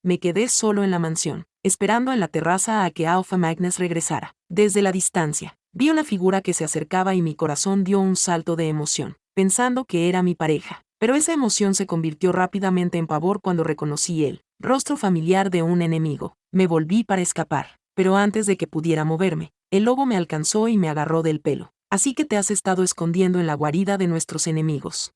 me quedé solo en la mansión, esperando en la terraza a que Alpha Magnus regresara. Desde la distancia, vi una figura que se acercaba y mi corazón dio un salto de emoción, pensando que era mi pareja. Pero esa emoción se convirtió rápidamente en pavor cuando reconocí el rostro familiar de un enemigo. Me volví para escapar, pero antes de que pudiera moverme, el lobo me alcanzó y me agarró del pelo. Así que te has estado escondiendo en la guarida de nuestros enemigos.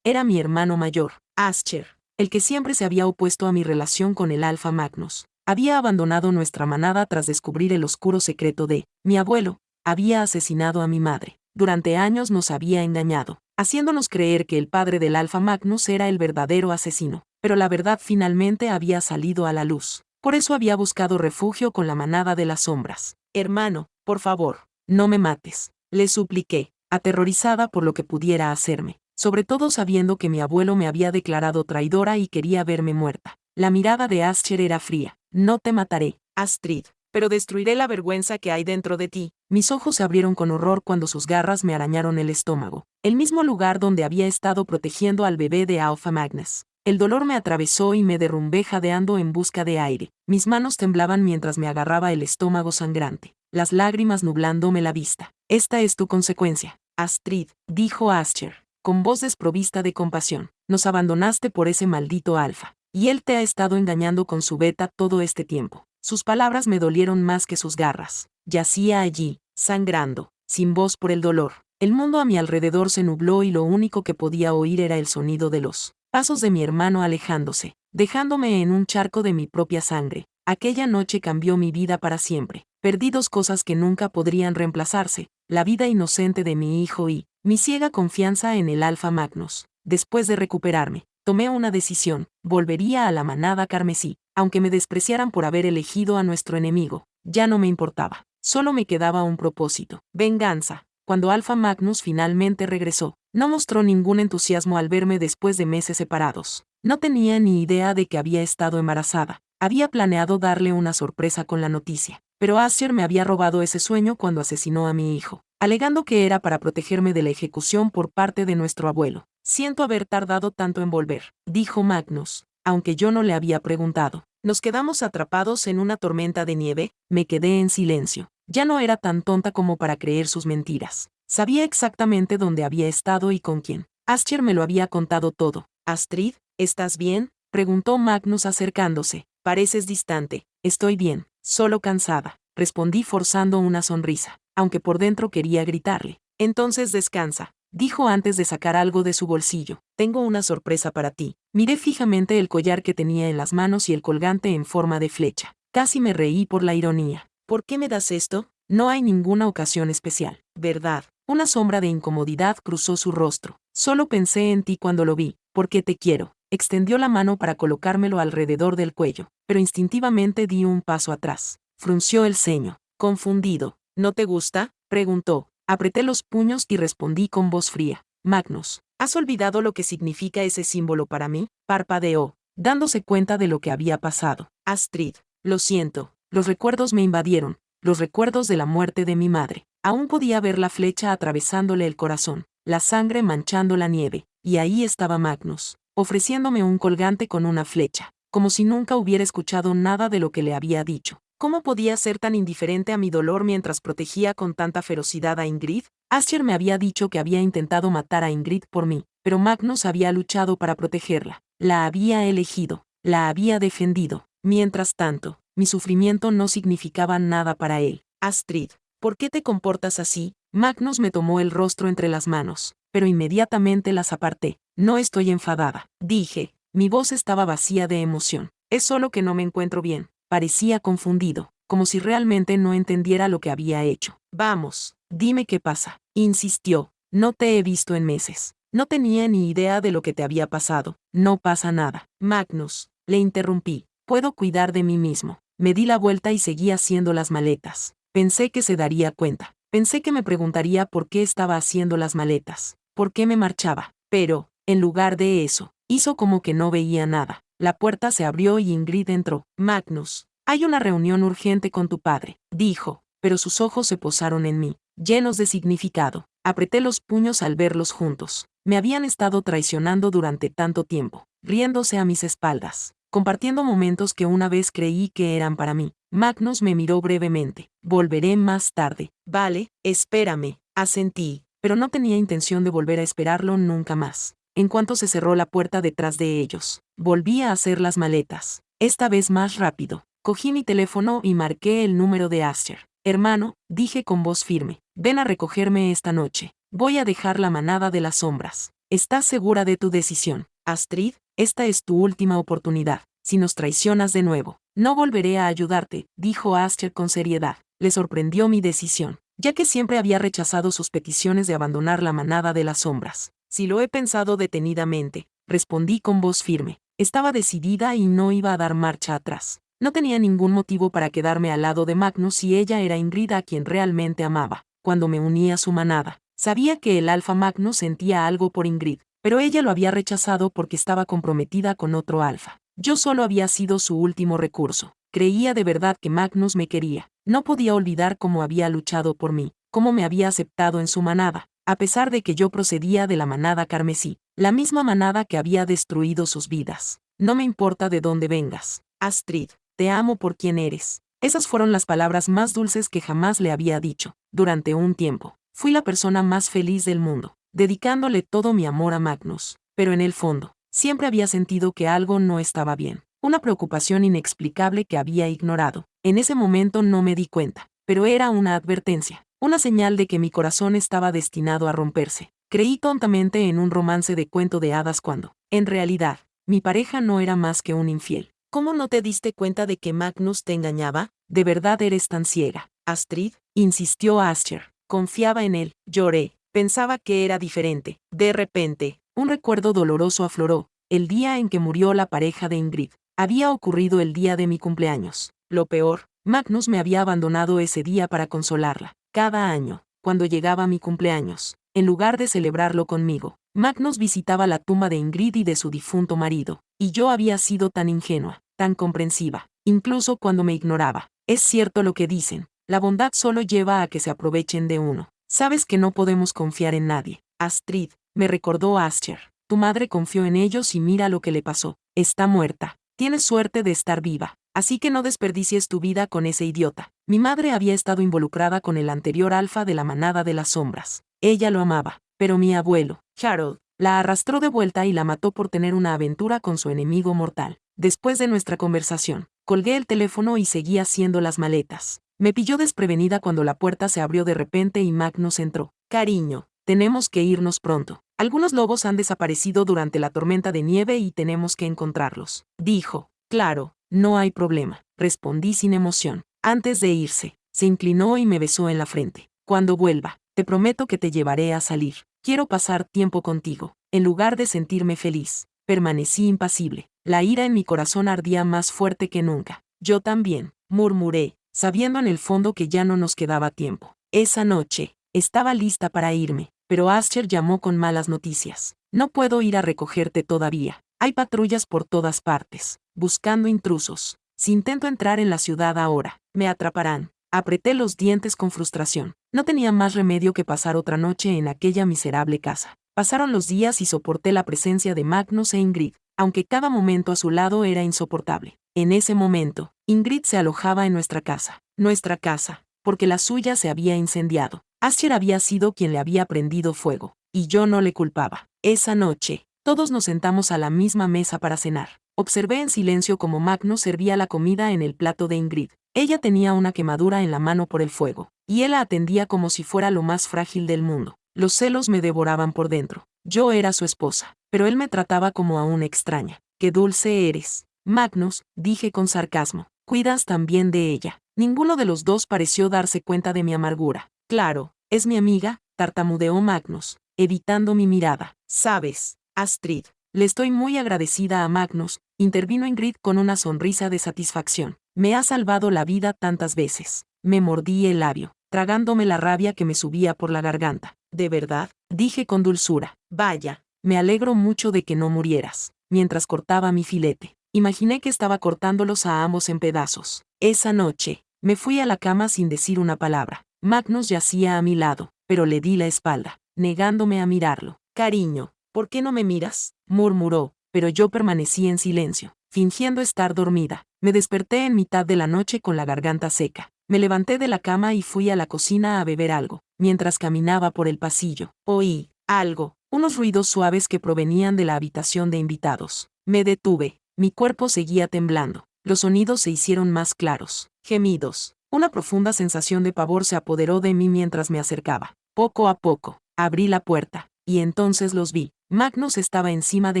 Era mi hermano mayor, Ascher, el que siempre se había opuesto a mi relación con el Alpha Magnus. Había abandonado nuestra manada tras descubrir el oscuro secreto de mi abuelo. Había asesinado a mi madre. Durante años nos había engañado, haciéndonos creer que el padre del Alpha Magnus era el verdadero asesino. Pero la verdad finalmente había salido a la luz. Por eso había buscado refugio con la manada de las sombras. Hermano, por favor, no me mates, le supliqué, aterrorizada por lo que pudiera hacerme, sobre todo sabiendo que mi abuelo me había declarado traidora y quería verme muerta. La mirada de Ascher era fría. No te mataré, Astrid, pero destruiré la vergüenza que hay dentro de ti. Mis ojos se abrieron con horror cuando sus garras me arañaron el estómago, el mismo lugar donde había estado protegiendo al bebé de Alpha Magnus. El dolor me atravesó y me derrumbé jadeando en busca de aire. Mis manos temblaban mientras me agarraba el estómago sangrante, las lágrimas nublándome la vista. Esta es tu consecuencia, Astrid, dijo Ascher, con voz desprovista de compasión. Nos abandonaste por ese maldito Alfa, y él te ha estado engañando con su beta todo este tiempo. Sus palabras me dolieron más que sus garras. Yacía allí, sangrando, sin voz por el dolor. El mundo a mi alrededor se nubló y lo único que podía oír era el sonido de los pasos de mi hermano alejándose, dejándome en un charco de mi propia sangre. Aquella noche cambió mi vida para siempre. Perdí dos cosas que nunca podrían reemplazarse, la vida inocente de mi hijo y mi ciega confianza en el Alpha Magnus. Después de recuperarme, tomé una decisión: volvería a la manada carmesí, aunque me despreciaran por haber elegido a nuestro enemigo. Ya no me importaba, solo me quedaba un propósito: venganza. Cuando Alpha Magnus finalmente regresó, no mostró ningún entusiasmo al verme después de meses separados. No tenía ni idea de que había estado embarazada. Había planeado darle una sorpresa con la noticia, pero Asher me había robado ese sueño cuando asesinó a mi hijo, alegando que era para protegerme de la ejecución por parte de nuestro abuelo. Siento haber tardado tanto en volver, dijo Magnus, aunque yo no le había preguntado. Nos quedamos atrapados en una tormenta de nieve. Me quedé en silencio. Ya no era tan tonta como para creer sus mentiras. Sabía exactamente dónde había estado y con quién. Ascher me lo había contado todo. Astrid, ¿estás bien?, preguntó Magnus acercándose. Pareces distante. Estoy bien, solo cansada, respondí forzando una sonrisa, aunque por dentro quería gritarle. Entonces descansa, dijo antes de sacar algo de su bolsillo. Tengo una sorpresa para ti. Miré fijamente el collar que tenía en las manos y el colgante en forma de flecha. Casi me reí por la ironía. ¿Por qué me das esto? No hay ninguna ocasión especial, ¿verdad? Una sombra de incomodidad cruzó su rostro. Solo pensé en ti cuando lo vi, porque te quiero. Extendió la mano para colocármelo alrededor del cuello, pero instintivamente di un paso atrás. Frunció el ceño, confundido. ¿No te gusta?, preguntó. Apreté los puños y respondí con voz fría. Magnus, ¿has olvidado lo que significa ese símbolo para mí? Parpadeó, dándose cuenta de lo que había pasado. Astrid, lo siento. Los recuerdos me invadieron, los recuerdos de la muerte de mi madre. Aún podía ver la flecha atravesándole el corazón, la sangre manchando la nieve, y ahí estaba Magnus, ofreciéndome un colgante con una flecha, como si nunca hubiera escuchado nada de lo que le había dicho. ¿Cómo podía ser tan indiferente a mi dolor mientras protegía con tanta ferocidad a Ingrid? Ascher me había dicho que había intentado matar a Ingrid por mí, pero Magnus había luchado para protegerla. La había elegido, la había defendido. Mientras tanto, mi sufrimiento no significaba nada para él. Astrid, ¿por qué te comportas así? Magnus me tomó el rostro entre las manos, pero inmediatamente las aparté. No estoy enfadada, dije. Mi voz estaba vacía de emoción. Es solo que no me encuentro bien. Parecía confundido, como si realmente no entendiera lo que había hecho. Vamos, dime qué pasa, insistió. No te he visto en meses. No tenía ni idea de lo que te había pasado. No pasa nada. Magnus, le interrumpí. Puedo cuidar de mí mismo. Me di la vuelta y seguí haciendo las maletas. Pensé que se daría cuenta. Pensé que me preguntaría por qué estaba haciendo las maletas, por qué me marchaba. Pero, en lugar de eso, hizo como que no veía nada. La puerta se abrió y Ingrid entró. Magnus, hay una reunión urgente con tu padre, dijo, pero sus ojos se posaron en mí, llenos de significado. Apreté los puños al verlos juntos. Me habían estado traicionando durante tanto tiempo, riéndose a mis espaldas, compartiendo momentos que una vez creí que eran para mí. Magnus me miró brevemente. Volveré más tarde. Vale, espérame, asentí, pero no tenía intención de volver a esperarlo nunca más. En cuanto se cerró la puerta detrás de ellos, volví a hacer las maletas, esta vez más rápido. Cogí mi teléfono y marqué el número de Aster. Hermano, dije con voz firme, ven a recogerme esta noche. Voy a dejar la manada de las sombras. ¿Estás segura de tu decisión? Astrid, esta es tu última oportunidad. Si nos traicionas de nuevo, no volveré a ayudarte, dijo Aster con seriedad. Le sorprendió mi decisión, ya que siempre había rechazado sus peticiones de abandonar la manada de las sombras. Si lo he pensado detenidamente, respondí con voz firme. Estaba decidida y no iba a dar marcha atrás. No tenía ningún motivo para quedarme al lado de Magnus si ella era Ingrid a quien realmente amaba. Cuando me uní a su manada, sabía que el alfa Magnus sentía algo por Ingrid, pero ella lo había rechazado porque estaba comprometida con otro alfa. Yo solo había sido su último recurso. Creía de verdad que Magnus me quería. No podía olvidar cómo había luchado por mí, cómo me había aceptado en su manada, a pesar de que yo procedía de la manada carmesí, la misma manada que había destruido sus vidas. No me importa de dónde vengas, Astrid, te amo por quien eres. Esas fueron las palabras más dulces que jamás le había dicho. Durante un tiempo, fui la persona más feliz del mundo, dedicándole todo mi amor a Magnus, pero en el fondo, siempre había sentido que algo no estaba bien, una preocupación inexplicable que había ignorado. En ese momento no me di cuenta, pero era una advertencia, una señal de que mi corazón estaba destinado a romperse. Creí tontamente en un romance de cuento de hadas cuando, en realidad, mi pareja no era más que un infiel. ¿Cómo no te diste cuenta de que Magnus te engañaba? ¿De verdad eres tan ciega, Astrid? Insistió Aster. Confiaba en él. Lloré. Pensaba que era diferente. De repente, un recuerdo doloroso afloró. El día en que murió la pareja de Ingrid. Había ocurrido el día de mi cumpleaños. Lo peor, Magnus me había abandonado ese día para consolarla. Cada año, cuando llegaba mi cumpleaños, en lugar de celebrarlo conmigo, Magnus visitaba la tumba de Ingrid y de su difunto marido, y yo había sido tan ingenua, tan comprensiva, incluso cuando me ignoraba. Es cierto lo que dicen, la bondad solo lleva a que se aprovechen de uno. Sabes que no podemos confiar en nadie. Astrid, me recordó Aster. Tu madre confió en ellos y mira lo que le pasó. Está muerta. Tienes suerte de estar viva, así que no desperdicies tu vida con ese idiota. Mi madre había estado involucrada con el anterior alfa de la manada de las sombras. Ella lo amaba, pero mi abuelo, Harold, la arrastró de vuelta y la mató por tener una aventura con su enemigo mortal. Después de nuestra conversación, colgué el teléfono y seguí haciendo las maletas. Me pilló desprevenida cuando la puerta se abrió de repente y Magnus entró. Cariño, tenemos que irnos pronto. Algunos lobos han desaparecido durante la tormenta de nieve y tenemos que encontrarlos, dijo. Claro, no hay problema, respondí sin emoción. Antes de irse, se inclinó y me besó en la frente. Cuando vuelva, te prometo que te llevaré a salir. Quiero pasar tiempo contigo. En lugar de sentirme feliz, permanecí impasible. La ira en mi corazón ardía más fuerte que nunca. Yo también, murmuré, sabiendo en el fondo que ya no nos quedaba tiempo. Esa noche, estaba lista para irme, pero Aster llamó con malas noticias. No puedo ir a recogerte todavía. Hay patrullas por todas partes, buscando intrusos. Si intento entrar en la ciudad ahora, me atraparán. Apreté los dientes con frustración. No tenía más remedio que pasar otra noche en aquella miserable casa. Pasaron los días y soporté la presencia de Magnus e Ingrid, aunque cada momento a su lado era insoportable. En ese momento, Ingrid se alojaba en nuestra casa, porque la suya se había incendiado. Aster había sido quien le había prendido fuego, y yo no le culpaba. Esa noche, todos nos sentamos a la misma mesa para cenar. Observé en silencio cómo Magnus servía la comida en el plato de Ingrid. Ella tenía una quemadura en la mano por el fuego, y él la atendía como si fuera lo más frágil del mundo. Los celos me devoraban por dentro. Yo era su esposa, pero él me trataba como a una extraña. ¡Qué dulce eres, Magnus!, dije con sarcasmo. Cuidas también de ella. Ninguno de los dos pareció darse cuenta de mi amargura. Claro, es mi amiga, tartamudeó Magnus, evitando mi mirada. Sabes, Astrid, le estoy muy agradecida a Magnus, intervino Ingrid con una sonrisa de satisfacción. Me ha salvado la vida tantas veces. Me mordí el labio, tragándome la rabia que me subía por la garganta. ¿De verdad?, dije con dulzura. Vaya, me alegro mucho de que no murieras. Mientras cortaba mi filete, imaginé que estaba cortándolos a ambos en pedazos. Esa noche, me fui a la cama sin decir una palabra. Magnus yacía a mi lado, pero le di la espalda, negándome a mirarlo. Cariño, ¿por qué no me miras?, murmuró, pero yo permanecí en silencio. fingiendo estar dormida. Me desperté en mitad de la noche con la garganta seca. Me levanté de la cama y fui a la cocina a beber algo. Mientras caminaba por el pasillo, oí algo, unos ruidos suaves que provenían de la habitación de invitados. Me detuve. Mi cuerpo seguía temblando. Los sonidos se hicieron más claros. Gemidos. Una profunda sensación de pavor se apoderó de mí mientras me acercaba. Poco a poco, abrí la puerta, y entonces los vi. Magnus estaba encima de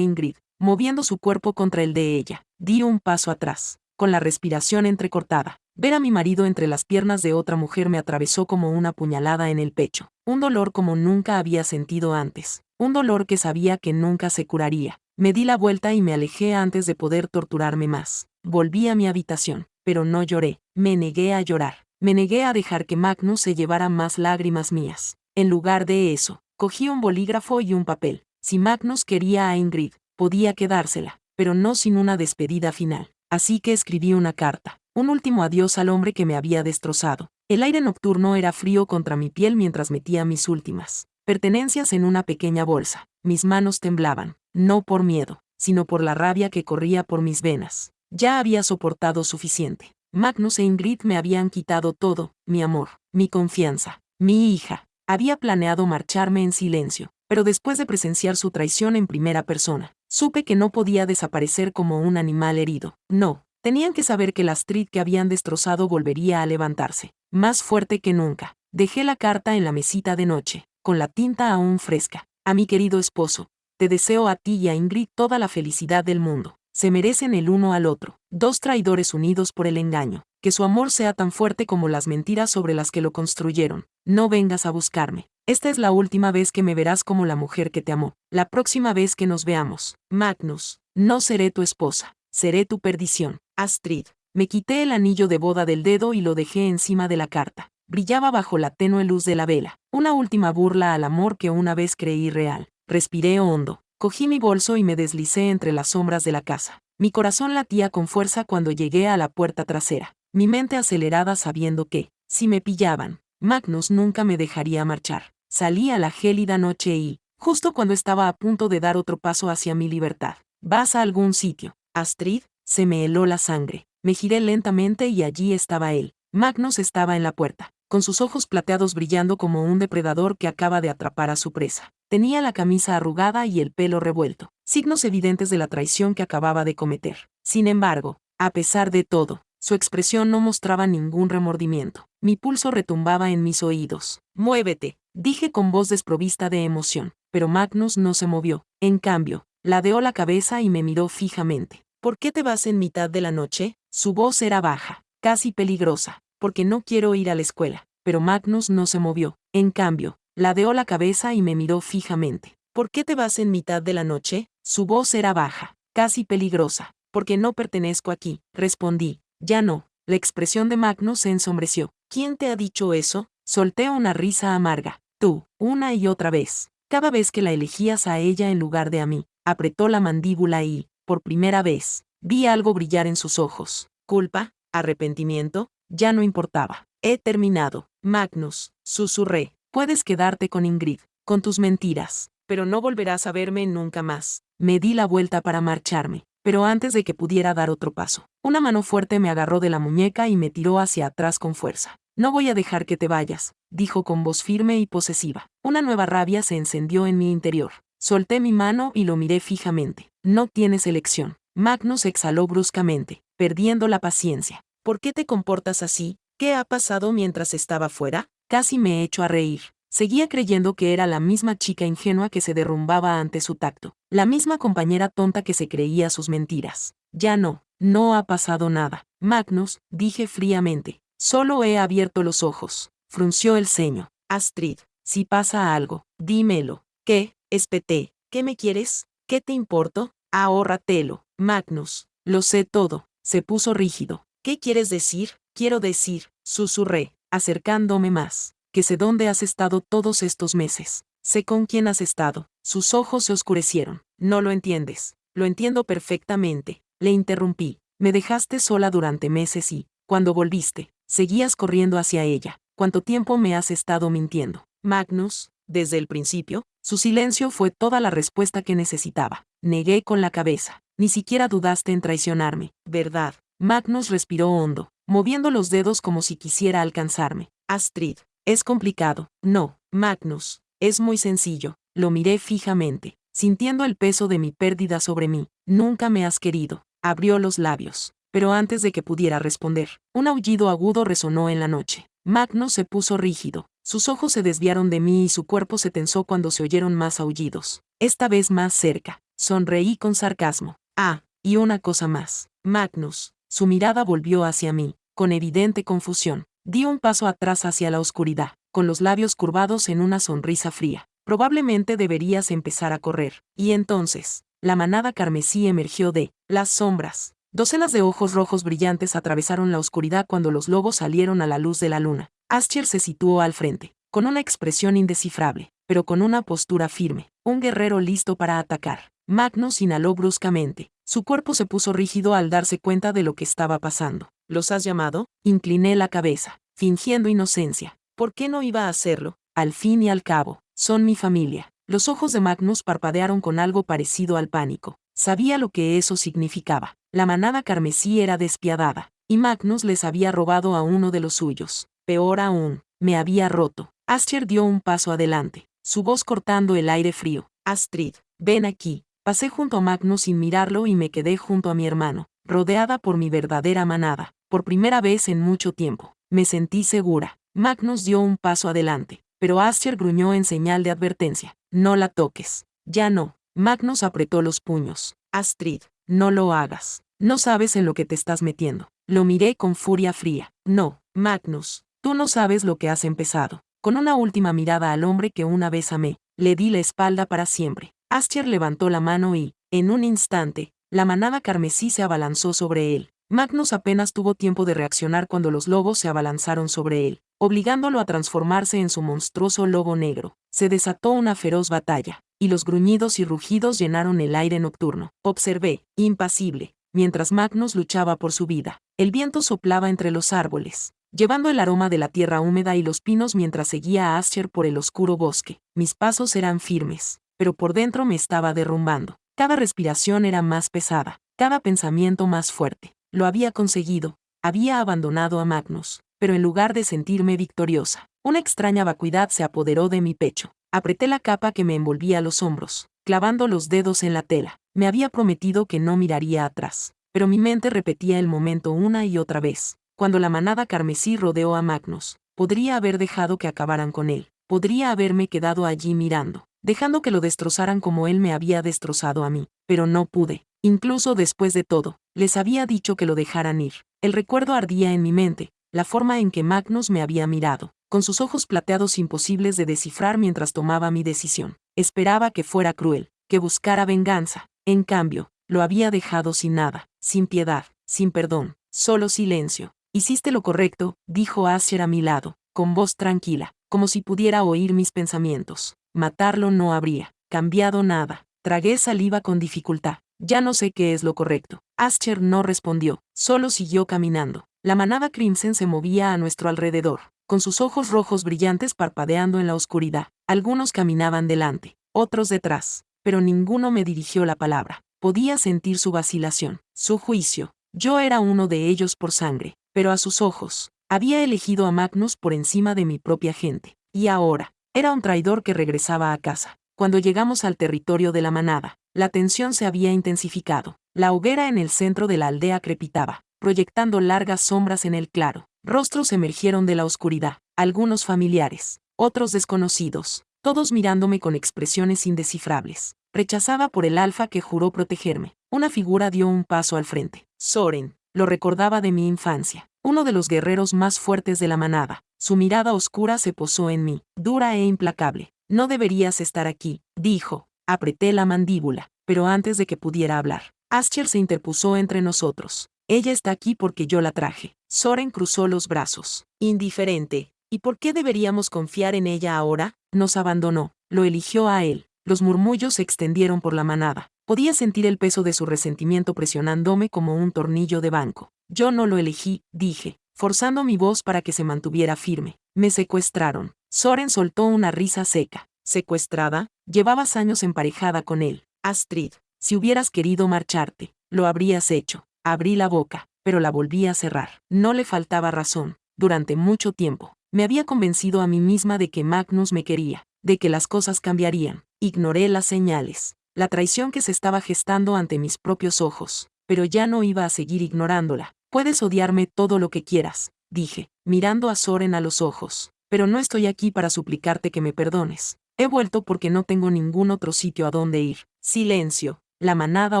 Ingrid, moviendo su cuerpo contra el de ella. Di un paso atrás, con la respiración entrecortada. Ver a mi marido entre las piernas de otra mujer me atravesó como una puñalada en el pecho. Un dolor como nunca había sentido antes. Un dolor que sabía que nunca se curaría. Me di la vuelta y me alejé antes de poder torturarme más. Volví a mi habitación, pero no lloré. Me negué a llorar. Me negué a dejar que Magnus se llevara más lágrimas mías. En lugar de eso, cogí un bolígrafo y un papel. Si Magnus quería a Ingrid, podía quedársela, pero no sin una despedida final. Así que escribí una carta. Un último adiós al hombre que me había destrozado. El aire nocturno era frío contra mi piel mientras metía mis últimas pertenencias en una pequeña bolsa. Mis manos temblaban, no por miedo, sino por la rabia que corría por mis venas. Ya había soportado suficiente. Magnus e Ingrid me habían quitado todo, mi amor, mi confianza, mi hija. Había planeado marcharme en silencio, pero después de presenciar su traición en primera persona, supe que no podía desaparecer como un animal herido. No. Tenían que saber que la Astrid que habían destrozado volvería a levantarse, más fuerte que nunca. Dejé la carta en la mesita de noche, con la tinta aún fresca. A mi querido esposo, te deseo a ti y a Ingrid toda la felicidad del mundo. Se merecen el uno al otro, dos traidores unidos por el engaño. Que su amor sea tan fuerte como las mentiras sobre las que lo construyeron. No vengas a buscarme. Esta es la última vez que me verás como la mujer que te amó. La próxima vez que nos veamos, Magnus, no seré tu esposa, seré tu perdición. Astrid. Me quité el anillo de boda del dedo y lo dejé encima de la carta. Brillaba bajo la tenue luz de la vela. Una última burla al amor que una vez creí real. Respiré hondo. Cogí mi bolso y me deslicé entre las sombras de la casa. Mi corazón latía con fuerza cuando llegué a la puerta trasera. Mi mente acelerada sabiendo que, si me pillaban, Magnus nunca me dejaría marchar. Salí a la gélida noche y, justo cuando estaba a punto de dar otro paso hacia mi libertad. ¿Vas a algún sitio, Astrid? Se me heló la sangre. Me giré lentamente y allí estaba él. Magnus estaba en la puerta, con sus ojos plateados brillando como un depredador que acaba de atrapar a su presa. Tenía la camisa arrugada y el pelo revuelto, signos evidentes de la traición que acababa de cometer. Sin embargo, a pesar de todo, su expresión no mostraba ningún remordimiento. Mi pulso retumbaba en mis oídos. «Muévete», dije con voz desprovista de emoción, pero Magnus no se movió. En cambio, ladeó la cabeza y me miró fijamente. «¿Por qué te vas en mitad de la noche?» Su voz era baja, casi peligrosa. «Porque no quiero ir a la escuela». Pero Magnus no se movió. En cambio, ladeó la cabeza y me miró fijamente. «¿Por qué te vas en mitad de la noche?» Su voz era baja, casi peligrosa. «Porque no pertenezco aquí», respondí. «Ya no». La expresión de Magnus se ensombreció. «¿Quién te ha dicho eso?» Solté una risa amarga. «Tú», una y otra vez. Cada vez que la elegías a ella en lugar de a mí. Apretó la mandíbula y, por primera vez, vi algo brillar en sus ojos. ¿Culpa? ¿Arrepentimiento? Ya no importaba. «He terminado, Magnus», susurré. «Puedes quedarte con Ingrid, con tus mentiras, pero no volverás a verme nunca más». Me di la vuelta para marcharme, pero antes de que pudiera dar otro paso, una mano fuerte me agarró de la muñeca y me tiró hacia atrás con fuerza. «No voy a dejar que te vayas», dijo con voz firme y posesiva. Una nueva rabia se encendió en mi interior. Solté mi mano y lo miré fijamente. «No tienes elección». Magnus exhaló bruscamente, perdiendo la paciencia. «¿Por qué te comportas así? ¿Qué ha pasado mientras estaba fuera?» Casi me echo a reír. Seguía creyendo que era la misma chica ingenua que se derrumbaba ante su tacto, la misma compañera tonta que se creía sus mentiras. «Ya no, no ha pasado nada, Magnus», dije fríamente. «Solo he abierto los ojos». Frunció el ceño. «Astrid, si pasa algo, dímelo». «¿Qué?» espeté. «¿Qué me quieres? ¿Qué te importo?» «Ahórratelo, Magnus». «Lo sé todo». Se puso rígido. «¿Qué quieres decir?» «Quiero decir», susurré, acercándome más, «que sé dónde has estado todos estos meses. Sé con quién has estado». Sus ojos se oscurecieron. «No lo entiendes». «Lo entiendo perfectamente», le interrumpí. «Me dejaste sola durante meses y, cuando volviste, seguías corriendo hacia ella. ¿Cuánto tiempo me has estado mintiendo?» «Magnus, desde el principio». Su silencio fue toda la respuesta que necesitaba. Negué con la cabeza. Ni siquiera dudaste en traicionarme, ¿verdad? Magnus respiró hondo, moviendo los dedos como si quisiera alcanzarme. Astrid, es complicado. No, Magnus, es muy sencillo. Lo miré fijamente, sintiendo el peso de mi pérdida sobre mí. Nunca me has querido. Abrió los labios, pero antes de que pudiera responder, un aullido agudo resonó en la noche. Magnus se puso rígido, sus ojos se desviaron de mí y su cuerpo se tensó cuando se oyeron más aullidos, esta vez más cerca. Sonreí con sarcasmo. Ah, y una cosa más. Magnus, su mirada volvió hacia mí, con evidente confusión. Di un paso atrás hacia la oscuridad, con los labios curvados en una sonrisa fría. Probablemente deberías empezar a correr. Y entonces, la manada carmesí emergió de las sombras. Docenas de ojos rojos brillantes atravesaron la oscuridad cuando los lobos salieron a la luz de la luna. Aschir se situó al frente, con una expresión indescifrable, pero con una postura firme, un guerrero listo para atacar. Magnus inhaló bruscamente. Su cuerpo se puso rígido al darse cuenta de lo que estaba pasando. ¿Los has llamado? Incliné la cabeza, fingiendo inocencia. ¿Por qué no iba a hacerlo? Al fin y al cabo, son mi familia. Los ojos de Magnus parpadearon con algo parecido al pánico. Sabía lo que eso significaba. La manada carmesí era despiadada, y Magnus les había robado a uno de los suyos. Peor aún, me había roto. Aschir dio un paso adelante, su voz cortando el aire frío. Astrid, ven aquí. Pasé junto a Magnus sin mirarlo y me quedé junto a mi hermano, rodeada por mi verdadera manada. Por primera vez en mucho tiempo, me sentí segura. Magnus dio un paso adelante, pero Aschir gruñó en señal de advertencia. No la toques. Ya no. Magnus apretó los puños. Astrid, no lo hagas. No sabes en lo que te estás metiendo. Lo miré con furia fría. No, Magnus, tú no sabes lo que has empezado. Con una última mirada al hombre que una vez amé, le di la espalda para siempre. Aschir levantó la mano y, en un instante, la manada carmesí se abalanzó sobre él. Magnus apenas tuvo tiempo de reaccionar cuando los lobos se abalanzaron sobre él, obligándolo a transformarse en su monstruoso lobo negro. Se desató una feroz batalla, y los gruñidos y rugidos llenaron el aire nocturno. Observé, impasible, mientras Magnus luchaba por su vida. El viento soplaba entre los árboles, llevando el aroma de la tierra húmeda y los pinos mientras seguía a Aschir por el oscuro bosque. Mis pasos eran firmes, pero por dentro me estaba derrumbando. Cada respiración era más pesada, cada pensamiento más fuerte. Lo había conseguido, había abandonado a Magnus, pero en lugar de sentirme victoriosa, una extraña vacuidad se apoderó de mi pecho. Apreté la capa que me envolvía los hombros, clavando los dedos en la tela. Me había prometido que no miraría atrás, pero mi mente repetía el momento una y otra vez. Cuando la manada carmesí rodeó a Magnus, podría haber dejado que acabaran con él. Podría haberme quedado allí mirando, dejando que lo destrozaran como él me había destrozado a mí, pero no pude. Incluso después de todo, les había dicho que lo dejaran ir. El recuerdo ardía en mi mente, la forma en que Magnus me había mirado, con sus ojos plateados imposibles de descifrar mientras tomaba mi decisión. Esperaba que fuera cruel, que buscara venganza. En cambio, lo había dejado sin nada, sin piedad, sin perdón, solo silencio. Hiciste lo correcto, dijo Aschir a mi lado, con voz tranquila, como si pudiera oír mis pensamientos. Matarlo no habría cambiado nada. Tragué saliva con dificultad. Ya no sé qué es lo correcto. Aschir no respondió, solo siguió caminando. La manada Crimson se movía a nuestro alrededor, con sus ojos rojos brillantes parpadeando en la oscuridad. Algunos caminaban delante, otros detrás, pero ninguno me dirigió la palabra. Podía sentir su vacilación, su juicio. Yo era uno de ellos por sangre, pero a sus ojos, había elegido a Magnus por encima de mi propia gente. Y ahora, era un traidor que regresaba a casa. Cuando llegamos al territorio de la manada, la tensión se había intensificado. La hoguera en el centro de la aldea crepitaba, proyectando largas sombras en el claro. Rostros emergieron de la oscuridad, algunos familiares, otros desconocidos, todos mirándome con expresiones indescifrables. Rechazada por el alfa que juró protegerme, una figura dio un paso al frente. Soren, lo recordaba de mi infancia, uno de los guerreros más fuertes de la manada. Su mirada oscura se posó en mí, dura e implacable. No deberías estar aquí, dijo. Apreté la mandíbula, pero antes de que pudiera hablar, Aschir se interpuso entre nosotros. Ella está aquí porque yo la traje. Soren cruzó los brazos, indiferente. ¿Y por qué deberíamos confiar en ella ahora? Nos abandonó, lo eligió a él. Los murmullos se extendieron por la manada. Podía sentir el peso de su resentimiento presionándome como un tornillo de banco. Yo no lo elegí, dije, forzando mi voz para que se mantuviera firme. Me secuestraron. Soren soltó una risa seca. ¿Secuestrada? Llevabas años emparejada con él. Astrid, Si hubieras querido marcharte, lo habrías hecho. Abrí la boca, pero la volví a cerrar. No le faltaba razón. Durante mucho tiempo, me había convencido a mí misma de que Magnus me quería, de que las cosas cambiarían. Ignoré las señales, la traición que se estaba gestando ante mis propios ojos, pero ya no iba a seguir ignorándola. Puedes odiarme todo lo que quieras, dije, mirando a Soren a los ojos, pero no estoy aquí para suplicarte que me perdones. He vuelto porque no tengo ningún otro sitio a donde ir. Silencio. La manada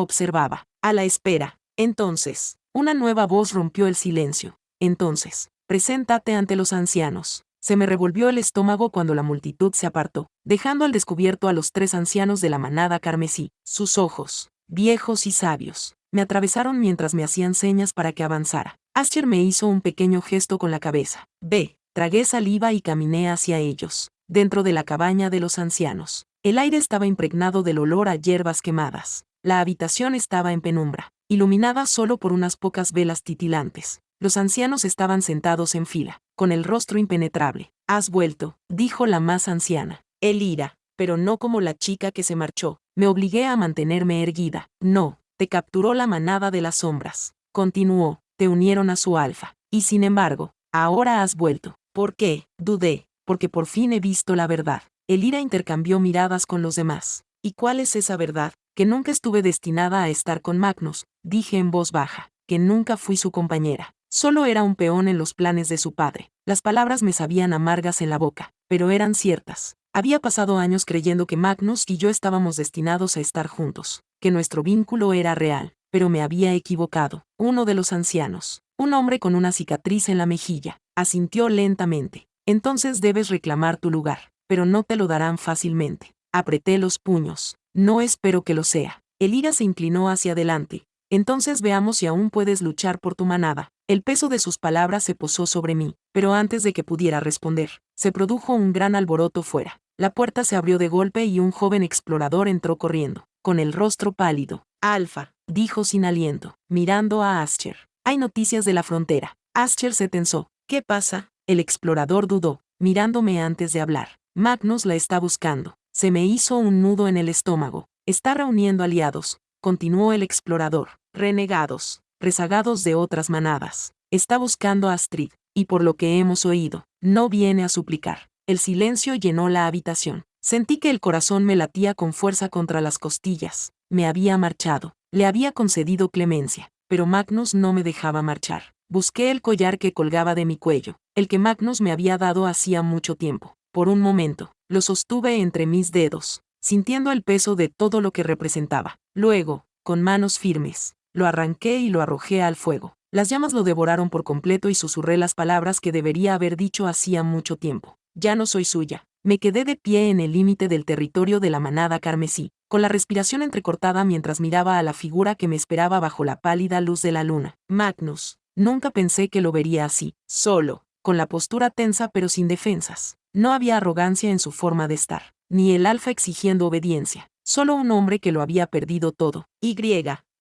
observaba, a la espera. Entonces, una nueva voz rompió el silencio. Entonces, preséntate ante los ancianos. Se me revolvió el estómago cuando la multitud se apartó, dejando al descubierto a los 3 ancianos de la manada carmesí. Sus ojos, viejos y sabios, me atravesaron mientras me hacían señas para que avanzara. Asher me hizo un pequeño gesto con la cabeza. Ve, tragué saliva y caminé hacia ellos. Dentro de la cabaña de los ancianos, el aire estaba impregnado del olor a hierbas quemadas. La habitación estaba en penumbra, iluminada solo por unas pocas velas titilantes. Los ancianos estaban sentados en fila, con el rostro impenetrable. «Has vuelto», dijo la más anciana. Elira, pero no como la chica que se marchó. Me obligué a mantenerme erguida. No, te capturó la manada de las sombras. Continuó, te unieron a su alfa. Y sin embargo, ahora has vuelto. ¿Por qué? Dudé, porque por fin he visto la verdad. Elira intercambió miradas con los demás. ¿Y cuál es esa verdad? Que nunca estuve destinada a estar con Magnus, dije en voz baja, que nunca fui su compañera. Solo era un peón en los planes de su padre. Las palabras me sabían amargas en la boca, pero eran ciertas. Había pasado años creyendo que Magnus y yo estábamos destinados a estar juntos, que nuestro vínculo era real, pero me había equivocado. Uno de los ancianos, un hombre con una cicatriz en la mejilla, asintió lentamente. Entonces debes reclamar tu lugar, pero no te lo darán fácilmente. Apreté los puños. No espero que lo sea. Elira se inclinó hacia adelante. Entonces veamos si aún puedes luchar por tu manada. El peso de sus palabras se posó sobre mí, pero antes de que pudiera responder, se produjo un gran alboroto fuera. La puerta se abrió de golpe y un joven explorador entró corriendo, con el rostro pálido. Alfa, dijo sin aliento, mirando a Asher. Hay noticias de la frontera. Asher se tensó. ¿Qué pasa? El explorador dudó, mirándome antes de hablar. Magnus la está buscando. Se me hizo un nudo en el estómago. Está reuniendo aliados, continuó el explorador. Renegados, rezagados de otras manadas. Está buscando a Astrid, y por lo que hemos oído, no viene a suplicar. El silencio llenó la habitación. Sentí que el corazón me latía con fuerza contra las costillas. Me había marchado. Le había concedido clemencia, pero Magnus no me dejaba marchar. Busqué el collar que colgaba de mi cuello, el que Magnus me había dado hacía mucho tiempo. Por un momento, lo sostuve entre mis dedos, sintiendo el peso de todo lo que representaba. Luego, con manos firmes, lo arranqué y lo arrojé al fuego. Las llamas lo devoraron por completo y susurré las palabras que debería haber dicho hacía mucho tiempo. Ya no soy suya. Me quedé de pie en el límite del territorio de la manada carmesí, con la respiración entrecortada mientras miraba a la figura que me esperaba bajo la pálida luz de la luna. Magnus. Nunca pensé que lo vería así, solo, con la postura tensa pero sin defensas. No había arrogancia en su forma de estar, ni el alfa exigiendo obediencia, solo un hombre que lo había perdido todo.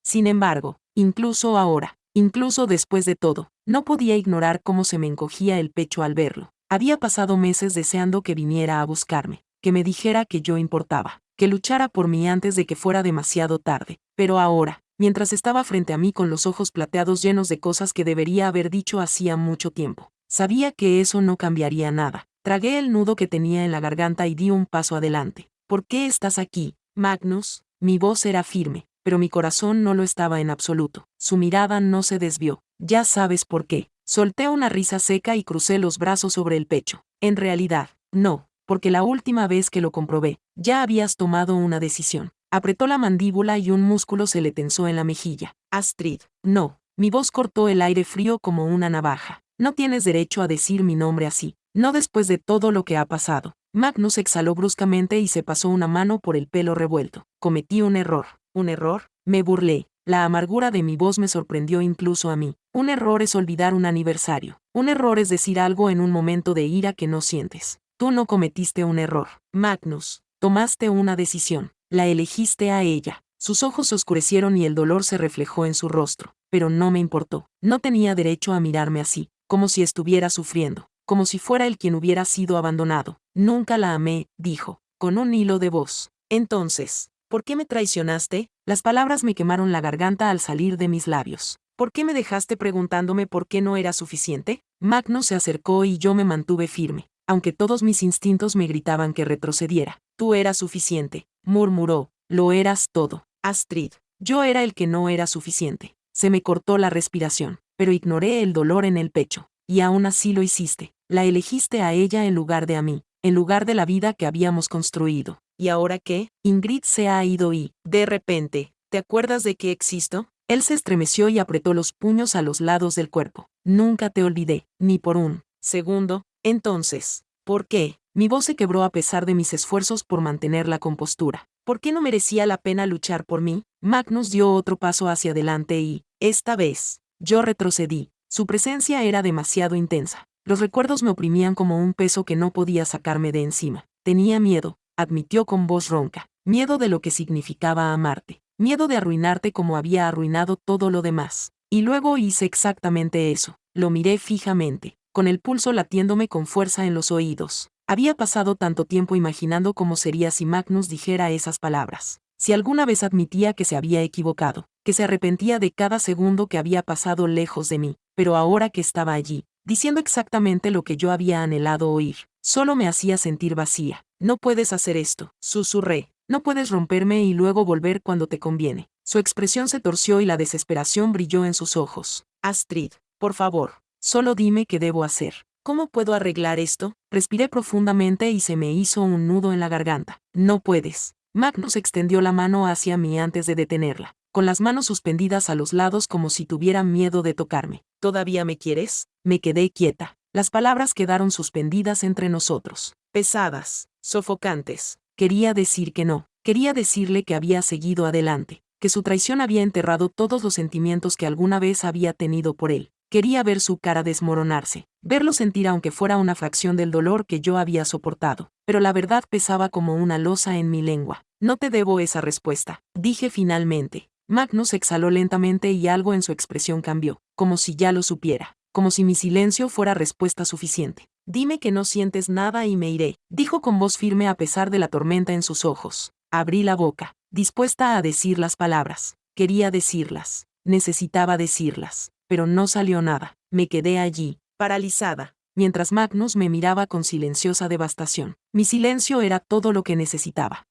Sin embargo, incluso ahora, incluso después de todo, no podía ignorar cómo se me encogía el pecho al verlo. Había pasado meses deseando que viniera a buscarme, que me dijera que yo importaba, que luchara por mí antes de que fuera demasiado tarde. Pero ahora, mientras estaba frente a mí con los ojos plateados llenos de cosas que debería haber dicho hacía mucho tiempo, sabía que eso no cambiaría nada. Tragué el nudo que tenía en la garganta y di un paso adelante. ¿Por qué estás aquí, Magnus? Mi voz era firme, pero mi corazón no lo estaba en absoluto. Su mirada no se desvió. Ya sabes por qué. Solté una risa seca y crucé los brazos sobre el pecho. En realidad, no, porque la última vez que lo comprobé, ya habías tomado una decisión. Apretó la mandíbula y un músculo se le tensó en la mejilla. Astrid, no. Mi voz cortó el aire frío como una navaja. No tienes derecho a decir mi nombre así. No después de todo lo que ha pasado. Magnus exhaló bruscamente y se pasó una mano por el pelo revuelto. Cometí un error. ¿Un error? Me burlé. La amargura de mi voz me sorprendió incluso a mí. Un error es olvidar un aniversario. Un error es decir algo en un momento de ira que no sientes. Tú no cometiste un error, Magnus. Tomaste una decisión. La elegiste a ella. Sus ojos se oscurecieron y el dolor se reflejó en su rostro. Pero no me importó. No tenía derecho a mirarme así, como si estuviera sufriendo, como si fuera el quien hubiera sido abandonado. Nunca la amé, dijo, con un hilo de voz. Entonces, ¿Por qué me traicionaste? Las palabras me quemaron la garganta al salir de mis labios. ¿Por qué me dejaste preguntándome por qué no era suficiente? Magnus se acercó y yo me mantuve firme, aunque todos mis instintos me gritaban que retrocediera. Tú eras suficiente, murmuró. Lo eras todo, Astrid. Yo era el que no era suficiente. Se me cortó la respiración, pero ignoré el dolor en el pecho. Y aún así lo hiciste. La elegiste a ella en lugar de a mí, en lugar de la vida que habíamos construido. ¿Y ahora qué? Ingrid se ha ido y, de repente, ¿te acuerdas de que existo? Él se estremeció y apretó los puños a los lados del cuerpo. Nunca te olvidé, ni por un segundo. Entonces, ¿por qué? Mi voz se quebró a pesar de mis esfuerzos por mantener la compostura. ¿Por qué no merecía la pena luchar por mí? Magnus dio otro paso hacia adelante y, esta vez, yo retrocedí. Su presencia era demasiado intensa. Los recuerdos me oprimían como un peso que no podía sacarme de encima. Tenía miedo, admitió con voz ronca. Miedo de lo que significaba amarte. Miedo de arruinarte como había arruinado todo lo demás. Y luego hice exactamente eso. Lo miré fijamente, con el pulso latiéndome con fuerza en los oídos. Había pasado tanto tiempo imaginando cómo sería si Magnus dijera esas palabras. Si alguna vez admitía que se había equivocado, que se arrepentía de cada segundo que había pasado lejos de mí, pero ahora que estaba allí, diciendo exactamente lo que yo había anhelado oír, solo me hacía sentir vacía. No puedes hacer esto, susurré. No puedes romperme y luego volver cuando te conviene. Su expresión se torció y la desesperación brilló en sus ojos. Astrid, por favor, solo dime qué debo hacer. ¿Cómo puedo arreglar esto? Respiré profundamente y se me hizo un nudo en la garganta. No puedes. Magnus extendió la mano hacia mí antes de detenerla, con las manos suspendidas a los lados como si tuviera miedo de tocarme. ¿Todavía me quieres? Me quedé quieta. Las palabras quedaron suspendidas entre nosotros, pesadas, sofocantes. Quería decir que no. Quería decirle que había seguido adelante, que su traición había enterrado todos los sentimientos que alguna vez había tenido por él. Quería ver su cara desmoronarse, verlo sentir aunque fuera una fracción del dolor que yo había soportado. Pero la verdad pesaba como una losa en mi lengua. No te debo esa respuesta, dije finalmente. Magnus exhaló lentamente y algo en su expresión cambió, como si ya lo supiera, como si mi silencio fuera respuesta suficiente. Dime que no sientes nada y me iré, dijo con voz firme a pesar de la tormenta en sus ojos. Abrí la boca, dispuesta a decir las palabras. Quería decirlas, necesitaba decirlas, pero no salió nada. Me quedé allí, paralizada, mientras Magnus me miraba con silenciosa devastación. Mi silencio era todo lo que necesitaba.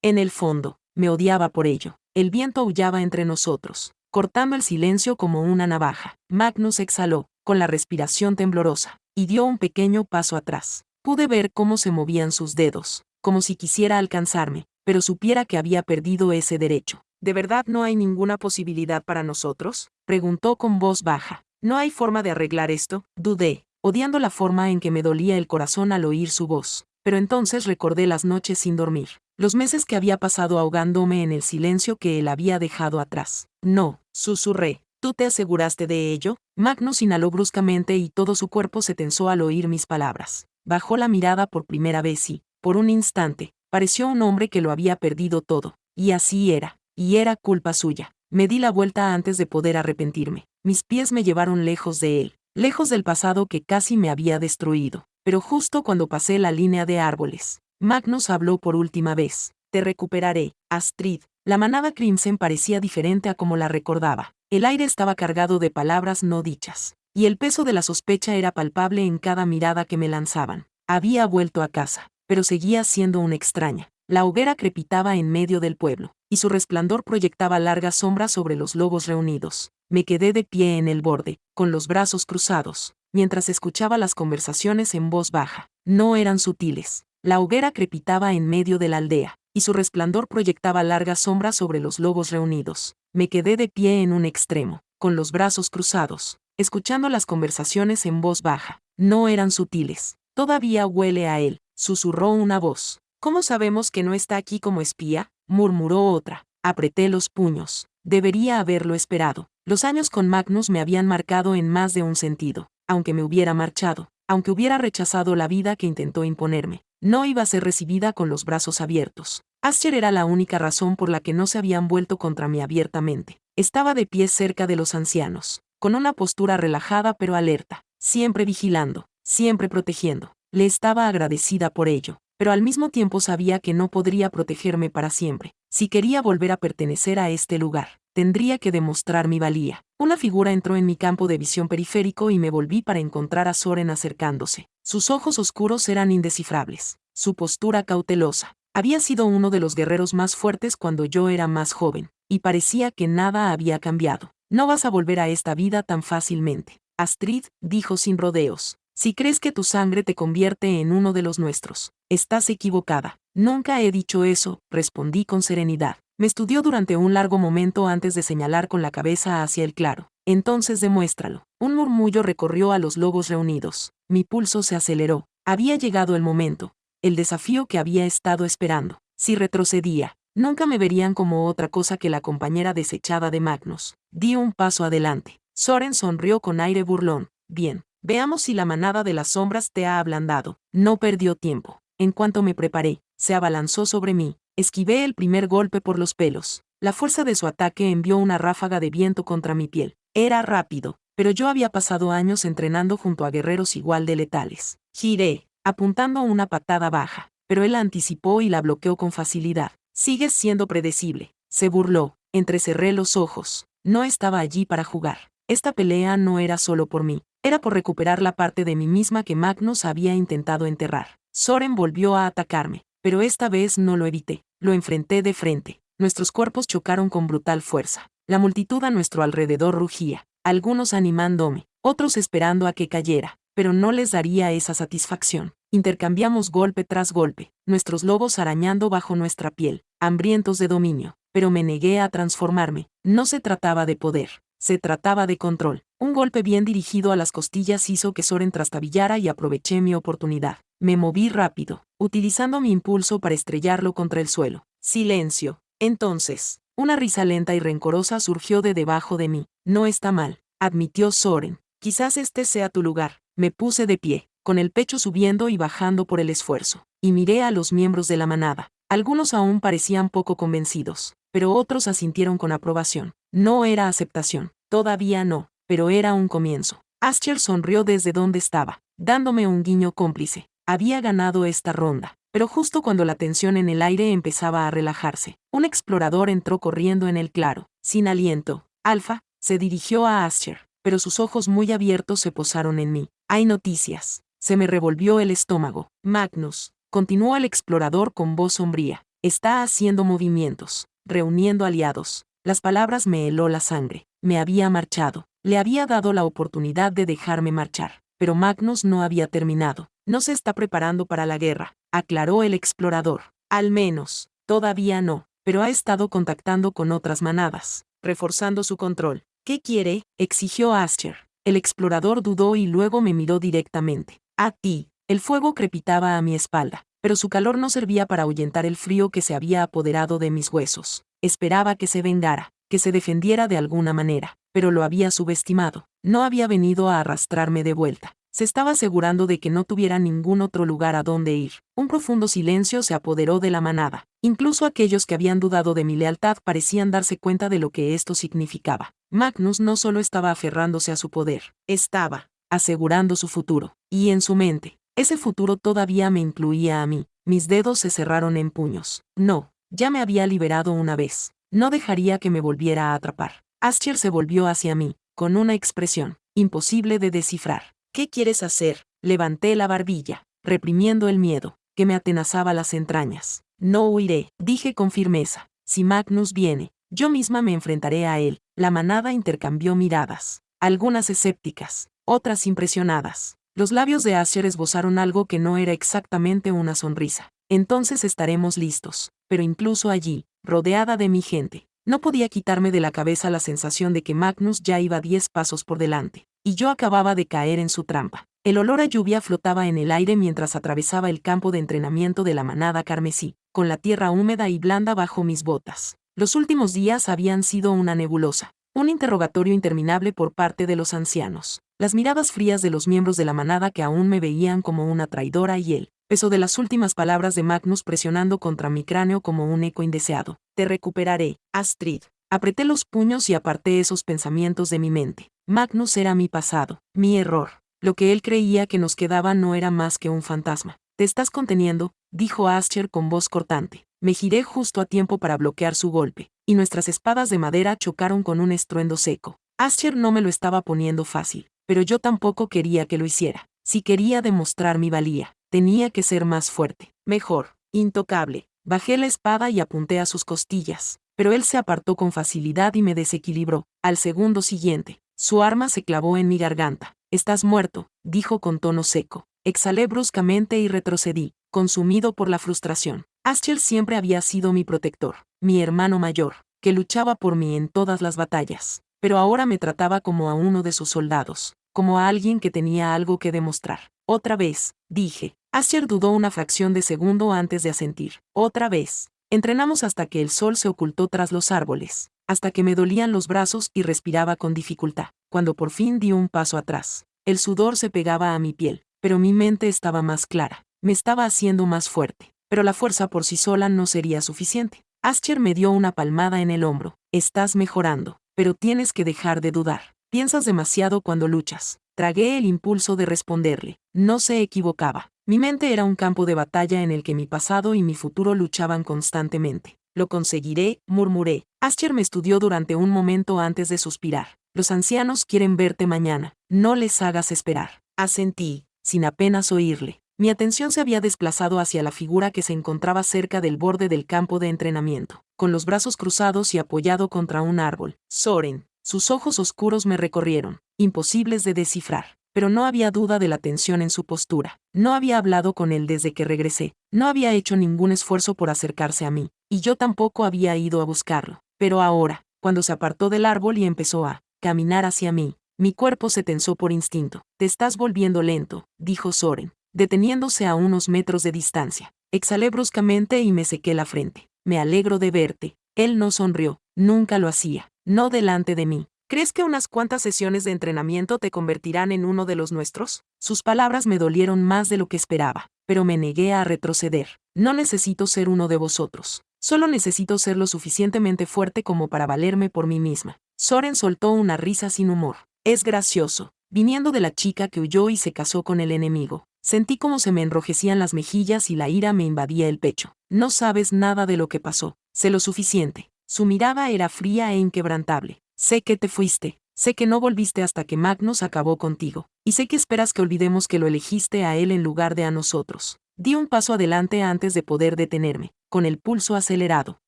En el fondo, me odiaba por ello. El viento aullaba entre nosotros, cortando el silencio como una navaja. Magnus exhaló, con la respiración temblorosa, y dio un pequeño paso atrás. Pude ver cómo se movían sus dedos, como si quisiera alcanzarme, pero supiera que había perdido ese derecho. ¿De verdad no hay ninguna posibilidad para nosotros?, preguntó con voz baja. ¿No hay forma de arreglar esto?, dudé, odiando la forma en que me dolía el corazón al oír su voz. Pero entonces recordé las noches sin dormir, los meses que había pasado ahogándome en el silencio que él había dejado atrás. No, susurré. ¿Tú te aseguraste de ello? Magnus inhaló bruscamente y todo su cuerpo se tensó al oír mis palabras. Bajó la mirada por primera vez y, por un instante, pareció un hombre que lo había perdido todo. Y así era. Y era culpa suya. Me di la vuelta antes de poder arrepentirme. Mis pies me llevaron lejos de él, lejos del pasado que casi me había destruido. Pero justo cuando pasé la línea de árboles, Magnus habló por última vez. Te recuperaré, Astrid. La manada Crimson parecía diferente a como la recordaba. El aire estaba cargado de palabras no dichas, y el peso de la sospecha era palpable en cada mirada que me lanzaban. Había vuelto a casa, pero seguía siendo una extraña. La hoguera crepitaba en medio del pueblo, y su resplandor proyectaba largas sombras sobre los lobos reunidos. Me quedé de pie en el borde, con los brazos cruzados, mientras escuchaba las conversaciones en voz baja. No eran sutiles. La hoguera crepitaba en medio de la aldea, y su resplandor proyectaba largas sombras sobre los lobos reunidos. Me quedé de pie en un extremo, con los brazos cruzados, escuchando las conversaciones en voz baja. No eran sutiles. Todavía huele a él, susurró una voz. ¿Cómo sabemos que no está aquí como espía?, murmuró otra. Apreté los puños. Debería haberlo esperado. Los años con Magnus me habían marcado en más de un sentido. Aunque me hubiera marchado, aunque hubiera rechazado la vida que intentó imponerme, no iba a ser recibida con los brazos abiertos. Asher era la única razón por la que no se habían vuelto contra mí abiertamente. Estaba de pie cerca de los ancianos, con una postura relajada pero alerta, siempre vigilando, siempre protegiendo. Le estaba agradecida por ello. pero al mismo tiempo sabía que no podría protegerme para siempre. Si quería volver a pertenecer a este lugar, tendría que demostrar mi valía. Una figura entró en mi campo de visión periférico y me volví para encontrar a Soren acercándose. Sus ojos oscuros eran indescifrables. Su postura cautelosa. Había sido uno de los guerreros más fuertes cuando yo era más joven, y parecía que nada había cambiado. No vas a volver a esta vida tan fácilmente. Astrid, dijo sin rodeos. Si crees que tu sangre te convierte en uno de los nuestros, estás equivocada. Nunca he dicho eso, respondí con serenidad. Me estudió durante un largo momento antes de señalar con la cabeza hacia el claro. Entonces demuéstralo. Un murmullo recorrió a los lobos reunidos. Mi pulso se aceleró. Había llegado el momento. El desafío que había estado esperando. Si retrocedía, nunca me verían como otra cosa que la compañera desechada de Magnus. Di un paso adelante. Soren sonrió con aire burlón. Bien, veamos si la manada de las sombras te ha ablandado. No perdió tiempo. En cuanto me preparé, se abalanzó sobre mí. Esquivé el primer golpe por los pelos. La fuerza de su ataque envió una ráfaga de viento contra mi piel. Era rápido, pero yo había pasado años entrenando junto a guerreros igual de letales. Giré, apuntando una patada baja, pero él la anticipó y la bloqueó con facilidad. Sigues siendo predecible, se burló. Entrecerré los ojos. No estaba allí para jugar. Esta pelea no era solo por mí, era por recuperar la parte de mí misma que Magnus había intentado enterrar. Soren volvió a atacarme, pero esta vez no lo evité. Lo enfrenté de frente. Nuestros cuerpos chocaron con brutal fuerza. La multitud a nuestro alrededor rugía, algunos animándome, otros esperando a que cayera, pero no les daría esa satisfacción. Intercambiamos golpe tras golpe, nuestros lobos arañando bajo nuestra piel, hambrientos de dominio, pero me negué a transformarme. No se trataba de poder, se trataba de control. Un golpe bien dirigido a las costillas hizo que Soren trastabillara y aproveché mi oportunidad. Me moví rápido, utilizando mi impulso para estrellarlo contra el suelo. Silencio. Entonces, una risa lenta y rencorosa surgió de debajo de mí. No está mal, admitió Soren. Quizás este sea tu lugar. Me puse de pie, con el pecho subiendo y bajando por el esfuerzo, y miré a los miembros de la manada. Algunos aún parecían poco convencidos, pero otros asintieron con aprobación. No era aceptación, todavía no, pero era un comienzo. Aschер sonrió desde donde estaba, dándome un guiño cómplice. Había ganado esta ronda, pero justo cuando la tensión en el aire empezaba a relajarse, un explorador entró corriendo en el claro, sin aliento. Alfa, se dirigió a Ascher, pero sus ojos muy abiertos se posaron en mí. Hay noticias. Se me revolvió el estómago. Magnus, continuó el explorador con voz sombría, está haciendo movimientos, reuniendo aliados. Las palabras me heló la sangre. Me había marchado. Le había dado la oportunidad de dejarme marchar, pero Magnus no había terminado. No se está preparando para la guerra, aclaró el explorador. Al menos, todavía no, pero ha estado contactando con otras manadas, reforzando su control. ¿Qué quiere?, exigió Ascher. El explorador dudó y luego me miró directamente. A ti. El fuego crepitaba a mi espalda, pero su calor no servía para ahuyentar el frío que se había apoderado de mis huesos. Esperaba que se vengara, que se defendiera de alguna manera, pero lo había subestimado. No había venido a arrastrarme de vuelta. Se estaba asegurando de que no tuviera ningún otro lugar a donde ir. Un profundo silencio se apoderó de la manada. Incluso aquellos que habían dudado de mi lealtad parecían darse cuenta de lo que esto significaba. Magnus no solo estaba aferrándose a su poder, estaba asegurando su futuro. Y en su mente, ese futuro todavía me incluía a mí. Mis dedos se cerraron en puños. No, ya me había liberado una vez. No dejaría que me volviera a atrapar. Ascher se volvió hacia mí, con una expresión imposible de descifrar. ¿Qué quieres hacer? Levanté la barbilla, reprimiendo el miedo, que me atenazaba las entrañas. No huiré, dije con firmeza. Si Magnus viene, yo misma me enfrentaré a él. La manada intercambió miradas, algunas escépticas, otras impresionadas. Los labios de Ascher esbozaron algo que no era exactamente una sonrisa. Entonces estaremos listos. Pero incluso allí, rodeada de mi gente, no podía quitarme de la cabeza la sensación de que Magnus ya iba 10 pasos por delante, y yo acababa de caer en su trampa. El olor a lluvia flotaba en el aire mientras atravesaba el campo de entrenamiento de la manada carmesí, con la tierra húmeda y blanda bajo mis botas. Los últimos días habían sido una nebulosa, un interrogatorio interminable por parte de los ancianos, las miradas frías de los miembros de la manada que aún me veían como una traidora y el peso de las últimas palabras de Magnus presionando contra mi cráneo como un eco indeseado. Te recuperaré, Astrid. Apreté los puños y aparté esos pensamientos de mi mente. Magnus era mi pasado, mi error. Lo que él creía que nos quedaba no era más que un fantasma. Te estás conteniendo, dijo Ascher con voz cortante. Me giré justo a tiempo para bloquear su golpe, y nuestras espadas de madera chocaron con un estruendo seco. Ascher no me lo estaba poniendo fácil, pero yo tampoco quería que lo hiciera. Si quería demostrar mi valía, tenía que ser más fuerte, mejor, intocable. Bajé la espada y apunté a sus costillas, pero él se apartó con facilidad y me desequilibró. Al segundo siguiente, su arma se clavó en mi garganta. Estás muerto, dijo con tono seco. Exhalé bruscamente y retrocedí, consumido por la frustración. Ascher siempre había sido mi protector, mi hermano mayor, que luchaba por mí en todas las batallas, pero ahora me trataba como a uno de sus soldados, como a alguien que tenía algo que demostrar. Otra vez, dije. Ascher dudó una fracción de segundo antes de asentir. Otra vez. Entrenamos hasta que el sol se ocultó tras los árboles, hasta que me dolían los brazos y respiraba con dificultad. Cuando por fin di un paso atrás, el sudor se pegaba a mi piel, pero mi mente estaba más clara. Me estaba haciendo más fuerte, pero la fuerza por sí sola no sería suficiente. Ascher me dio una palmada en el hombro. Estás mejorando, pero tienes que dejar de dudar. Piensas demasiado cuando luchas. Tragué el impulso de responderle. No se equivocaba. Mi mente era un campo de batalla en el que mi pasado y mi futuro luchaban constantemente. Lo conseguiré, murmuré. Ascher me estudió durante un momento antes de suspirar. Los ancianos quieren verte mañana. No les hagas esperar. Asentí, sin apenas oírle. Mi atención se había desplazado hacia la figura que se encontraba cerca del borde del campo de entrenamiento, con los brazos cruzados y apoyado contra un árbol. Soren. Sus ojos oscuros me recorrieron, imposibles de descifrar, pero no había duda de la tensión en su postura. No había hablado con él desde que regresé, no había hecho ningún esfuerzo por acercarse a mí, y yo tampoco había ido a buscarlo. Pero ahora, cuando se apartó del árbol y empezó a caminar hacia mí, mi cuerpo se tensó por instinto. Te estás volviendo lento, dijo Soren, deteniéndose a unos metros de distancia. Exhalé bruscamente y me sequé la frente. Me alegro de verte. Él no sonrió, nunca lo hacía, no delante de mí. ¿Crees que unas cuantas sesiones de entrenamiento te convertirán en uno de los nuestros? Sus palabras me dolieron más de lo que esperaba, pero me negué a retroceder. No necesito ser uno de vosotros. Solo necesito ser lo suficientemente fuerte como para valerme por mí misma. Soren soltó una risa sin humor. Es gracioso, viniendo de la chica que huyó y se casó con el enemigo. Sentí como se me enrojecían las mejillas y la ira me invadía el pecho. No sabes nada de lo que pasó. Sé lo suficiente. Su mirada era fría e inquebrantable. Sé que te fuiste. Sé que no volviste hasta que Magnus acabó contigo. Y sé que esperas que olvidemos que lo elegiste a él en lugar de a nosotros. Di un paso adelante antes de poder detenerme, con el pulso acelerado.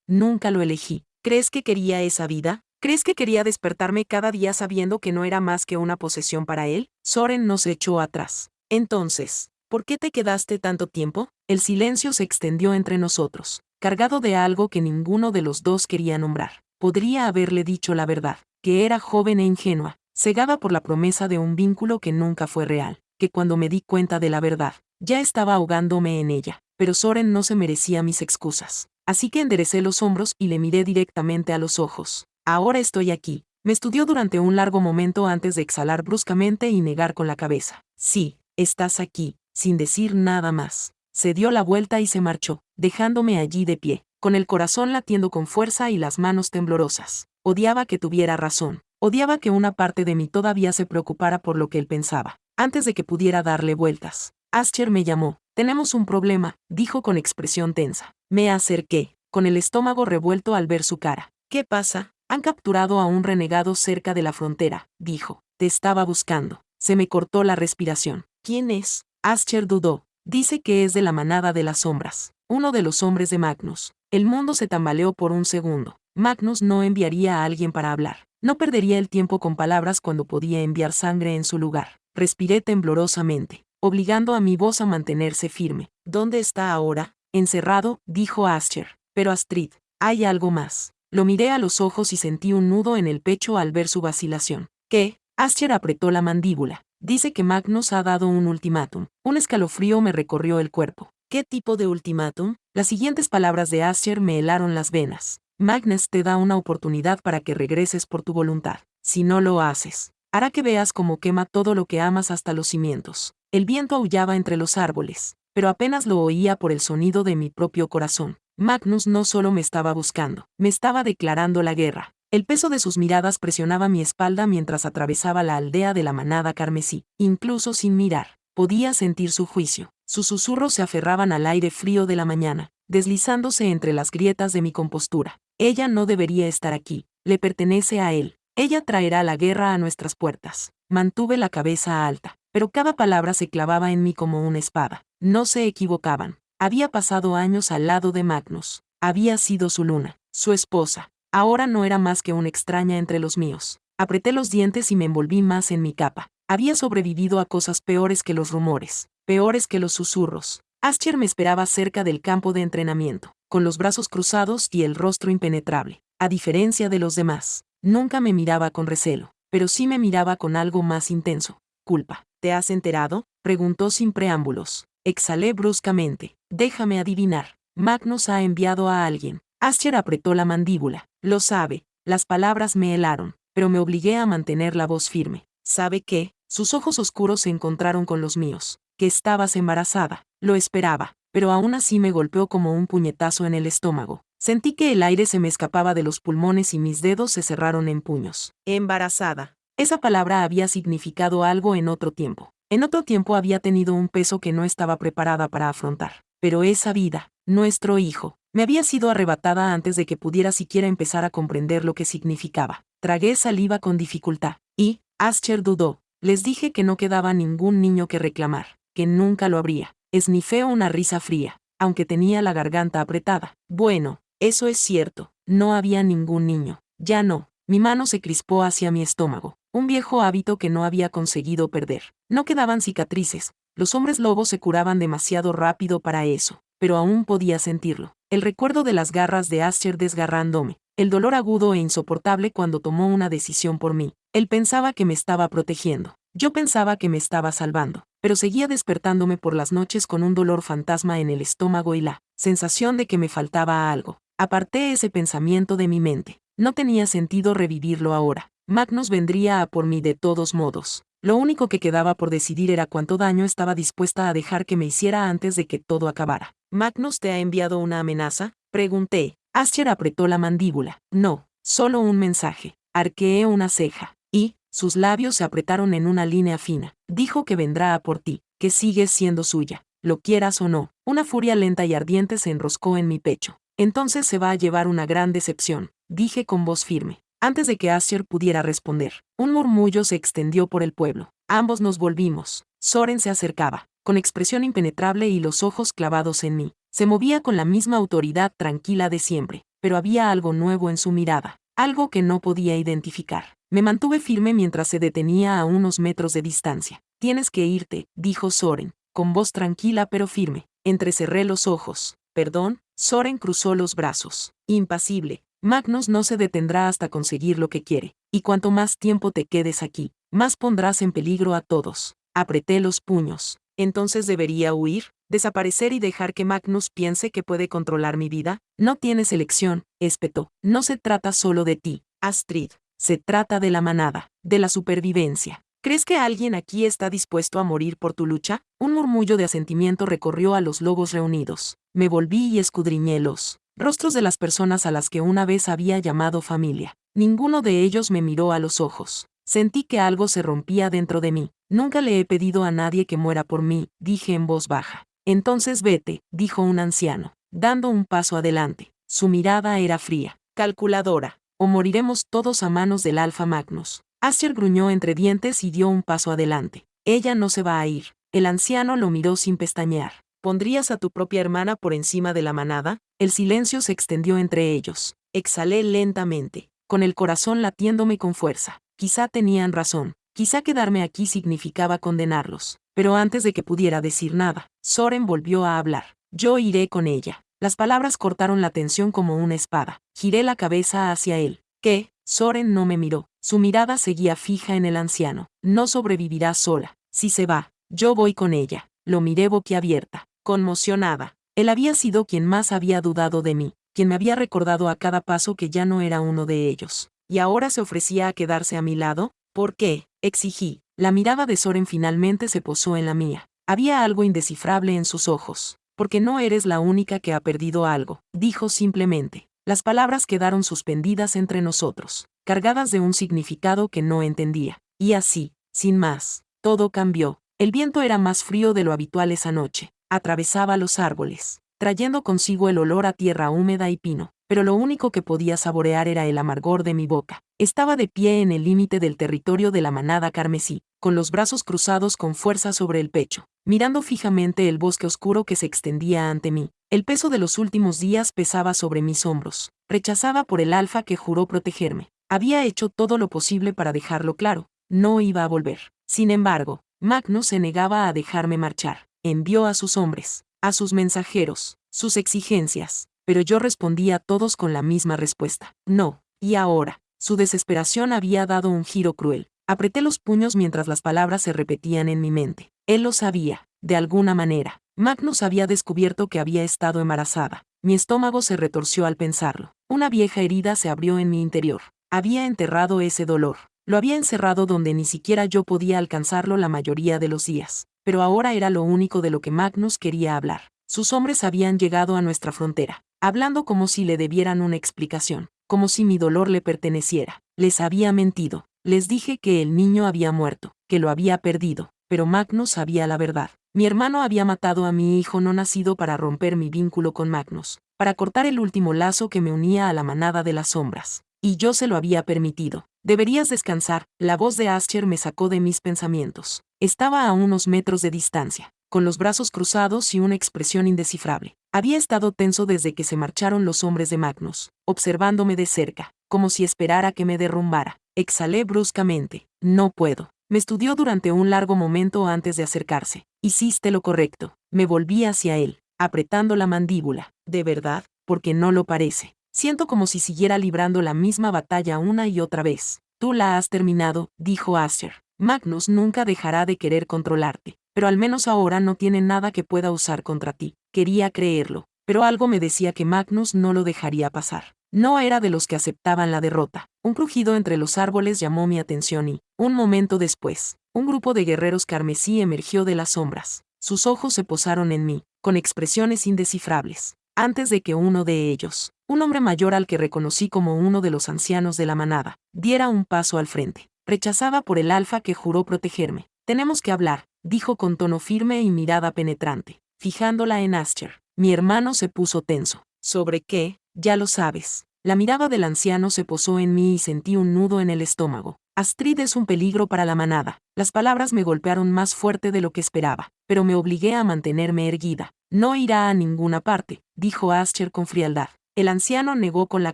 Nunca lo elegí. ¿Crees que quería esa vida? ¿Crees que quería despertarme cada día sabiendo que no era más que una posesión para él? Soren nos echó atrás. Entonces, ¿por qué te quedaste tanto tiempo? El silencio se extendió entre nosotros, cargado de algo que ninguno de los dos quería nombrar. Podría haberle dicho la verdad, que era joven e ingenua, cegada por la promesa de un vínculo que nunca fue real, que cuando me di cuenta de la verdad, ya estaba ahogándome en ella, pero Soren no se merecía mis excusas. Así que enderecé los hombros y le miré directamente a los ojos. Ahora estoy aquí. Me estudió durante un largo momento antes de exhalar bruscamente y negar con la cabeza. Sí, estás aquí, sin decir nada más. Se dio la vuelta y se marchó, dejándome allí de pie, con el corazón latiendo con fuerza y las manos temblorosas. Odiaba que tuviera razón. Odiaba que una parte de mí todavía se preocupara por lo que él pensaba, antes de que pudiera darle vueltas. Ascher me llamó. Tenemos un problema, dijo con expresión tensa. Me acerqué, con el estómago revuelto al ver su cara. ¿Qué pasa? Han capturado a un renegado cerca de la frontera, dijo. Te estaba buscando. Se me cortó la respiración. ¿Quién es? Ascher dudó. Dice que es de la manada de las sombras, uno de los hombres de Magnus. El mundo se tambaleó por un segundo. Magnus no enviaría a alguien para hablar. No perdería el tiempo con palabras cuando podía enviar sangre en su lugar. Respiré temblorosamente, obligando a mi voz a mantenerse firme. ¿Dónde está ahora? Encerrado, dijo Ascher. Pero Astrid, hay algo más. Lo miré a los ojos y sentí un nudo en el pecho al ver su vacilación. ¿Qué? Ascher apretó la mandíbula. Dice que Magnus ha dado un ultimátum. Un escalofrío me recorrió el cuerpo. ¿Qué tipo de ultimátum? Las siguientes palabras de Ascher me helaron las venas. Magnus te da una oportunidad para que regreses por tu voluntad. Si no lo haces, hará que veas cómo quema todo lo que amas hasta los cimientos. El viento aullaba entre los árboles, pero apenas lo oía por el sonido de mi propio corazón. Magnus no solo me estaba buscando, me estaba declarando la guerra. El peso de sus miradas presionaba mi espalda mientras atravesaba la aldea de la manada carmesí. Incluso sin mirar, podía sentir su juicio. Sus susurros se aferraban al aire frío de la mañana, deslizándose entre las grietas de mi compostura. Ella no debería estar aquí, le pertenece a él. Ella traerá la guerra a nuestras puertas. Mantuve la cabeza alta, pero cada palabra se clavaba en mí como una espada. No se equivocaban. Había pasado años al lado de Magnus. Había sido su luna, su esposa. Ahora no era más que una extraña entre los míos. Apreté los dientes y me envolví más en mi capa. Había sobrevivido a cosas peores que los rumores, peores que los susurros. Ascher me esperaba cerca del campo de entrenamiento, con los brazos cruzados y el rostro impenetrable. A diferencia de los demás, nunca me miraba con recelo, pero sí me miraba con algo más intenso. Culpa. ¿Te has enterado?, preguntó sin preámbulos. Exhalé bruscamente. Déjame adivinar. Magnus ha enviado a alguien. Ascher apretó la mandíbula. Lo sabe. Las palabras me helaron, pero me obligué a mantener la voz firme. ¿Sabe qué? Sus ojos oscuros se encontraron con los míos. Que estabas embarazada. Lo esperaba, pero aún así me golpeó como un puñetazo en el estómago. Sentí que el aire se me escapaba de los pulmones y mis dedos se cerraron en puños. Embarazada. Esa palabra había significado algo en otro tiempo. En otro tiempo había tenido un peso que no estaba preparada para afrontar. Pero esa vida, nuestro hijo, me había sido arrebatada antes de que pudiera siquiera empezar a comprender lo que significaba. Tragué saliva con dificultad. Y, Ascher dudó. Les dije que no quedaba ningún niño que reclamar, que nunca lo habría. Esnifé una risa fría, aunque tenía la garganta apretada. Bueno, eso es cierto, no había ningún niño. Ya no. Mi mano se crispó hacia mi estómago, un viejo hábito que no había conseguido perder. No quedaban cicatrices, los hombres lobos se curaban demasiado rápido para eso, pero aún podía sentirlo. El recuerdo de las garras de Ascher desgarrándome, el dolor agudo e insoportable cuando tomó una decisión por mí. Él pensaba que me estaba protegiendo, yo pensaba que me estaba salvando, pero seguía despertándome por las noches con un dolor fantasma en el estómago y la sensación de que me faltaba algo. Aparté ese pensamiento de mi mente. No tenía sentido revivirlo ahora. Magnus vendría a por mí de todos modos. Lo único que quedaba por decidir era cuánto daño estaba dispuesta a dejar que me hiciera antes de que todo acabara. ¿Magnus te ha enviado una amenaza?, pregunté. Ascher apretó la mandíbula. No, solo un mensaje. Arqueé una ceja. Y, sus labios se apretaron en una línea fina. Dijo que vendrá a por ti, que sigues siendo suya, lo quieras o no. Una furia lenta y ardiente se enroscó en mi pecho. Entonces se va a llevar una gran decepción, dije con voz firme. Antes de que Ascher pudiera responder, un murmullo se extendió por el pueblo. Ambos nos volvimos. Soren se acercaba, con expresión impenetrable y los ojos clavados en mí. Se movía con la misma autoridad tranquila de siempre, pero había algo nuevo en su mirada, algo que no podía identificar. Me mantuve firme mientras se detenía a unos metros de distancia. Tienes que irte, dijo Soren, con voz tranquila pero firme. Entrecerré los ojos. ¿Perdón? Soren cruzó los brazos. Impasible. Magnus no se detendrá hasta conseguir lo que quiere, y cuanto más tiempo te quedes aquí, más pondrás en peligro a todos. Apreté los puños. ¿Entonces debería huir? ¿Desaparecer y dejar que Magnus piense que puede controlar mi vida? No tienes elección, espetó. No se trata solo de ti, Astrid. Se trata de la manada, de la supervivencia. ¿Crees que alguien aquí está dispuesto a morir por tu lucha? Un murmullo de asentimiento recorrió a los lobos reunidos. Me volví y escudriñé los rostros de las personas a las que una vez había llamado familia. Ninguno de ellos me miró a los ojos. Sentí que algo se rompía dentro de mí. Nunca le he pedido a nadie que muera por mí, dije en voz baja. Entonces vete, dijo un anciano, dando un paso adelante. Su mirada era fría, calculadora. O moriremos todos a manos del Alfa Magnus. Ascher gruñó entre dientes y dio un paso adelante. Ella no se va a ir. El anciano lo miró sin pestañear. ¿Pondrías a tu propia hermana por encima de la manada? El silencio se extendió entre ellos. Exhalé lentamente, con el corazón latiéndome con fuerza. Quizá tenían razón. Quizá quedarme aquí significaba condenarlos. Pero antes de que pudiera decir nada, Soren volvió a hablar. Yo iré con ella. Las palabras cortaron la tensión como una espada. Giré la cabeza hacia él. ¿Qué? Soren no me miró. Su mirada seguía fija en el anciano. No sobrevivirá sola. Si se va, yo voy con ella. Lo miré boquiabierta, conmocionada. Él había sido quien más había dudado de mí, quien me había recordado a cada paso que ya no era uno de ellos. ¿Y ahora se ofrecía a quedarse a mi lado? ¿Por qué?, exigí. La mirada de Soren finalmente se posó en la mía. Había algo indescifrable en sus ojos. Porque no eres la única que ha perdido algo, dijo simplemente. Las palabras quedaron suspendidas entre nosotros, cargadas de un significado que no entendía. Y así, sin más, todo cambió. El viento era más frío de lo habitual esa noche. Atravesaba los árboles, trayendo consigo el olor a tierra húmeda y pino, pero lo único que podía saborear era el amargor de mi boca. Estaba de pie en el límite del territorio de la manada carmesí, con los brazos cruzados con fuerza sobre el pecho, mirando fijamente el bosque oscuro que se extendía ante mí. El peso de los últimos días pesaba sobre mis hombros. Rechazaba por el alfa que juró protegerme. Había hecho todo lo posible para dejarlo claro. No iba a volver. Sin embargo, Magnus se negaba a dejarme marchar. Envió a sus hombres, a sus mensajeros, sus exigencias, pero yo respondía a todos con la misma respuesta. No. Y ahora, su desesperación había dado un giro cruel. Apreté los puños mientras las palabras se repetían en mi mente. Él lo sabía, de alguna manera. Magnus había descubierto que había estado embarazada. Mi estómago se retorció al pensarlo. Una vieja herida se abrió en mi interior. Había enterrado ese dolor. Lo había encerrado donde ni siquiera yo podía alcanzarlo la mayoría de los días. Pero ahora era lo único de lo que Magnus quería hablar. Sus hombres habían llegado a nuestra frontera, hablando como si le debieran una explicación, como si mi dolor le perteneciera. Les había mentido. Les dije que el niño había muerto, que lo había perdido, pero Magnus sabía la verdad. Mi hermano había matado a mi hijo no nacido para romper mi vínculo con Magnus, para cortar el último lazo que me unía a la manada de las sombras. Y yo se lo había permitido. Deberías descansar. La voz de Asher me sacó de mis pensamientos. Estaba a unos metros de distancia, con los brazos cruzados y una expresión indescifrable. Había estado tenso desde que se marcharon los hombres de Magnus, observándome de cerca, como si esperara que me derrumbara. Exhalé bruscamente. No puedo. Me estudió durante un largo momento antes de acercarse. Hiciste lo correcto. Me volví hacia él, apretando la mandíbula. ¿De verdad? Porque no lo parece. Siento como si siguiera librando la misma batalla una y otra vez. Tú la has terminado, dijo Asher. Magnus nunca dejará de querer controlarte, pero al menos ahora no tiene nada que pueda usar contra ti. Quería creerlo, pero algo me decía que Magnus no lo dejaría pasar. No era de los que aceptaban la derrota. Un crujido entre los árboles llamó mi atención y, un momento después, un grupo de guerreros carmesí emergió de las sombras. Sus ojos se posaron en mí, con expresiones indescifrables. Antes de que uno de ellos, un hombre mayor al que reconocí como uno de los ancianos de la manada, diera un paso al frente. Rechazaba por el alfa que juró protegerme. Tenemos que hablar, dijo con tono firme y mirada penetrante, fijándola en Asher. Mi hermano se puso tenso. ¿Sobre qué? Ya lo sabes. La mirada del anciano se posó en mí y sentí un nudo en el estómago. Astrid es un peligro para la manada. Las palabras me golpearon más fuerte de lo que esperaba, pero me obligué a mantenerme erguida. No irá a ninguna parte, dijo Asher con frialdad. El anciano negó con la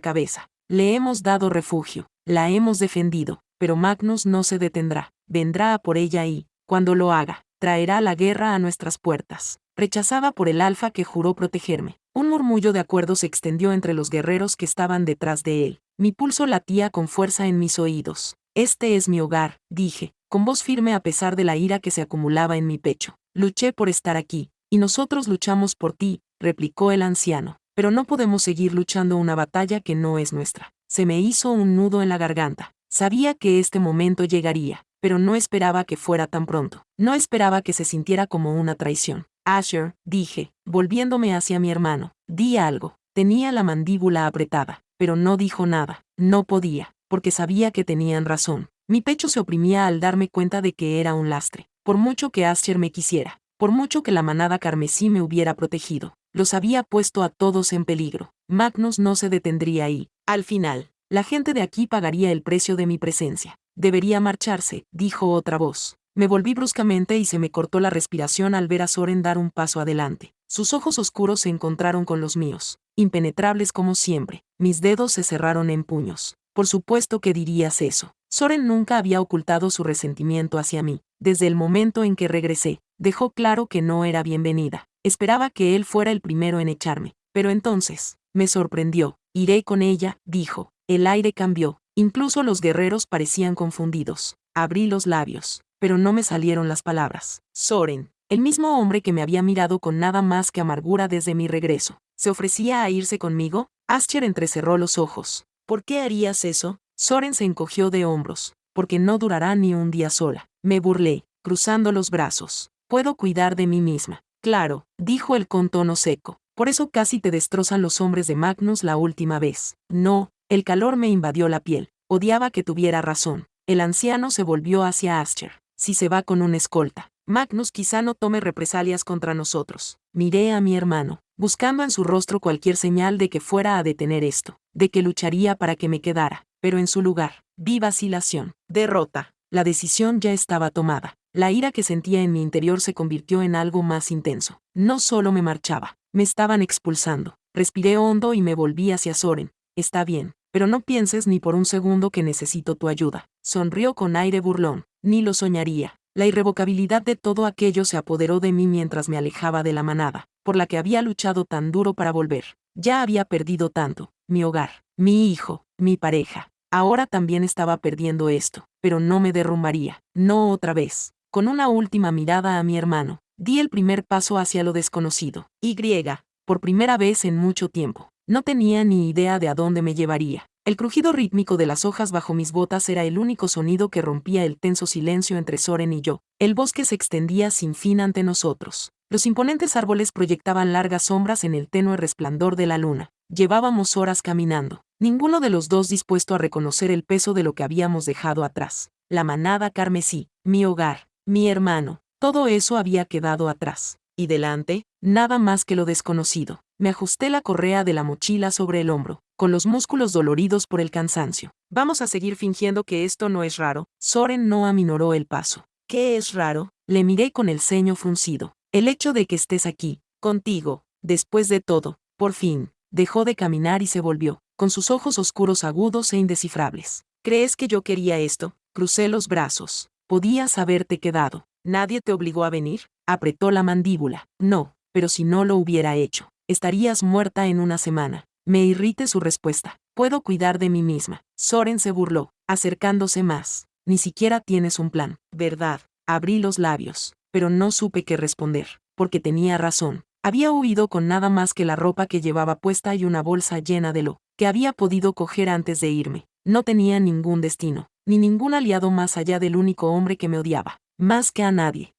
cabeza. Le hemos dado refugio, la hemos defendido, pero Magnus no se detendrá. Vendrá a por ella y, cuando lo haga, traerá la guerra a nuestras puertas. Rechazaba por el alfa que juró protegerme. Un murmullo de acuerdo se extendió entre los guerreros que estaban detrás de él. Mi pulso latía con fuerza en mis oídos. Este es mi hogar, dije, con voz firme a pesar de la ira que se acumulaba en mi pecho. Luché por estar aquí, y nosotros luchamos por ti, replicó el anciano. Pero no podemos seguir luchando una batalla que no es nuestra. Se me hizo un nudo en la garganta. Sabía que este momento llegaría, pero no esperaba que fuera tan pronto. No esperaba que se sintiera como una traición. Asher, dije, volviéndome hacia mi hermano, di algo. Tenía la mandíbula apretada, pero no dijo nada. No podía, porque sabía que tenían razón. Mi pecho se oprimía al darme cuenta de que era un lastre. Por mucho que Asher me quisiera, por mucho que la manada carmesí me hubiera protegido, los había puesto a todos en peligro. Magnus no se detendría ahí. Al final, la gente de aquí pagaría el precio de mi presencia. Debería marcharse, dijo otra voz. Me volví bruscamente y se me cortó la respiración al ver a Soren dar un paso adelante. Sus ojos oscuros se encontraron con los míos, impenetrables como siempre. Mis dedos se cerraron en puños. Por supuesto que dirías eso. Soren nunca había ocultado su resentimiento hacia mí. Desde el momento en que regresé, dejó claro que no era bienvenida. Esperaba que él fuera el primero en echarme. Pero entonces, me sorprendió. Iré con ella, dijo. El aire cambió. Incluso los guerreros parecían confundidos. Abrí los labios, pero no me salieron las palabras. Soren, el mismo hombre que me había mirado con nada más que amargura desde mi regreso, ¿se ofrecía a irse conmigo? Asher entrecerró los ojos. ¿Por qué harías eso? Soren se encogió de hombros. Porque no durará ni un día sola. Me burlé, cruzando los brazos. Puedo cuidar de mí misma. Claro, dijo él con tono seco. Por eso casi te destrozan los hombres de Magnus la última vez. No, el calor me invadió la piel. Odiaba que tuviera razón. El anciano se volvió hacia Asher. Si se va con un escolta, Magnus quizá no tome represalias contra nosotros. Miré a mi hermano, buscando en su rostro cualquier señal de que fuera a detener esto, de que lucharía para que me quedara, pero en su lugar, vi vacilación, derrota. La decisión ya estaba tomada. La ira que sentía en mi interior se convirtió en algo más intenso. No solo me marchaba, me estaban expulsando. Respiré hondo y me volví hacia Soren. Está bien, pero no pienses ni por un segundo que necesito tu ayuda. Sonrió con aire burlón. Ni lo soñaría. La irrevocabilidad de todo aquello se apoderó de mí mientras me alejaba de la manada, por la que había luchado tan duro para volver. Ya había perdido tanto, mi hogar, mi hijo, mi pareja. Ahora también estaba perdiendo esto, pero no me derrumbaría, no otra vez. Con una última mirada a mi hermano, di el primer paso hacia lo desconocido. Por primera vez en mucho tiempo. No tenía ni idea de a dónde me llevaría. El crujido rítmico de las hojas bajo mis botas era el único sonido que rompía el tenso silencio entre Soren y yo. El bosque se extendía sin fin ante nosotros. Los imponentes árboles proyectaban largas sombras en el tenue resplandor de la luna. Llevábamos horas caminando, ninguno de los dos dispuesto a reconocer el peso de lo que habíamos dejado atrás. La manada carmesí, mi hogar, mi hermano, todo eso había quedado atrás. Y delante, nada más que lo desconocido. Me ajusté la correa de la mochila sobre el hombro, con los músculos doloridos por el cansancio. Vamos a seguir fingiendo que esto no es raro. Soren no aminoró el paso. ¿Qué es raro? Le miré con el ceño fruncido. El hecho de que estés aquí, contigo, después de todo, por fin. Dejó de caminar y se volvió, con sus ojos oscuros agudos e indescifrables. ¿Crees que yo quería esto? Crucé los brazos. Podías haberte quedado. ¿Nadie te obligó a venir? Apretó la mandíbula. No, pero si no lo hubiera hecho, estarías muerta en una semana. Me irrite su respuesta. Puedo cuidar de mí misma. Soren se burló, acercándose más. Ni siquiera tienes un plan, ¿verdad? Abrí los labios, pero no supe qué responder, porque tenía razón. Había huido con nada más que la ropa que llevaba puesta y una bolsa llena de lo que había podido coger antes de irme. No tenía ningún destino, ni ningún aliado más allá del único hombre que me odiaba, más que a nadie.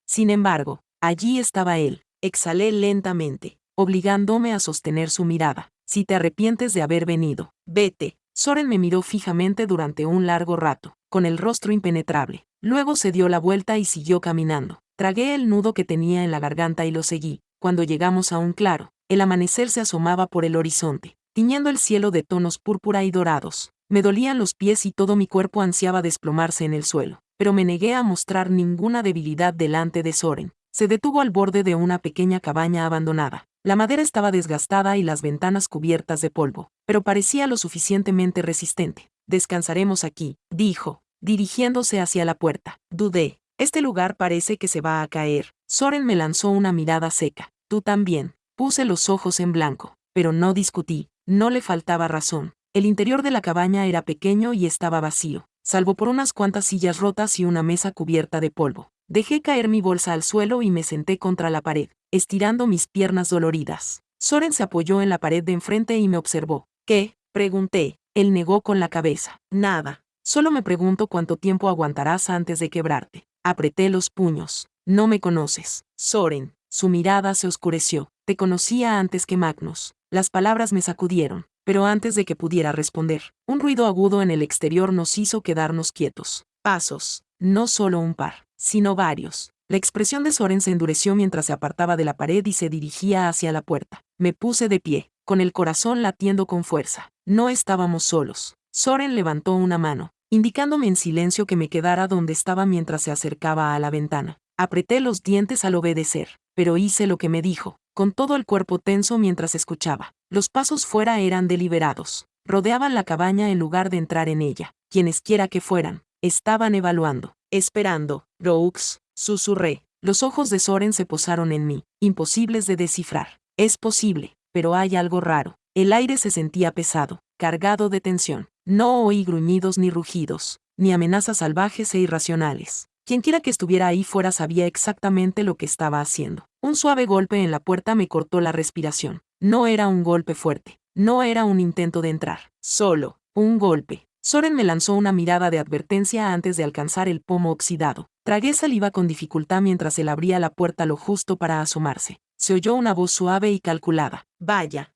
Sin embargo, allí estaba él. Exhalé lentamente, obligándome a sostener su mirada. Si te arrepientes de haber venido, vete. Soren me miró fijamente durante un largo rato, con el rostro impenetrable. Luego se dio la vuelta y siguió caminando. Tragué el nudo que tenía en la garganta y lo seguí. Cuando llegamos a un claro, el amanecer se asomaba por el horizonte, tiñendo el cielo de tonos púrpura y dorados. Me dolían los pies y todo mi cuerpo ansiaba desplomarse en el suelo, pero me negué a mostrar ninguna debilidad delante de Soren. Se detuvo al borde de una pequeña cabaña abandonada. La madera estaba desgastada y las ventanas cubiertas de polvo, pero parecía lo suficientemente resistente. Descansaremos aquí, dijo, dirigiéndose hacia la puerta. Dudé. Este lugar parece que se va a caer. Soren me lanzó una mirada seca. Tú también. Puse los ojos en blanco, pero no discutí. No le faltaba razón. El interior de la cabaña era pequeño y estaba vacío, salvo por unas cuantas sillas rotas y una mesa cubierta de polvo. Dejé caer mi bolsa al suelo y me senté contra la pared, estirando mis piernas doloridas. Soren se apoyó en la pared de enfrente y me observó. ¿Qué? Pregunté. Él negó con la cabeza. Nada. Solo me pregunto cuánto tiempo aguantarás antes de quebrarte. Apreté los puños. No me conoces. Soren. Su mirada se oscureció. Te conocía antes que Magnus. Las palabras me sacudieron, pero antes de que pudiera responder, un ruido agudo en el exterior nos hizo quedarnos quietos. Pasos. No solo un par, sino varios. La expresión de Soren se endureció mientras se apartaba de la pared y se dirigía hacia la puerta. Me puse de pie, con el corazón latiendo con fuerza. No estábamos solos. Soren levantó una mano, indicándome en silencio que me quedara donde estaba mientras se acercaba a la ventana. Apreté los dientes al obedecer, pero hice lo que me dijo, con todo el cuerpo tenso mientras escuchaba. Los pasos fuera eran deliberados. Rodeaban la cabaña en lugar de entrar en ella. Quienesquiera que fueran, estaban evaluando, esperando. Roux, susurré. Los ojos de Soren se posaron en mí, imposibles de descifrar. Es posible, pero hay algo raro. El aire se sentía pesado, cargado de tensión. No oí gruñidos ni rugidos, ni amenazas salvajes e irracionales. Quienquiera que estuviera ahí fuera sabía exactamente lo que estaba haciendo. Un suave golpe en la puerta me cortó la respiración. No era un golpe fuerte, no era un intento de entrar, solo un golpe. Soren me lanzó una mirada de advertencia antes de alcanzar el pomo oxidado. Tragué saliva con dificultad mientras él abría la puerta lo justo para asomarse. Se oyó una voz suave y calculada. Vaya,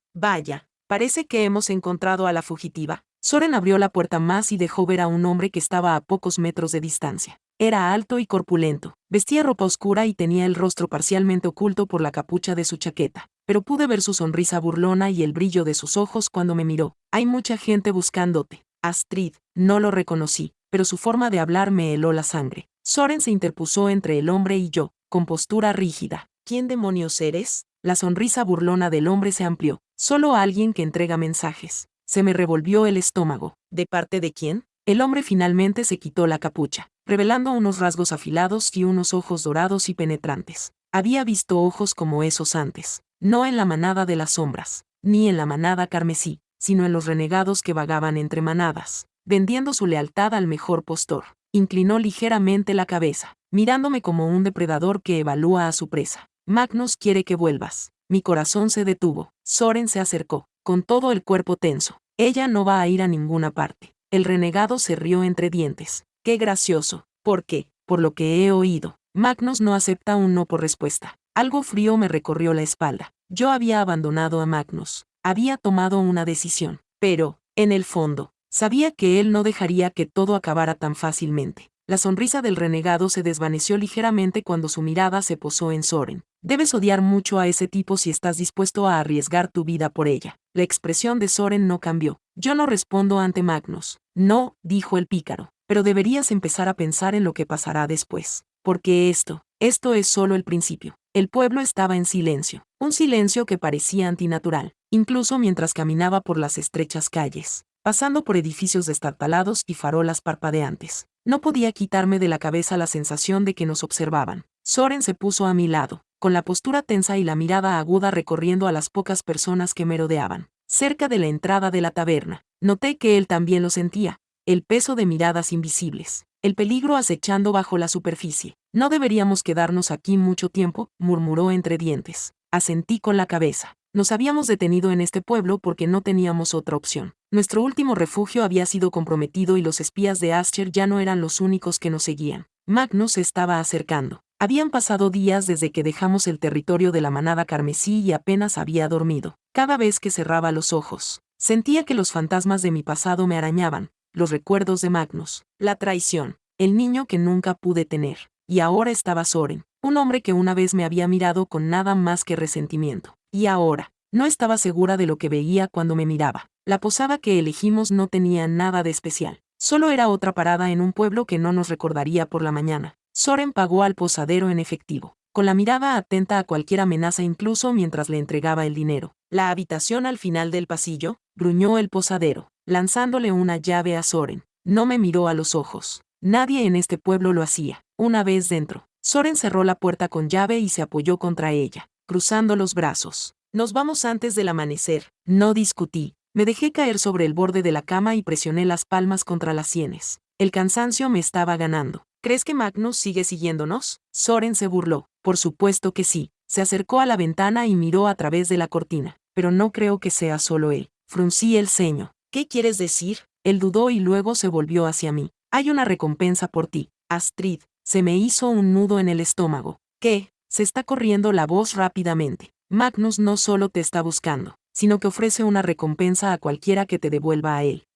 parece que hemos encontrado a la fugitiva. Soren abrió la puerta más y dejó ver a un hombre que estaba a pocos metros de distancia. Era alto y corpulento, Vestía ropa oscura y tenía el rostro parcialmente oculto por la capucha de su chaqueta, pero pude ver su sonrisa burlona y el brillo de sus ojos cuando me miró. Hay mucha gente buscándote, Astrid. No lo reconocí, pero su forma de hablar me heló la sangre. Soren se interpuso entre el hombre y yo, con postura rígida. ¿Quién demonios eres? La sonrisa burlona del hombre se amplió. Solo alguien que entrega mensajes. Se me revolvió el estómago. ¿De parte de quién? El hombre finalmente se quitó la capucha, revelando unos rasgos afilados y unos ojos dorados y penetrantes. Había visto ojos como esos antes, no en la manada de las sombras, ni en la manada carmesí, sino en los renegados que vagaban entre manadas, vendiendo su lealtad al mejor postor. Inclinó ligeramente la cabeza, mirándome como un depredador que evalúa a su presa. Magnus quiere que vuelvas. Mi corazón se detuvo. Soren se acercó, con todo el cuerpo tenso. Ella no va a ir a ninguna parte. El renegado se rió entre dientes. Qué gracioso. ¿Por qué? Por lo que he oído. Magnus no acepta un no por respuesta. Algo frío me recorrió la espalda. Yo había abandonado a Magnus. Había tomado una decisión. Pero, en el fondo, sabía que él no dejaría que todo acabara tan fácilmente. La sonrisa del renegado se desvaneció ligeramente cuando su mirada se posó en Soren. Debes odiar mucho a ese tipo si estás dispuesto a arriesgar tu vida por ella. La expresión de Soren no cambió. Yo no respondo ante Magnus. No, dijo el pícaro, pero deberías empezar a pensar en lo que pasará después. Porque esto es solo el principio. El pueblo estaba en silencio, un silencio que parecía antinatural, incluso mientras caminaba por las estrechas calles, pasando por edificios destartalados y farolas parpadeantes. No podía quitarme de la cabeza la sensación de que nos observaban. Soren se puso a mi lado, con la postura tensa y la mirada aguda recorriendo a las pocas personas que me rodeaban. Cerca de la entrada de la taberna, noté que él también lo sentía, el peso de miradas invisibles, el peligro acechando bajo la superficie. No deberíamos quedarnos aquí mucho tiempo, murmuró entre dientes. Asentí con la cabeza. Nos habíamos detenido en este pueblo porque no teníamos otra opción. Nuestro último refugio había sido comprometido y los espías de Asher ya no eran los únicos que nos seguían. Magnus se estaba acercando. Habían pasado días desde que dejamos el territorio de la manada carmesí y apenas había dormido. Cada vez que cerraba los ojos, sentía que los fantasmas de mi pasado me arañaban, los recuerdos de Magnus, la traición, el niño que nunca pude tener. Y ahora estaba Soren, un hombre que una vez me había mirado con nada más que resentimiento. Y ahora, no estaba segura de lo que veía cuando me miraba. La posada que elegimos no tenía nada de especial. Solo era otra parada en un pueblo que no nos recordaría por la mañana. Soren pagó al posadero en efectivo, con la mirada atenta a cualquier amenaza incluso mientras le entregaba el dinero. La habitación al final del pasillo, gruñó el posadero, lanzándole una llave a Soren. No me miró a los ojos. Nadie en este pueblo lo hacía. Una vez dentro, Soren cerró la puerta con llave y se apoyó contra ella, cruzando los brazos. Nos vamos antes del amanecer. No discutí. Me dejé caer sobre el borde de la cama y presioné las palmas contra las sienes. El cansancio me estaba ganando. ¿Crees que Magnus sigue siguiéndonos? Soren se burló. Por supuesto que sí. Se acercó a la ventana y miró a través de la cortina. Pero no creo que sea solo él. Fruncí el ceño. ¿Qué quieres decir? Él dudó y luego se volvió hacia mí. Hay una recompensa por ti, Astrid. Se me hizo un nudo en el estómago. ¿Qué? Se está corriendo la voz rápidamente. Magnus no solo te está buscando, sino que ofrece una recompensa a cualquiera que te devuelva a él.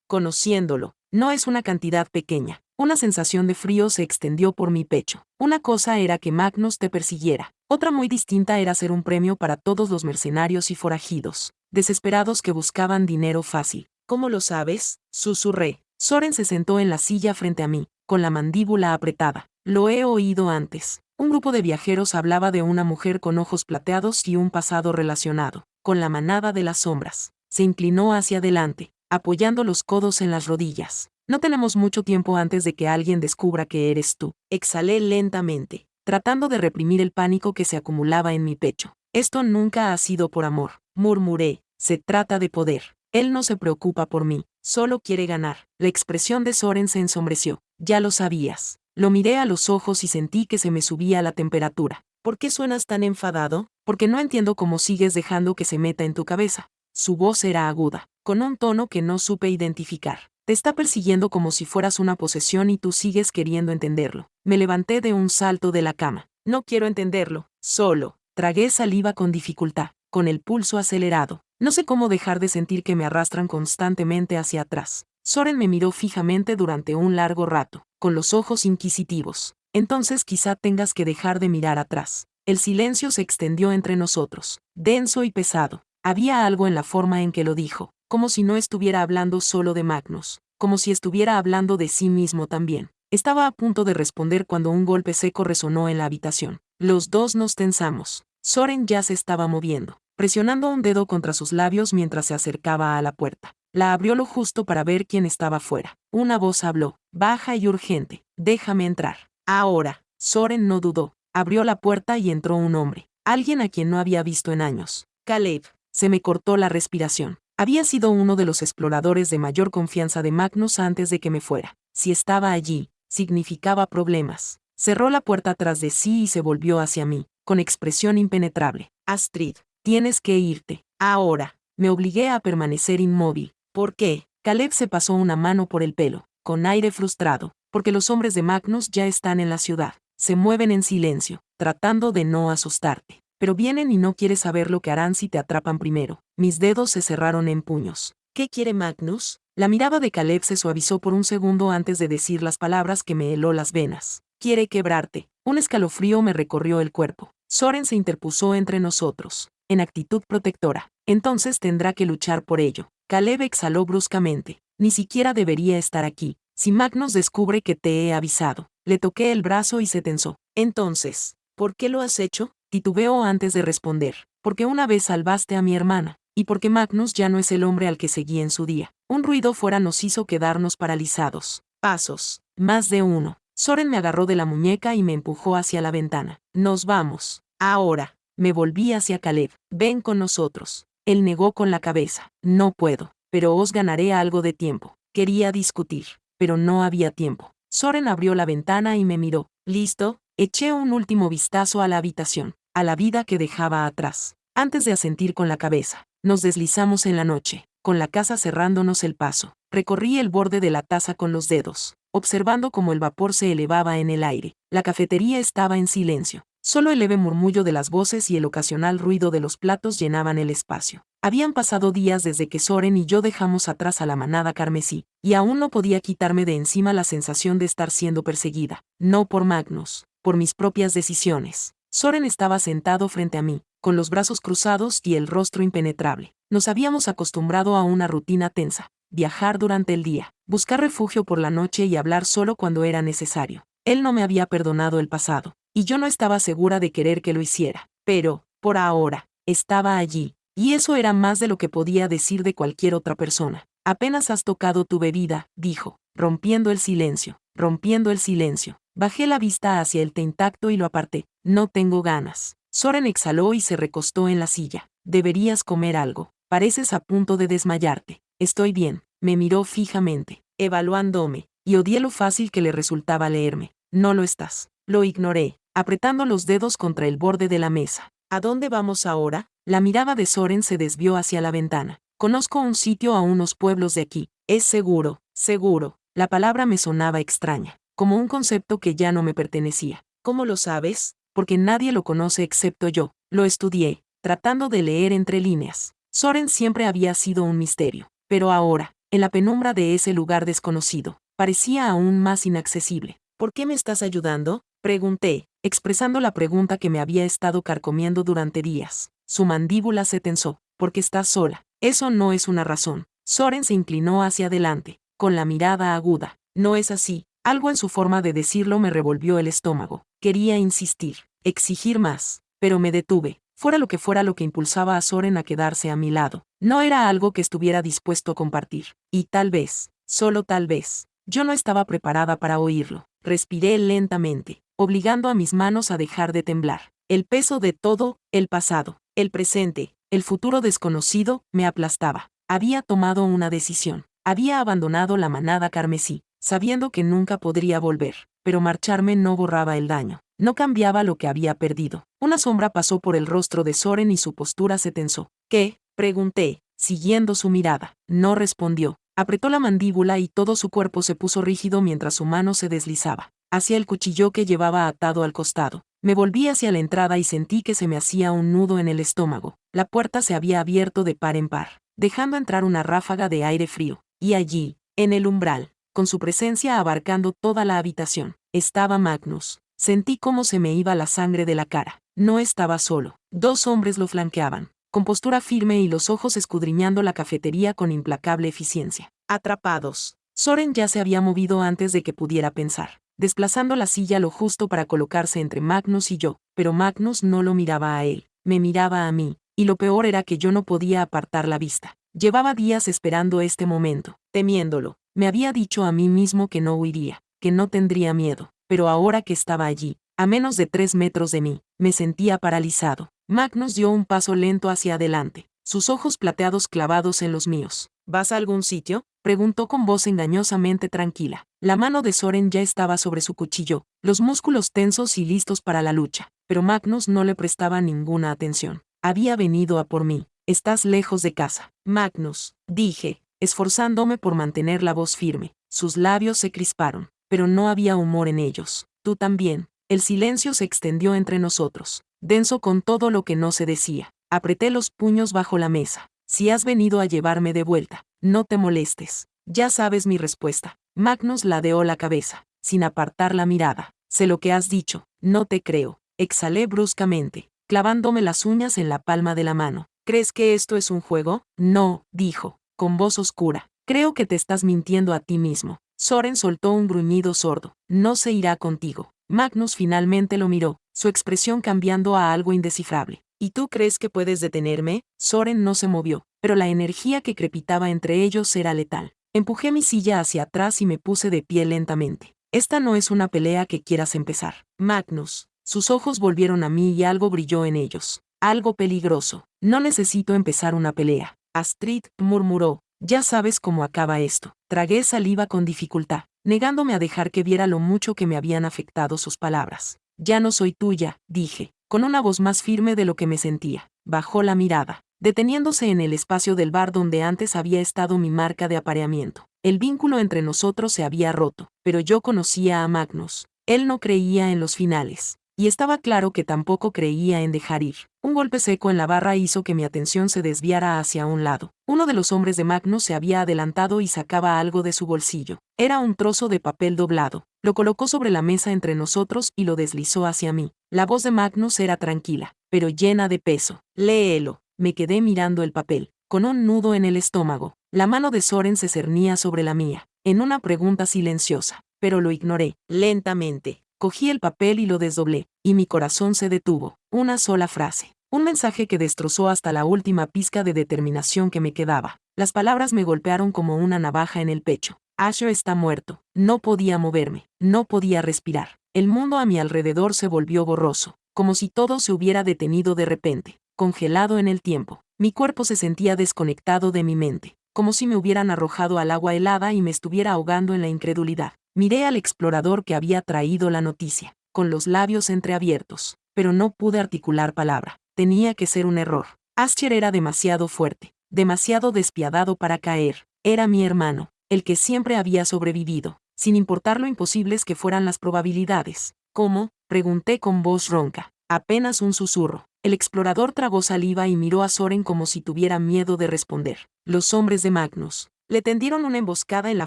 Conociéndolo, no es una cantidad pequeña. Una sensación de frío se extendió por mi pecho. Una cosa era que Magnus te persiguiera. Otra muy distinta era ser un premio para todos los mercenarios y forajidos, desesperados que buscaban dinero fácil. ¿Cómo lo sabes? Susurré. Soren se sentó en la silla frente a mí, con la mandíbula apretada. Lo he oído antes. Un grupo de viajeros hablaba de una mujer con ojos plateados y un pasado relacionado con la manada de las sombras. Se inclinó hacia adelante, apoyando los codos en las rodillas. No tenemos mucho tiempo antes de que alguien descubra que eres tú. Exhalé lentamente, tratando de reprimir el pánico que se acumulaba en mi pecho. Esto nunca ha sido por amor, murmuré. Se trata de poder. Él no se preocupa por mí, solo quiere ganar. La expresión de Soren se ensombreció. Ya lo sabías. Lo miré a los ojos y sentí que se me subía la temperatura. ¿Por qué suenas tan enfadado? Porque no entiendo cómo sigues dejando que se meta en tu cabeza. Su voz era aguda, con un tono que no supe identificar. Te está persiguiendo como si fueras una posesión y tú sigues queriendo entenderlo. Me levanté de un salto de la cama. No quiero entenderlo, solo. Tragué saliva con dificultad, con el pulso acelerado. No sé cómo dejar de sentir que me arrastran constantemente hacia atrás. Soren me miró fijamente durante un largo rato, con los ojos inquisitivos. Entonces quizá tengas que dejar de mirar atrás. El silencio se extendió entre nosotros, denso y pesado. Había algo en la forma en que lo dijo, como si no estuviera hablando solo de Magnus, como si estuviera hablando de sí mismo también. Estaba a punto de responder cuando un golpe seco resonó en la habitación. Los dos nos tensamos. Soren ya se estaba moviendo, presionando un dedo contra sus labios mientras se acercaba a la puerta. La abrió lo justo para ver quién estaba fuera. Una voz habló, baja y urgente, déjame entrar. Ahora. Soren no dudó. Abrió la puerta y entró un hombre, alguien a quien no había visto en años. Caleb. Se me cortó la respiración. Había sido uno de los exploradores de mayor confianza de Magnus antes de que me fuera. Si estaba allí, significaba problemas. Cerró la puerta tras de sí y se volvió hacia mí, con expresión impenetrable. Astrid, tienes que irte. Ahora. Me obligué a permanecer inmóvil. ¿Por qué? Caleb se pasó una mano por el pelo, con aire frustrado, porque los hombres de Magnus ya están en la ciudad. Se mueven en silencio, tratando de no asustarte. Pero vienen y no quieres saber lo que harán si te atrapan primero. Mis dedos se cerraron en puños. ¿Qué quiere Magnus? La mirada de Caleb se suavizó por un segundo antes de decir las palabras que me heló las venas. Quiere quebrarte. Un escalofrío me recorrió el cuerpo. Soren se interpuso entre nosotros, en actitud protectora. Entonces tendrá que luchar por ello. Caleb exhaló bruscamente. Ni siquiera debería estar aquí. Si Magnus descubre que te he avisado. Le toqué el brazo y se tensó. Entonces, ¿por qué lo has hecho? Titubeó antes de responder. Porque una vez salvaste a mi hermana, y porque Magnus ya no es el hombre al que seguí en su día. Un ruido fuera nos hizo quedarnos paralizados. Pasos. Más de uno. Soren me agarró de la muñeca y me empujó hacia la ventana. Nos vamos. Ahora. Me volví hacia Caleb. Ven con nosotros. Él negó con la cabeza. No puedo. Pero os ganaré algo de tiempo. Quería discutir, pero no había tiempo. Soren abrió la ventana y me miró. ¿Listo? Eché un último vistazo a la habitación, a la vida que dejaba atrás. Antes de asentir con la cabeza, nos deslizamos en la noche, con la casa cerrándonos el paso. Recorrí el borde de la taza con los dedos, observando cómo el vapor se elevaba en el aire. La cafetería estaba en silencio. Solo el leve murmullo de las voces y el ocasional ruido de los platos llenaban el espacio. Habían pasado días desde que Soren y yo dejamos atrás a la manada carmesí, y aún no podía quitarme de encima la sensación de estar siendo perseguida, no por Magnus, por mis propias decisiones. Soren estaba sentado frente a mí, con los brazos cruzados y el rostro impenetrable. Nos habíamos acostumbrado a una rutina tensa, viajar durante el día, buscar refugio por la noche y hablar solo cuando era necesario. Él no me había perdonado el pasado, y yo no estaba segura de querer que lo hiciera, pero, por ahora, estaba allí, y eso era más de lo que podía decir de cualquier otra persona. Apenas has tocado tu bebida, dijo, rompiendo el silencio, rompiendo el silencio. Bajé la vista hacia el té intacto y lo aparté. No tengo ganas. Soren exhaló y se recostó en la silla. Deberías comer algo. Pareces a punto de desmayarte. Estoy bien. Me miró fijamente, evaluándome, y odié lo fácil que le resultaba leerme. No lo estás. Lo ignoré, apretando los dedos contra el borde de la mesa. ¿A dónde vamos ahora? La mirada de Soren se desvió hacia la ventana. Conozco un sitio a unos pueblos de aquí. Es seguro, seguro. La palabra me sonaba extraña, como un concepto que ya no me pertenecía. ¿Cómo lo sabes? Porque nadie lo conoce excepto yo. Lo estudié, tratando de leer entre líneas. Soren siempre había sido un misterio, pero ahora, en la penumbra de ese lugar desconocido, parecía aún más inaccesible. ¿Por qué me estás ayudando? Pregunté, expresando la pregunta que me había estado carcomiendo durante días. Su mandíbula se tensó. Porque estás sola. Eso no es una razón. Soren se inclinó hacia adelante, con la mirada aguda. No es así. Algo en su forma de decirlo me revolvió el estómago. Quería insistir, exigir más, pero me detuve. Fuera lo que impulsaba a Soren a quedarse a mi lado. No era algo que estuviera dispuesto a compartir. Y tal vez, solo tal vez, yo no estaba preparada para oírlo. Respiré lentamente, obligando a mis manos a dejar de temblar. El peso de todo, el pasado, el presente, el futuro desconocido, me aplastaba. Había tomado una decisión. Había abandonado la manada carmesí, sabiendo que nunca podría volver. Pero marcharme no borraba el daño. No cambiaba lo que había perdido. Una sombra pasó por el rostro de Soren y su postura se tensó. ¿Qué? Pregunté, siguiendo su mirada. No respondió. Apretó la mandíbula y todo su cuerpo se puso rígido mientras su mano se deslizaba hacia el cuchillo que llevaba atado al costado. Me volví hacia la entrada y sentí que se me hacía un nudo en el estómago. La puerta se había abierto de par en par, dejando entrar una ráfaga de aire frío. Y allí, en el umbral, con su presencia abarcando toda la habitación, Estaba Magnus. Sentí cómo se me iba la sangre de la cara. No estaba solo. 2 hombres lo flanqueaban, con postura firme y los ojos escudriñando la cafetería con implacable eficiencia. Atrapados. Soren ya se había movido antes de que pudiera pensar, desplazando la silla lo justo para colocarse entre Magnus y yo, pero Magnus no lo miraba a él, me miraba a mí, y lo peor era que yo no podía apartar la vista. Llevaba días esperando este momento, temiéndolo. Me había dicho a mí mismo que no huiría, que no tendría miedo, pero ahora que estaba allí, a menos de 3 metros de mí, me sentía paralizado. Magnus dio un paso lento hacia adelante, sus ojos plateados clavados en los míos. ¿Vas a algún sitio?, preguntó con voz engañosamente tranquila. La mano de Soren ya estaba sobre su cuchillo, los músculos tensos y listos para la lucha, pero Magnus no le prestaba ninguna atención. Había venido a por mí. Estás lejos de casa. Magnus, dije, esforzándome por mantener la voz firme. Sus labios se crisparon, pero no había humor en ellos. Tú también. El silencio se extendió entre nosotros, denso con todo lo que no se decía. Apreté los puños bajo la mesa. Si has venido a llevarme de vuelta, no te molestes. Ya sabes mi respuesta. Magnus ladeó la cabeza, sin apartar la mirada. Sé lo que has dicho. No te creo. Exhalé bruscamente, clavándome las uñas en la palma de la mano. ¿Crees que esto es un juego? No, dijo, con voz oscura. Creo que te estás mintiendo a ti mismo. Soren soltó un gruñido sordo. No se irá contigo. Magnus finalmente lo miró, su expresión cambiando a algo indescifrable. ¿Y tú crees que puedes detenerme? Soren no se movió, pero la energía que crepitaba entre ellos era letal. Empujé mi silla hacia atrás y me puse de pie lentamente. Esta no es una pelea que quieras empezar. Magnus. Sus ojos volvieron a mí y algo brilló en ellos. Algo peligroso. No necesito empezar una pelea. Astrid, murmuró. Ya sabes cómo acaba esto. Tragué saliva con dificultad, negándome a dejar que viera lo mucho que me habían afectado sus palabras. Ya no soy tuya, dije, con una voz más firme de lo que me sentía. Bajó la mirada, deteniéndose en el espacio del bar donde antes había estado mi marca de apareamiento. El vínculo entre nosotros se había roto, pero yo conocía a Magnus. Él no creía en los finales. Y estaba claro que tampoco creía en dejar ir. Un golpe seco en la barra hizo que mi atención se desviara hacia un lado. Uno de los hombres de Magnus se había adelantado y sacaba algo de su bolsillo. Era un trozo de papel doblado. Lo colocó sobre la mesa entre nosotros y lo deslizó hacia mí. La voz de Magnus era tranquila, pero llena de peso. Léelo. Me quedé mirando el papel, con un nudo en el estómago. La mano de Soren se cernía sobre la mía, en una pregunta silenciosa, pero lo ignoré. Lentamente. Cogí el papel y lo desdoblé, y mi corazón se detuvo. Una sola frase. Un mensaje que destrozó hasta la última pizca de determinación que me quedaba. Las palabras me golpearon como una navaja en el pecho. Asher está muerto. No podía moverme. No podía respirar. El mundo a mi alrededor se volvió borroso, como si todo se hubiera detenido de repente, congelado en el tiempo. Mi cuerpo se sentía desconectado de mi mente, como si me hubieran arrojado al agua helada y me estuviera ahogando en la incredulidad. Miré al explorador que había traído la noticia, con los labios entreabiertos, pero no pude articular palabra. Tenía que ser un error. Asher era demasiado fuerte, demasiado despiadado para caer. Era mi hermano, el que siempre había sobrevivido, sin importar lo imposibles que fueran las probabilidades. ¿Cómo?, pregunté con voz ronca. Apenas un susurro. El explorador tragó saliva y miró a Soren como si tuviera miedo de responder. Los hombres de Magnus le tendieron una emboscada en la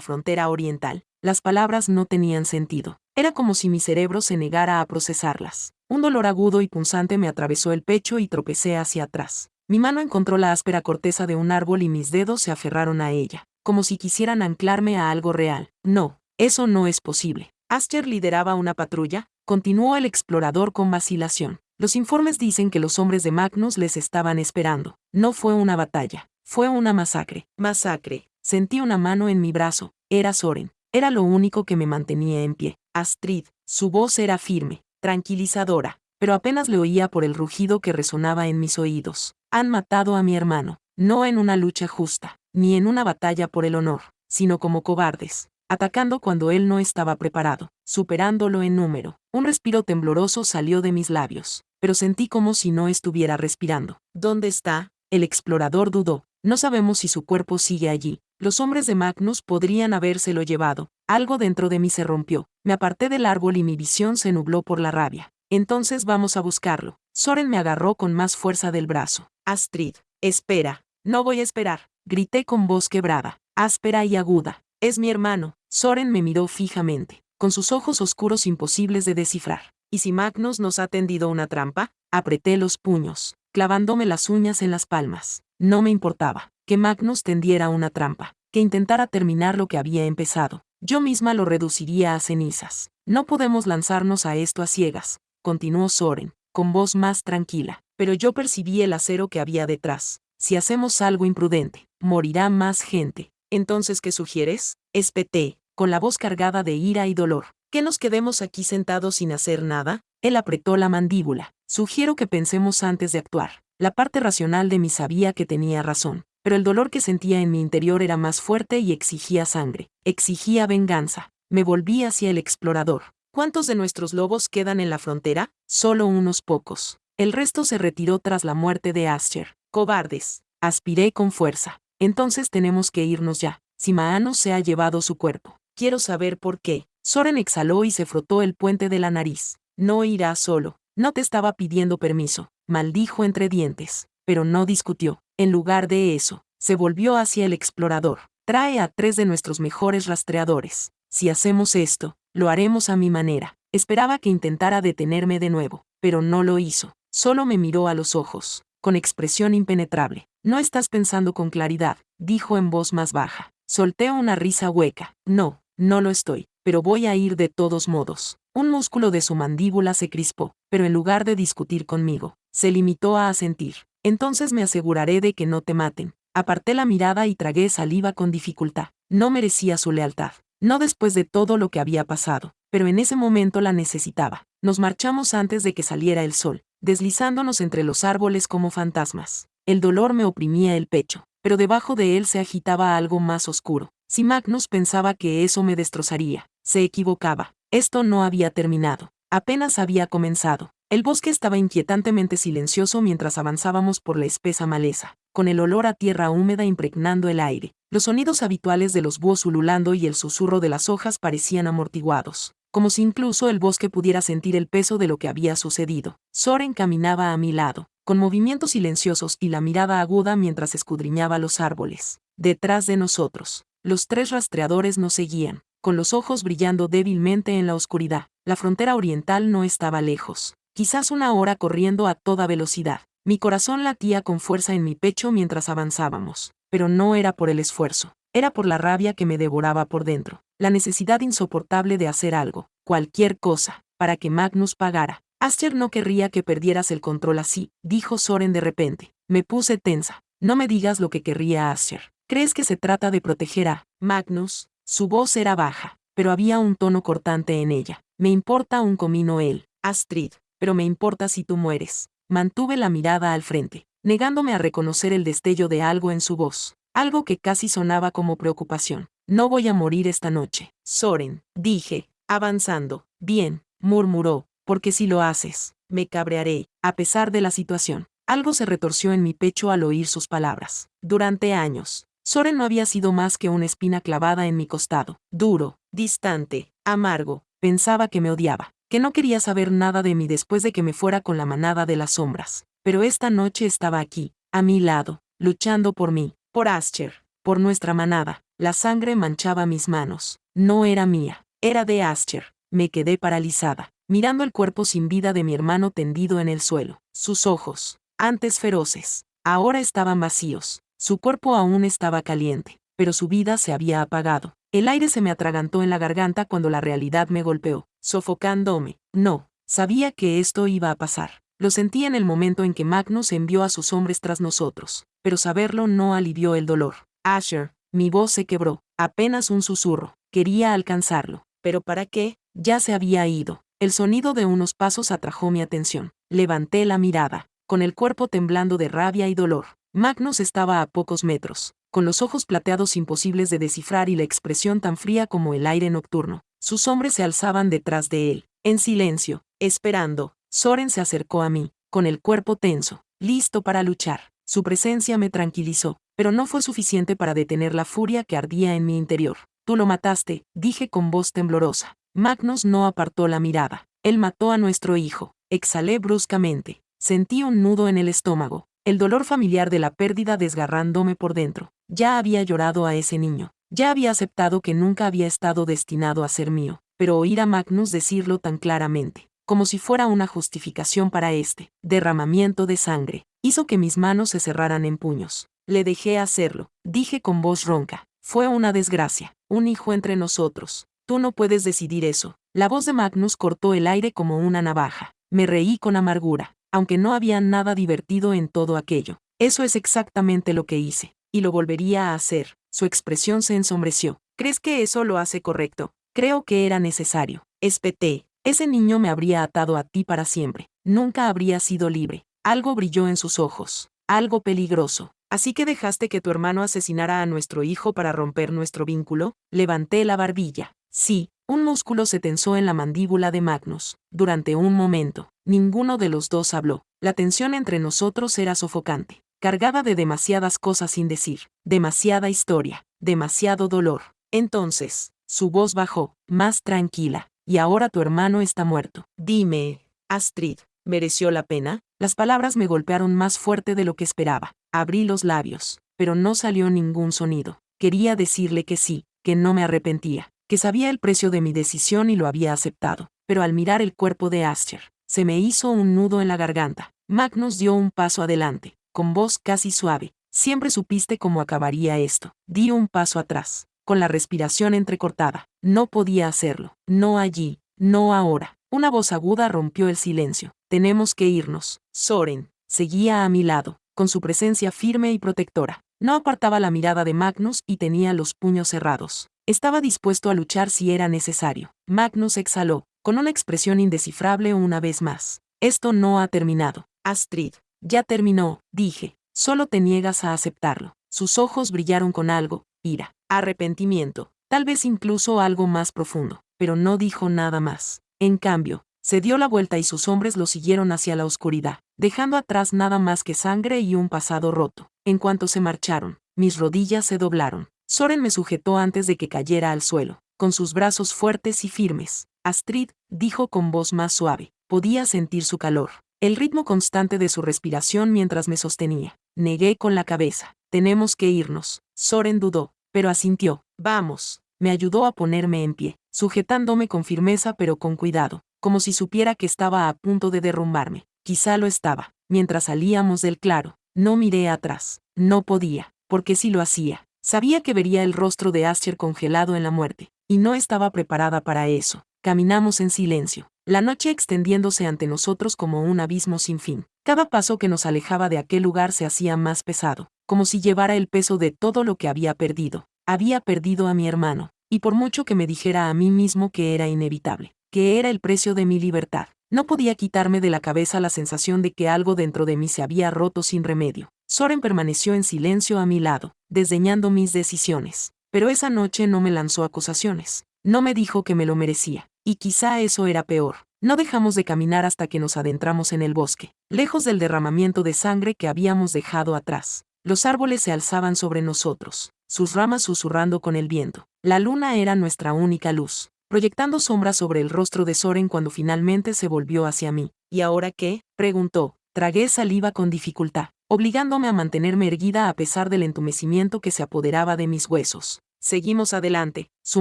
frontera oriental. Las palabras no tenían sentido. Era como si mi cerebro se negara a procesarlas. Un dolor agudo y punzante me atravesó el pecho y tropecé hacia atrás. Mi mano encontró la áspera corteza de un árbol y mis dedos se aferraron a ella, como si quisieran anclarme a algo real. No, eso no es posible. ¿Asher lideraba una patrulla?, continuó el explorador con vacilación. Los informes dicen que los hombres de Magnus les estaban esperando. No fue una batalla, fue una masacre. Masacre. Sentí una mano en mi brazo. Era Soren. Era lo único que me mantenía en pie. Astrid. Su voz era firme, tranquilizadora, pero apenas le oía por el rugido que resonaba en mis oídos. Han matado a mi hermano, no en una lucha justa, ni en una batalla por el honor, sino como cobardes, atacando cuando él no estaba preparado, superándolo en número. Un respiro tembloroso salió de mis labios, pero sentí como si no estuviera respirando. ¿Dónde está? El explorador dudó. No sabemos si su cuerpo sigue allí. Los hombres de Magnus podrían habérselo llevado. Algo dentro de mí se rompió. Me aparté del árbol y mi visión se nubló por la rabia. Entonces vamos a buscarlo. Soren me agarró con más fuerza del brazo. Astrid, espera. No voy a esperar. Grité con voz quebrada, áspera y aguda. Es mi hermano. Soren me miró fijamente. con sus ojos oscuros imposibles de descifrar. ¿Y si Magnus nos ha tendido una trampa? Apreté los puños, clavándome las uñas en las palmas. No me importaba que Magnus tendiera una trampa, que intentara terminar lo que había empezado. Yo misma lo reduciría a cenizas. No podemos lanzarnos a esto a ciegas, continuó Soren, con voz más tranquila. Pero yo percibí el acero que había detrás. Si hacemos algo imprudente, morirá más gente. ¿Entonces qué sugieres? Espeté, con la voz cargada de ira y dolor. ¿Que nos quedemos aquí sentados sin hacer nada? Él apretó la mandíbula. Sugiero que pensemos antes de actuar. La parte racional de mí sabía que tenía razón, pero el dolor que sentía en mi interior era más fuerte y exigía sangre. Exigía venganza. Me volví hacia el explorador. ¿Cuántos de nuestros lobos quedan en la frontera? Solo unos pocos. El resto se retiró tras la muerte de Asher. Cobardes. Aspiré con fuerza. Entonces tenemos que irnos ya. Si Maano se ha llevado su cuerpo. Quiero saber por qué. Soren exhaló y se frotó el puente de la nariz. No irá solo. No te estaba pidiendo permiso, maldijo entre dientes, pero no discutió. En lugar de eso, se volvió hacia el explorador. Trae a 3 de nuestros mejores rastreadores. Si hacemos esto, lo haremos a mi manera. Esperaba que intentara detenerme de nuevo, pero no lo hizo. Solo me miró a los ojos, con expresión impenetrable. No estás pensando con claridad, dijo en voz más baja. Solté una risa hueca. No, no lo estoy, pero voy a ir de todos modos. Un músculo de su mandíbula se crispó, pero en lugar de discutir conmigo, se limitó a asentir. Entonces me aseguraré de que no te maten. Aparté la mirada y tragué saliva con dificultad. No merecía su lealtad. No después de todo lo que había pasado, pero en ese momento la necesitaba. Nos marchamos antes de que saliera el sol, deslizándonos entre los árboles como fantasmas. El dolor me oprimía el pecho, pero debajo de él se agitaba algo más oscuro. Si Magnus pensaba que eso me destrozaría, se equivocaba. Esto no había terminado. Apenas había comenzado. El bosque estaba inquietantemente silencioso mientras avanzábamos por la espesa maleza, con el olor a tierra húmeda impregnando el aire. Los sonidos habituales de los búhos ululando y el susurro de las hojas parecían amortiguados, como si incluso el bosque pudiera sentir el peso de lo que había sucedido. Soren caminaba a mi lado, con movimientos silenciosos y la mirada aguda mientras escudriñaba los árboles. Detrás de nosotros, los 3 rastreadores nos seguían, con los ojos brillando débilmente en la oscuridad. La frontera oriental no estaba lejos. Quizás 1 hora corriendo a toda velocidad. Mi corazón latía con fuerza en mi pecho mientras avanzábamos, pero no era por el esfuerzo. Era por la rabia que me devoraba por dentro. La necesidad insoportable de hacer algo, cualquier cosa, para que Magnus pagara. Asher no querría que perdieras el control así, dijo Soren de repente. Me puse tensa. No me digas lo que querría Asher. ¿Crees que se trata de proteger a Magnus? Su voz era baja, pero había un tono cortante en ella. Me importa un comino él, Astrid, pero me importa si tú mueres. Mantuve la mirada al frente, negándome a reconocer el destello de algo en su voz, algo que casi sonaba como preocupación. No voy a morir esta noche, Soren, dije, avanzando. Bien, murmuró, porque si lo haces, me cabrearé, a pesar de la situación. Algo se retorció en mi pecho al oír sus palabras. Durante años, Soren no había sido más que una espina clavada en mi costado, duro, distante, amargo. Pensaba que me odiaba, que no quería saber nada de mí después de que me fuera con la manada de las sombras. Pero esta noche estaba aquí, a mi lado, luchando por mí, por Asher, por nuestra manada. La sangre manchaba mis manos. No era mía, era de Asher. Me quedé paralizada, mirando el cuerpo sin vida de mi hermano tendido en el suelo. Sus ojos, antes feroces, ahora estaban vacíos. Su cuerpo aún estaba caliente, pero su vida se había apagado. El aire se me atragantó en la garganta cuando la realidad me golpeó, sofocándome. No, sabía que esto iba a pasar. Lo sentí en el momento en que Magnus envió a sus hombres tras nosotros, pero saberlo no alivió el dolor. Asher, mi voz se quebró, apenas un susurro. Quería alcanzarlo, pero ¿para qué? Ya se había ido. El sonido de unos pasos atrajo mi atención. Levanté la mirada, con el cuerpo temblando de rabia y dolor. Magnus estaba a pocos metros, con los ojos plateados imposibles de descifrar y la expresión tan fría como el aire nocturno. Sus hombres se alzaban detrás de él, en silencio, esperando. Soren se acercó a mí, con el cuerpo tenso, listo para luchar. Su presencia me tranquilizó, pero no fue suficiente para detener la furia que ardía en mi interior. Tú lo mataste, dije con voz temblorosa. Magnus no apartó la mirada. Él mató a nuestro hijo. Exhalé bruscamente. Sentí un nudo en el estómago. El dolor familiar de la pérdida desgarrándome por dentro. Ya había llorado a ese niño. Ya había aceptado que nunca había estado destinado a ser mío. pero oír a Magnus decirlo tan claramente, como si fuera una justificación para este derramamiento de sangre, hizo que mis manos se cerraran en puños. Le dejé hacerlo, dije con voz ronca. Fue una desgracia, un hijo entre nosotros. Tú no puedes decidir eso. La voz de Magnus cortó el aire como una navaja. Me reí con amargura, aunque no había nada divertido en todo aquello. Eso es exactamente lo que hice, y lo volvería a hacer. Su expresión se ensombreció. ¿Crees que eso lo hace correcto? Creo que era necesario. Espeté. Ese niño me habría atado a ti para siempre. Nunca habría sido libre. Algo brilló en sus ojos. Algo peligroso. ¿Así que dejaste que tu hermano asesinara a nuestro hijo para romper nuestro vínculo? Levanté la barbilla. Sí. Un músculo se tensó en la mandíbula de Magnus. Durante un momento, ninguno de los dos habló. La tensión entre nosotros era sofocante, cargada de demasiadas cosas sin decir, demasiada historia, demasiado dolor. Entonces, su voz bajó, más tranquila. Y ahora tu hermano está muerto. Dime, Astrid, ¿mereció la pena? Las palabras me golpearon más fuerte de lo que esperaba. Abrí los labios, pero no salió ningún sonido. Quería decirle que sí, que no me arrepentía, que sabía el precio de mi decisión y lo había aceptado. Pero al mirar el cuerpo de Ascher, se me hizo un nudo en la garganta. Magnus dio un paso adelante, con voz casi suave. Siempre supiste cómo acabaría esto. Di un paso atrás, con la respiración entrecortada. No podía hacerlo. No allí, no ahora. Una voz aguda rompió el silencio. Tenemos que irnos. Soren seguía a mi lado, con su presencia firme y protectora. No apartaba la mirada de Magnus y tenía los puños cerrados. Estaba dispuesto a luchar si era necesario. Magnus exhaló, con una expresión indescifrable una vez más. Esto no ha terminado. Astrid, ya terminó, dije. Solo te niegas a aceptarlo. Sus ojos brillaron con algo, ira, arrepentimiento, tal vez incluso algo más profundo, pero no dijo nada más. En cambio, se dio la vuelta y sus hombres lo siguieron hacia la oscuridad, dejando atrás nada más que sangre y un pasado roto. En cuanto se marcharon, mis rodillas se doblaron. Soren me sujetó antes de que cayera al suelo, con sus brazos fuertes y firmes. Astrid, dijo con voz más suave. Podía sentir su calor, el ritmo constante de su respiración mientras me sostenía. Negué con la cabeza. Tenemos que irnos. Soren dudó, pero asintió. Vamos. Me ayudó a ponerme en pie, sujetándome con firmeza pero con cuidado, como si supiera que estaba a punto de derrumbarme. Quizá lo estaba. Mientras salíamos del claro, no miré atrás. No podía, porque si lo hacía, sabía que vería el rostro de Ascher congelado en la muerte, y no estaba preparada para eso. Caminamos en silencio, la noche extendiéndose ante nosotros como un abismo sin fin. Cada paso que nos alejaba de aquel lugar se hacía más pesado, como si llevara el peso de todo lo que había perdido. Había perdido a mi hermano, y por mucho que me dijera a mí mismo que era inevitable, que era el precio de mi libertad, no podía quitarme de la cabeza la sensación de que algo dentro de mí se había roto sin remedio. Soren permaneció en silencio a mi lado, desdeñando mis decisiones. Pero esa noche no me lanzó acusaciones. No me dijo que me lo merecía. Y quizá eso era peor. No dejamos de caminar hasta que nos adentramos en el bosque, lejos del derramamiento de sangre que habíamos dejado atrás. Los árboles se alzaban sobre nosotros, sus ramas susurrando con el viento. La luna era nuestra única luz, proyectando sombras sobre el rostro de Soren cuando finalmente se volvió hacia mí. ¿Y ahora qué?, preguntó. Tragué saliva con dificultad, obligándome a mantenerme erguida a pesar del entumecimiento que se apoderaba de mis huesos. Seguimos adelante. Su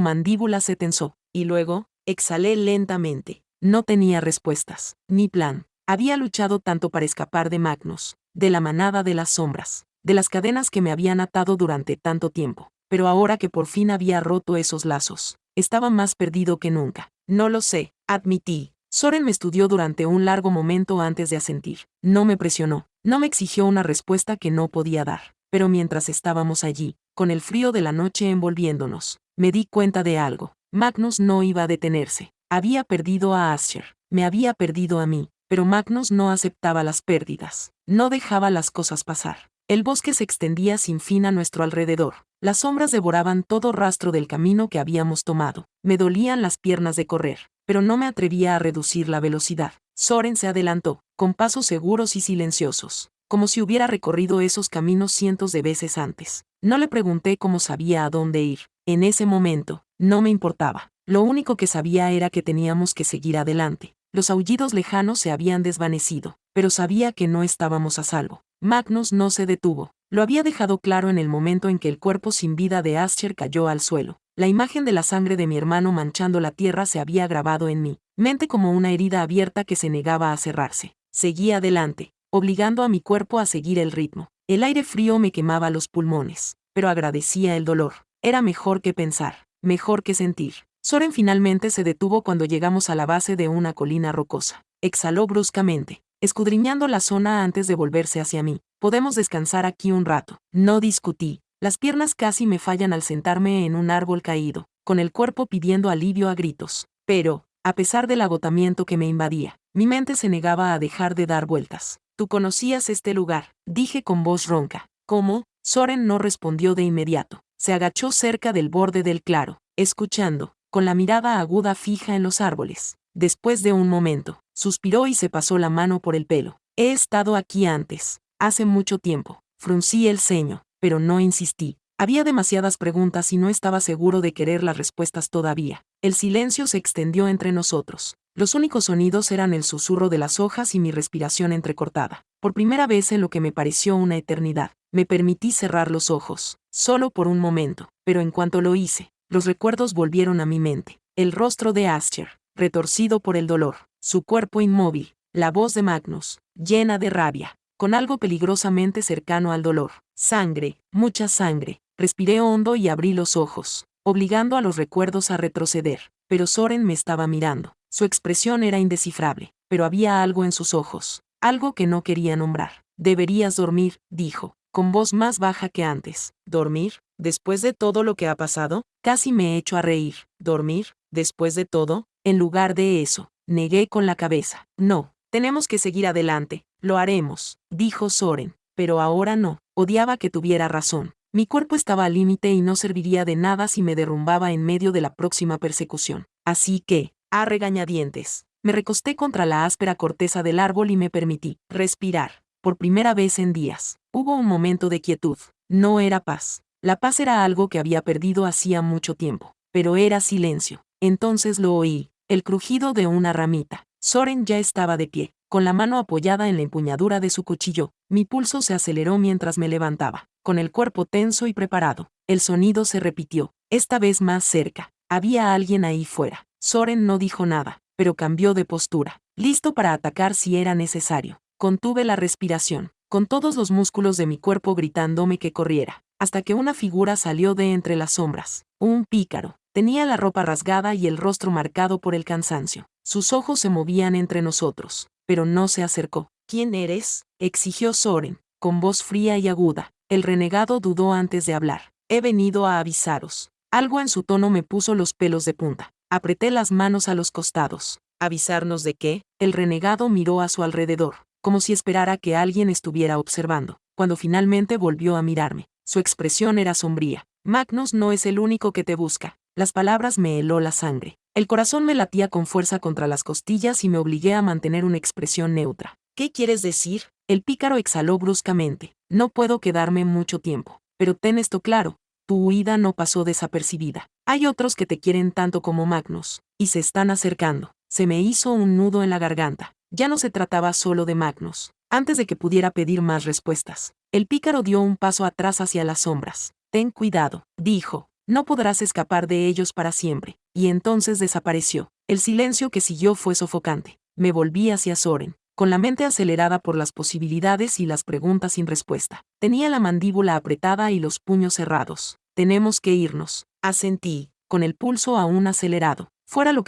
mandíbula se tensó, y luego, exhalé lentamente. No tenía respuestas, ni plan. Había luchado tanto para escapar de Magnus, de la manada de las sombras, de las cadenas que me habían atado durante tanto tiempo. Pero ahora que por fin había roto esos lazos, estaba más perdido que nunca. No lo sé, admití. Soren me estudió durante un largo momento antes de asentir. No me presionó, no me exigió una respuesta que no podía dar. Pero mientras estábamos allí, con el frío de la noche envolviéndonos, me di cuenta de algo. Magnus no iba a detenerse. Había perdido a Ascher, me había perdido a mí, pero Magnus no aceptaba las pérdidas. No dejaba las cosas pasar. El bosque se extendía sin fin a nuestro alrededor. Las sombras devoraban todo rastro del camino que habíamos tomado. Me dolían las piernas de correr, pero no me atrevía a reducir la velocidad. Soren se adelantó, con pasos seguros y silenciosos, como si hubiera recorrido esos caminos cientos de veces antes. No le pregunté cómo sabía a dónde ir. En ese momento, no me importaba. Lo único que sabía era que teníamos que seguir adelante. Los aullidos lejanos se habían desvanecido, pero sabía que no estábamos a salvo. Magnus no se detuvo. Lo había dejado claro en el momento en que el cuerpo sin vida de Ascher cayó al suelo. La imagen de la sangre de mi hermano manchando la tierra se había grabado en mi mente como una herida abierta que se negaba a cerrarse. Seguí adelante, obligando a mi cuerpo a seguir el ritmo. El aire frío me quemaba los pulmones, pero agradecía el dolor. Era mejor que pensar, mejor que sentir. Soren finalmente se detuvo cuando llegamos a la base de una colina rocosa. Exhaló bruscamente, escudriñando la zona antes de volverse hacia mí. Podemos descansar aquí un rato. No discutí. Las piernas casi me fallan al sentarme en un árbol caído, con el cuerpo pidiendo alivio a gritos. Pero, a pesar del agotamiento que me invadía, mi mente se negaba a dejar de dar vueltas. Tú conocías este lugar, dije con voz ronca. ¿Cómo? Soren no respondió de inmediato. Se agachó cerca del borde del claro, escuchando, con la mirada aguda fija en los árboles. Después de un momento, suspiró y se pasó la mano por el pelo. He estado aquí antes, hace mucho tiempo. Fruncí el ceño, pero no insistí. Había demasiadas preguntas y no estaba seguro de querer las respuestas todavía. El silencio se extendió entre nosotros. Los únicos sonidos eran el susurro de las hojas y mi respiración entrecortada. Por primera vez en lo que me pareció una eternidad, me permití cerrar los ojos, solo por un momento, pero en cuanto lo hice, los recuerdos volvieron a mi mente. El rostro de Ascher, retorcido por el dolor, su cuerpo inmóvil, la voz de Magnus, llena de rabia, con algo peligrosamente cercano al dolor. Sangre, mucha sangre. Respiré hondo y abrí los ojos, obligando a los recuerdos a retroceder. Pero Soren me estaba mirando. Su expresión era indescifrable, pero había algo en sus ojos, algo que no quería nombrar. Deberías dormir, dijo, con voz más baja que antes. ¿Dormir? ¿Después de todo lo que ha pasado? Casi me echo a reír. ¿Dormir? ¿Después de todo? En lugar de eso, negué con la cabeza. No, tenemos que seguir adelante. Lo haremos, dijo Soren, pero ahora no. Odiaba que tuviera razón. Mi cuerpo estaba al límite y no serviría de nada si me derrumbaba en medio de la próxima persecución. Así que, a regañadientes, me recosté contra la áspera corteza del árbol y me permití respirar. Por primera vez en días, hubo un momento de quietud. No era paz. La paz era algo que había perdido hacía mucho tiempo, pero era silencio. Entonces lo oí, el crujido de una ramita. Soren ya estaba de pie, con la mano apoyada en la empuñadura de su cuchillo. Mi pulso se aceleró mientras me levantaba, con el cuerpo tenso y preparado. El sonido se repitió, esta vez más cerca. Había alguien ahí fuera. Soren no dijo nada, pero cambió de postura, listo para atacar si era necesario. Contuve la respiración, con todos los músculos de mi cuerpo gritándome que corriera, hasta que una figura salió de entre las sombras. Un pícaro. Tenía la ropa rasgada y el rostro marcado por el cansancio. Sus ojos se movían entre nosotros, pero no se acercó. ¿Quién eres?, exigió Soren, con voz fría y aguda. El renegado dudó antes de hablar. He venido a avisaros. Algo en su tono me puso los pelos de punta. Apreté las manos a los costados. ¿Avisarnos de qué? El renegado miró a su alrededor, como si esperara que alguien estuviera observando. Cuando finalmente volvió a mirarme, su expresión era sombría. Magnus no es el único que te busca. Las palabras me heló la sangre. El corazón me latía con fuerza contra las costillas y me obligué a mantener una expresión neutra. ¿Qué quieres decir? El pícaro exhaló bruscamente. No puedo quedarme mucho tiempo. Pero ten esto claro, tu huida no pasó desapercibida. Hay otros que te quieren tanto como Magnus, y se están acercando. Se me hizo un nudo en la garganta. Ya no se trataba solo de Magnus. Antes de que pudiera pedir más respuestas, el pícaro dio un paso atrás hacia las sombras. Ten cuidado, dijo. No podrás escapar de ellos para siempre. Y entonces desapareció. El silencio que siguió fue sofocante. Me volví hacia Soren, con la mente acelerada por las posibilidades y las preguntas sin respuesta. Tenía la mandíbula apretada y los puños cerrados. Tenemos que irnos, asentí, con el pulso aún acelerado. Fuera lo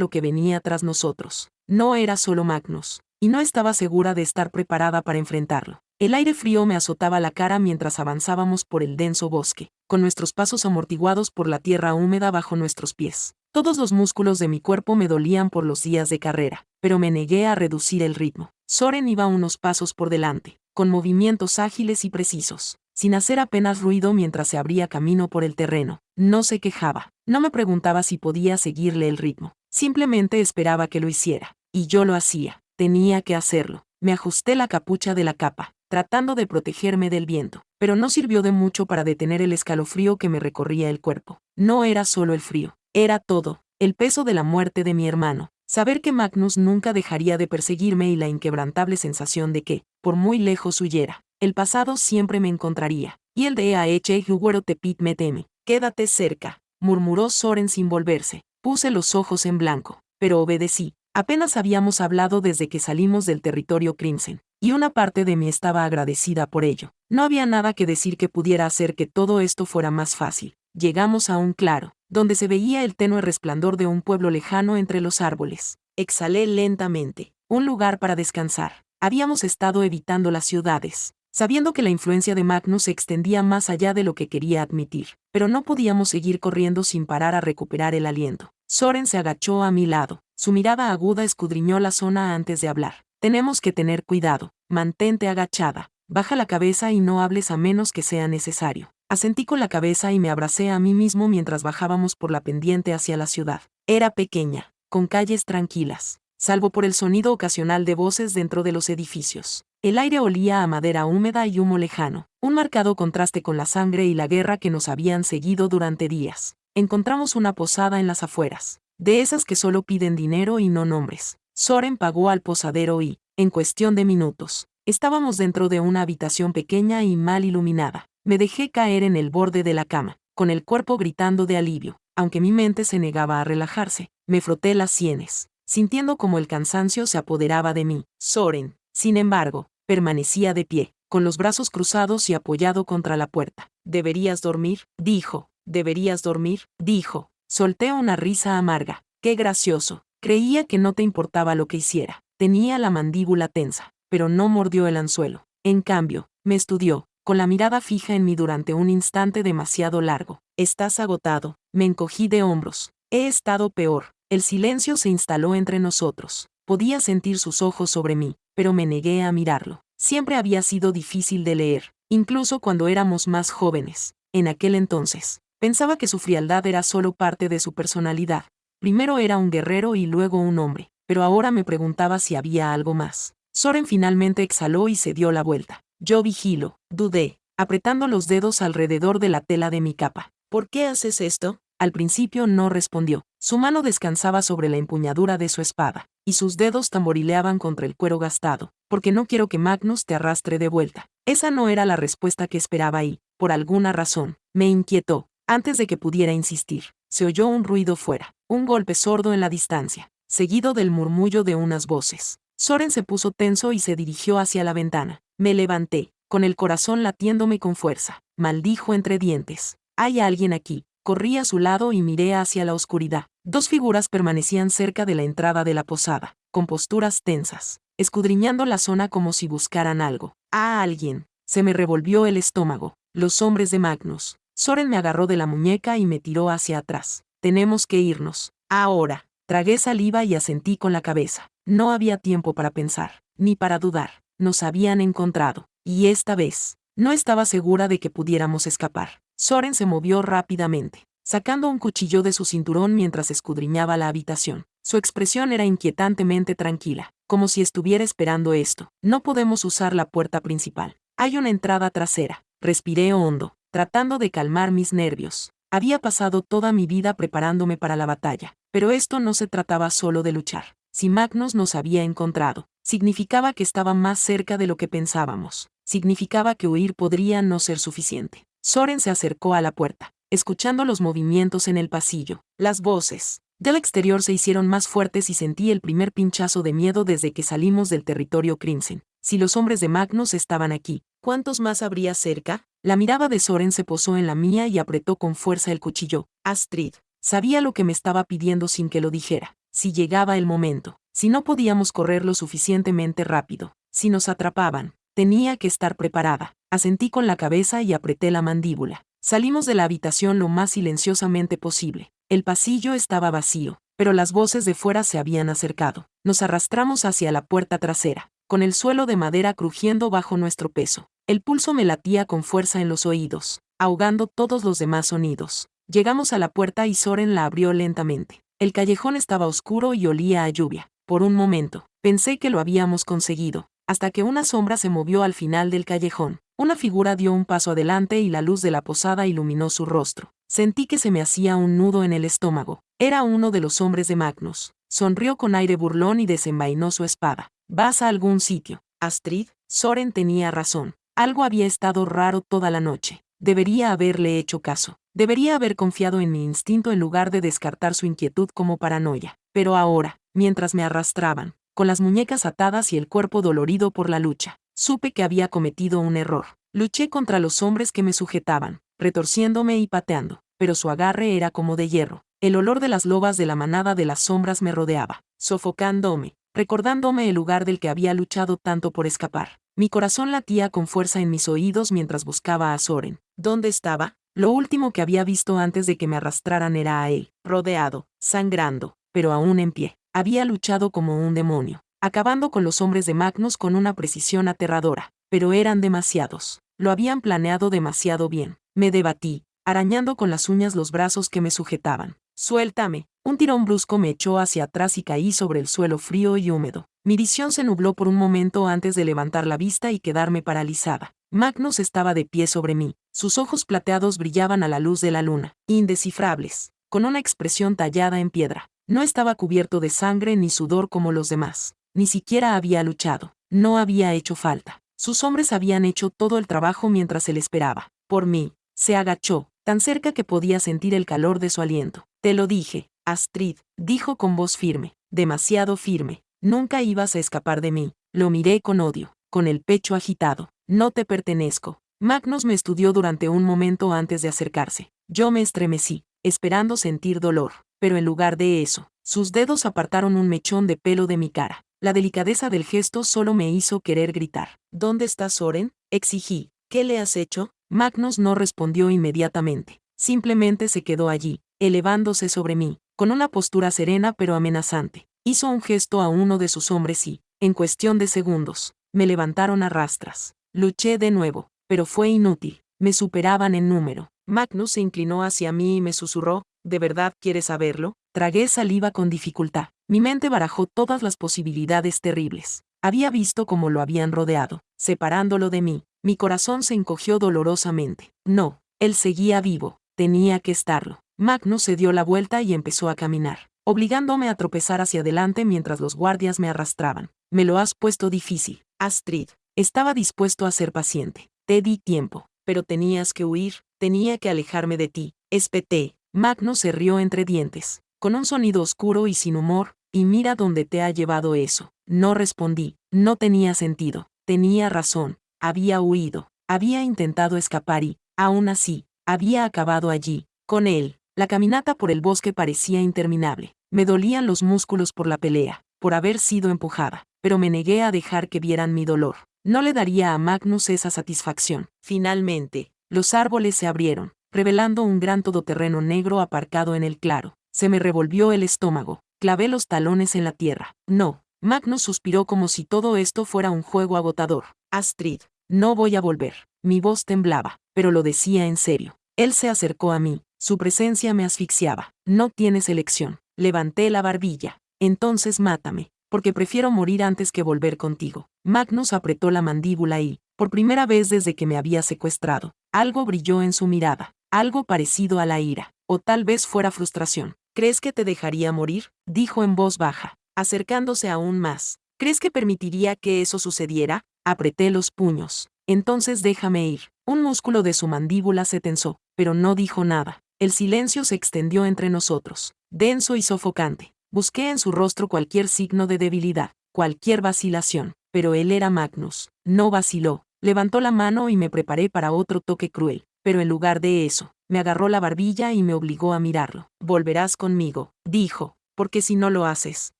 que venía tras nosotros. No era solo Magnus, y no estaba segura de estar preparada para enfrentarlo. El aire frío me azotaba la cara mientras avanzábamos por el denso bosque, con nuestros pasos amortiguados por la tierra húmeda bajo nuestros pies. Todos los músculos de mi cuerpo me dolían por los días de carrera, pero me negué a reducir el ritmo. Soren iba unos pasos por delante, con movimientos ágiles y precisos, sin hacer apenas ruido mientras se abría camino por el terreno. No se quejaba, no me preguntaba si podía seguirle el ritmo, simplemente esperaba que lo hiciera, y yo lo hacía, tenía que hacerlo. Me ajusté la capucha de la capa, tratando de protegerme del viento, pero no sirvió de mucho para detener el escalofrío que me recorría el cuerpo. No era solo el frío, era todo, el peso de la muerte de mi hermano, saber que Magnus nunca dejaría de perseguirme y la inquebrantable sensación de que, por muy lejos huyera, el pasado siempre me encontraría, y el de Aeche Huguero Tepit me teme. Quédate cerca, murmuró Soren sin volverse. Puse los ojos en blanco, pero obedecí. Apenas habíamos hablado desde que salimos del territorio Crimson, y una parte de mí estaba agradecida por ello. No había nada que decir que pudiera hacer que todo esto fuera más fácil. Llegamos a un claro, donde se veía el tenue resplandor de un pueblo lejano entre los árboles. Exhalé lentamente. Un lugar para descansar. Habíamos estado evitando las ciudades, sabiendo que la influencia de Magnus se extendía más allá de lo que quería admitir, pero no podíamos seguir corriendo sin parar a recuperar el aliento. Soren se agachó a mi lado. Su mirada aguda escudriñó la zona antes de hablar. Tenemos que tener cuidado. Mantente agachada. Baja la cabeza y no hables a menos que sea necesario. Asentí con la cabeza y me abracé a mí mismo mientras bajábamos por la pendiente hacia la ciudad. Era pequeña, con calles tranquilas, salvo por el sonido ocasional de voces dentro de los edificios. El aire olía a madera húmeda y humo lejano, un marcado contraste con la sangre y la guerra que nos habían seguido durante días. Encontramos una posada en las afueras, de esas que solo piden dinero y no nombres. Soren pagó al posadero y, en cuestión de minutos, estábamos dentro de una habitación pequeña y mal iluminada. Me dejé caer en el borde de la cama, con el cuerpo gritando de alivio, aunque mi mente se negaba a relajarse. Me froté las sienes, sintiendo como el cansancio se apoderaba de mí. Soren, sin embargo, permanecía de pie, con los brazos cruzados y apoyado contra la puerta. «¿Deberías dormir?», dijo. «¿Deberías dormir?», dijo. Solté una risa amarga. «Qué gracioso. Creía que no te importaba lo que hiciera». Tenía la mandíbula tensa, pero no mordió el anzuelo. En cambio, me estudió, con la mirada fija en mí durante un instante demasiado largo. «¿Estás agotado?». Me encogí de hombros. «He estado peor». El silencio se instaló entre nosotros. Podía sentir sus ojos sobre mí, pero me negué a mirarlo. Siempre había sido difícil de leer, incluso cuando éramos más jóvenes. En aquel entonces, pensaba que su frialdad era solo parte de su personalidad. Primero era un guerrero y luego un hombre, pero ahora me preguntaba si había algo más. Soren finalmente exhaló y se dio la vuelta. «Yo vigilo», dudé, apretando los dedos alrededor de la tela de mi capa. «¿Por qué haces esto?». Al principio no respondió. Su mano descansaba sobre la empuñadura de su espada, y sus dedos tamborileaban contra el cuero gastado. «Porque no quiero que Magnus te arrastre de vuelta». Esa no era la respuesta que esperaba y, por alguna razón, me inquietó. Antes de que pudiera insistir, se oyó un ruido fuera, un golpe sordo en la distancia, seguido del murmullo de unas voces. Soren se puso tenso y se dirigió hacia la ventana. Me levanté, con el corazón latiéndome con fuerza. Maldijo entre dientes. «Hay alguien aquí». Corrí a su lado y miré hacia la oscuridad. Dos figuras permanecían cerca de la entrada de la posada, con posturas tensas, escudriñando la zona como si buscaran algo. «¡Ah, alguien!». Se me revolvió el estómago. Los hombres de Magnus. Soren me agarró de la muñeca y me tiró hacia atrás. «Tenemos que irnos. Ahora». Tragué saliva y asentí con la cabeza. No había tiempo para pensar, ni para dudar. Nos habían encontrado, y esta vez, no estaba segura de que pudiéramos escapar. Soren se movió rápidamente, sacando un cuchillo de su cinturón mientras escudriñaba la habitación. Su expresión era inquietantemente tranquila, como si estuviera esperando esto. «No podemos usar la puerta principal. Hay una entrada trasera». Respiré hondo, tratando de calmar mis nervios. Había pasado toda mi vida preparándome para la batalla, pero esto no se trataba solo de luchar. Si Magnus nos había encontrado, significaba que estaba más cerca de lo que pensábamos. Significaba que huir podría no ser suficiente. Soren se acercó a la puerta, escuchando los movimientos en el pasillo. Las voces del exterior se hicieron más fuertes y sentí el primer pinchazo de miedo desde que salimos del territorio Crimson. Si los hombres de Magnus estaban aquí, ¿cuántos más habría cerca? La mirada de Soren se posó en la mía y apretó con fuerza el cuchillo. «Astrid». Sabía lo que me estaba pidiendo sin que lo dijera. Si llegaba el momento, si no podíamos correr lo suficientemente rápido, si nos atrapaban, tenía que estar preparada. Asentí con la cabeza y apreté la mandíbula. Salimos de la habitación lo más silenciosamente posible. El pasillo estaba vacío, pero las voces de fuera se habían acercado. Nos arrastramos hacia la puerta trasera, con el suelo de madera crujiendo bajo nuestro peso. El pulso me latía con fuerza en los oídos, ahogando todos los demás sonidos. Llegamos a la puerta y Soren la abrió lentamente. El callejón estaba oscuro y olía a lluvia. Por un momento, pensé que lo habíamos conseguido, hasta que una sombra se movió al final del callejón. Una figura dio un paso adelante y la luz de la posada iluminó su rostro. Sentí que se me hacía un nudo en el estómago. Era uno de los hombres de Magnus. Sonrió con aire burlón y desenvainó su espada. «¿Vas a algún sitio, Astrid?». Soren tenía razón. Algo había estado raro toda la noche. Debería haberle hecho caso. Debería haber confiado en mi instinto en lugar de descartar su inquietud como paranoia. Pero ahora, mientras me arrastraban, con las muñecas atadas y el cuerpo dolorido por la lucha, supe que había cometido un error. Luché contra los hombres que me sujetaban, retorciéndome y pateando, pero su agarre era como de hierro. El olor de las lobas de la manada de las sombras me rodeaba, sofocándome, recordándome el lugar del que había luchado tanto por escapar. Mi corazón latía con fuerza en mis oídos mientras buscaba a Soren. ¿Dónde estaba? Lo último que había visto antes de que me arrastraran era a él, rodeado, sangrando, pero aún en pie. Había luchado como un demonio, acabando con los hombres de Magnus con una precisión aterradora, pero eran demasiados. Lo habían planeado demasiado bien. Me debatí, arañando con las uñas los brazos que me sujetaban. «Suéltame». Un tirón brusco me echó hacia atrás y caí sobre el suelo frío y húmedo. Mi visión se nubló por un momento antes de levantar la vista y quedarme paralizada. Magnus estaba de pie sobre mí. Sus ojos plateados brillaban a la luz de la luna, indescifrables, con una expresión tallada en piedra. No estaba cubierto de sangre ni sudor como los demás. Ni siquiera había luchado. No había hecho falta. Sus hombres habían hecho todo el trabajo mientras él esperaba. Por mí. Se agachó, tan cerca que podía sentir el calor de su aliento. «Te lo dije, Astrid», dijo con voz firme, demasiado firme. «Nunca ibas a escapar de mí». Lo miré con odio, con el pecho agitado. «No te pertenezco». Magnus me estudió durante un momento antes de acercarse. Yo me estremecí, esperando sentir dolor, pero en lugar de eso, sus dedos apartaron un mechón de pelo de mi cara. La delicadeza del gesto solo me hizo querer gritar. «¿Dónde está Soren?», exigí. «¿Qué le has hecho?». Magnus no respondió inmediatamente. Simplemente se quedó allí, elevándose sobre mí, con una postura serena pero amenazante. Hizo un gesto a uno de sus hombres y, en cuestión de segundos, me levantaron a rastras. Luché de nuevo, pero fue inútil. Me superaban en número. Magnus se inclinó hacia mí y me susurró: «¿De verdad quieres saberlo?». Tragué saliva con dificultad. Mi mente barajó todas las posibilidades terribles. Había visto cómo lo habían rodeado, separándolo de mí. Mi corazón se encogió dolorosamente. No, él seguía vivo. Tenía que estarlo. Magnus se dio la vuelta y empezó a caminar, obligándome a tropezar hacia adelante mientras los guardias me arrastraban. «Me lo has puesto difícil, Astrid». Estaba dispuesto a ser paciente. «Te di tiempo, pero tenías que huir, tenía que alejarme de ti», espeté. Magnus se rió entre dientes, con un sonido oscuro y sin humor. «¿Y mira dónde te ha llevado eso?». No respondí. No tenía sentido. Tenía razón. Había huido. Había intentado escapar y, aún así, había acabado allí, con él. La caminata por el bosque parecía interminable. Me dolían los músculos por la pelea, por haber sido empujada, pero me negué a dejar que vieran mi dolor. No le daría a Magnus esa satisfacción. Finalmente, los árboles se abrieron, revelando un gran todoterreno negro aparcado en el claro. Se me revolvió el estómago. Clavé los talones en la tierra. «No». Magnus suspiró como si todo esto fuera un juego agotador. «Astrid, no voy a volver». Mi voz temblaba, pero lo decía en serio. Él se acercó a mí. Su presencia me asfixiaba. «No tienes elección». Levanté la barbilla. «Entonces mátame, porque prefiero morir antes que volver contigo». Magnus apretó la mandíbula y, por primera vez desde que me había secuestrado, algo brilló en su mirada, algo parecido a la ira, o tal vez fuera frustración. «¿Crees que te dejaría morir?», dijo en voz baja, acercándose aún más. «¿Crees que permitiría que eso sucediera?». Apreté los puños. «Entonces déjame ir». Un músculo de su mandíbula se tensó, pero no dijo nada. El silencio se extendió entre nosotros, denso y sofocante. Busqué en su rostro cualquier signo de debilidad, cualquier vacilación, pero él era Magnus. No vaciló. Levantó la mano y me preparé para otro toque cruel, pero en lugar de eso, me agarró la barbilla y me obligó a mirarlo. «Volverás conmigo», dijo, «porque si no lo haces».